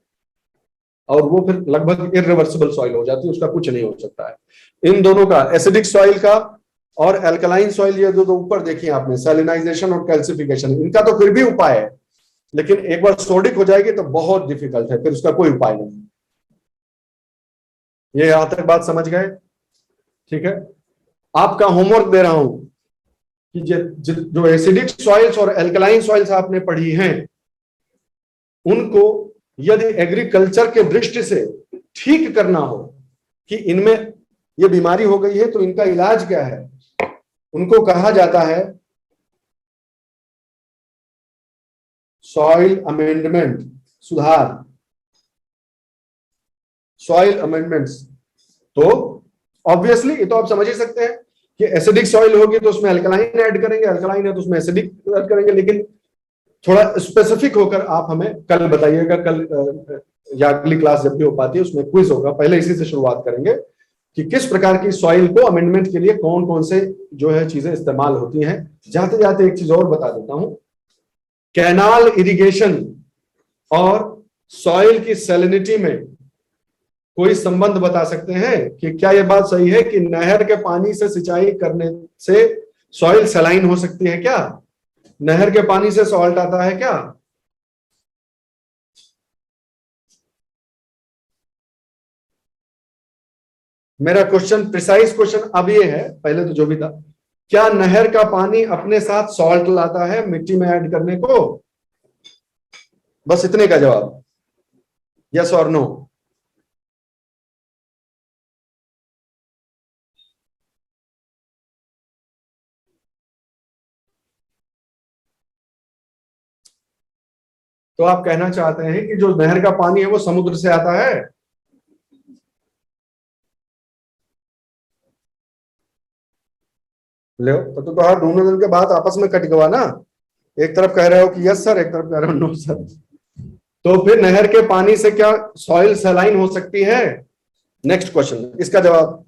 और वो फिर लगभग इरिवर्सिबल सॉइल हो जाती है, उसका कुछ नहीं हो सकता है। इन दोनों का, एसिडिक सॉइल का और एल्कलाइन सॉइल, ये दो ऊपर देखिए आपने, सैलिनाइजेशन और कैल्सिफिकेशन, इनका तो फिर भी उपाय है। लेकिन एक बार सोडिक हो जाएगी तो बहुत डिफिकल्ट है, फिर उसका कोई उपाय नहीं। ये यहां तक बात समझ गए? ठीक है, आपका होमवर्क दे रहा हूं कि जो एसिडिक सॉइल्स और एल्कलाइन सॉइल्स आपने पढ़ी हैं, उनको यदि एग्रीकल्चर के दृष्टि से ठीक करना हो कि इनमें ये बीमारी हो गई है तो इनका इलाज क्या है, उनको कहा जाता है सॉइल अमेंडमेंट, सुधार, सॉइल अमेंडमेंट्स। तो ऑब्वियसली ये तो आप समझ ही सकते हैं कि एसिडिक सॉइल होगी तो उसमें अल्कलाइन ऐड करेंगे, अल्कलाइन है तो उसमें एसिडिक ऐड करेंगे। लेकिन थोड़ा स्पेसिफिक होकर आप हमें कल बताइएगा, कल या अगली क्लास जब भी हो पाती है उसमें क्विज होगा, पहले इसी से शुरुआत करेंगे कि किस प्रकार की सॉइल को अमेंडमेंट के लिए कौन कौन से जो है चीजें इस्तेमाल होती हैं। जाते जाते एक चीज और बता देता हूं, कैनाल इरिगेशन और सॉइल की सैलिनिटी में कोई संबंध बता सकते हैं कि क्या यह बात सही है कि नहर के पानी से सिंचाई करने से सॉइल सलाइन हो सकती है? क्या नहर के पानी से सॉल्ट आता है क्या? मेरा क्वेश्चन, प्रिसाइज क्वेश्चन अब ये है, पहले तो जो भी था, क्या नहर का पानी अपने साथ सॉल्ट लाता है मिट्टी में ऐड करने को? बस इतने का जवाब, यस और नो। तो आप कहना चाहते हैं कि जो नहर का पानी है वो समुद्र से आता है? ले तो हाँ, दोनों जन के बात आपस में कट गवा ना। एक तरफ कह रहे हो कि यस सर, एक तरफ कह रहे हो नो सर। तो फिर नहर के पानी से क्या सॉइल सलाइन हो सकती है? नेक्स्ट क्वेश्चन, इसका जवाब।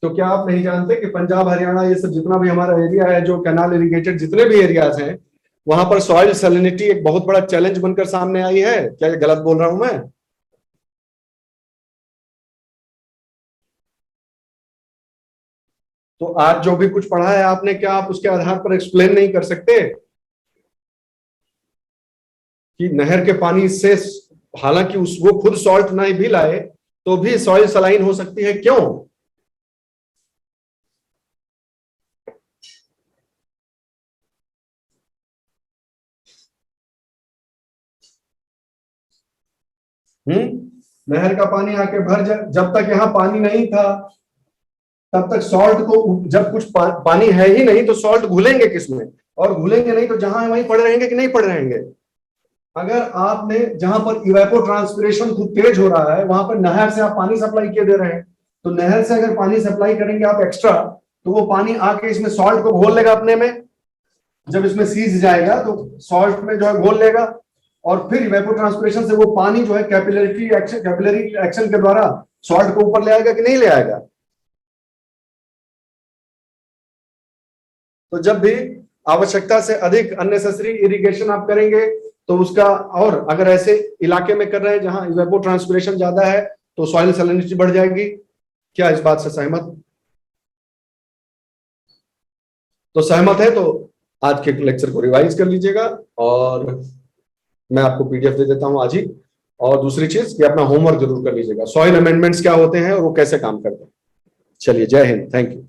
तो क्या आप नहीं जानते कि पंजाब हरियाणा ये सब जितना भी हमारा एरिया है, जो कैनाल इरिगेटेड जितने भी एरियाज हैं, वहां पर सॉइल सैलिनिटी एक बहुत बड़ा चैलेंज बनकर सामने आई है? क्या ये गलत बोल रहा हूं मैं? तो आज जो भी कुछ पढ़ा है आपने, क्या आप उसके आधार पर एक्सप्लेन नहीं कर सकते कि नहर के पानी से, हालांकि उस वो खुद सॉल्ट नहीं भी लाए तो भी सॉइल सलाइन हो सकती है, क्यों? नहर का पानी आके भर जब तक यहाँ पानी नहीं था तब तक सॉल्ट को, जब कुछ पानी है ही नहीं तो सॉल्ट घुलेंगे किसमें? और घुलेंगे नहीं तो जहां वहीं पड़े रहेंगे कि नहीं पड़े रहेंगे? अगर आपने, जहां पर इवेपो ट्रांसपिरेशन खूब तेज हो रहा है वहां पर नहर से आप पानी सप्लाई किए दे रहे हैं, तो नहर से अगर पानी सप्लाई करेंगे आप एक्स्ट्रा, तो वो पानी आके इसमें सॉल्ट को घोल लेगा अपने में। जब इसमें सीज जाएगा तो सॉल्ट में जो है घोल लेगा, और फिर इवेपो ट्रांसपिरेशन से वो पानी जो है कैपिलरी एक्शन के द्वारा सॉल्ट को ऊपर ले आएगा कि नहीं ले आएगा? तो जब भी आवश्यकता से अधिक अननेसेसरी इरिगेशन आप करेंगे तो उसका, और अगर ऐसे इलाके में कर रहे हैं जहां इवेपो ट्रांसपिरेशन ज्यादा है तो सॉइल सैलिनिटी बढ़ जाएगी। क्या इस बात से सहमत? तो सहमत है तो आज के लेक्चर को रिवाइज कर लीजिएगा, और मैं आपको पीडीएफ दे देता हूं आज ही। और दूसरी चीज कि अपना होमवर्क जरूर कर लीजिएगा, सॉइल अमेंडमेंट्स क्या होते हैं और वो कैसे काम करते हैं। चलिए, जय हिंद, थैंक यू।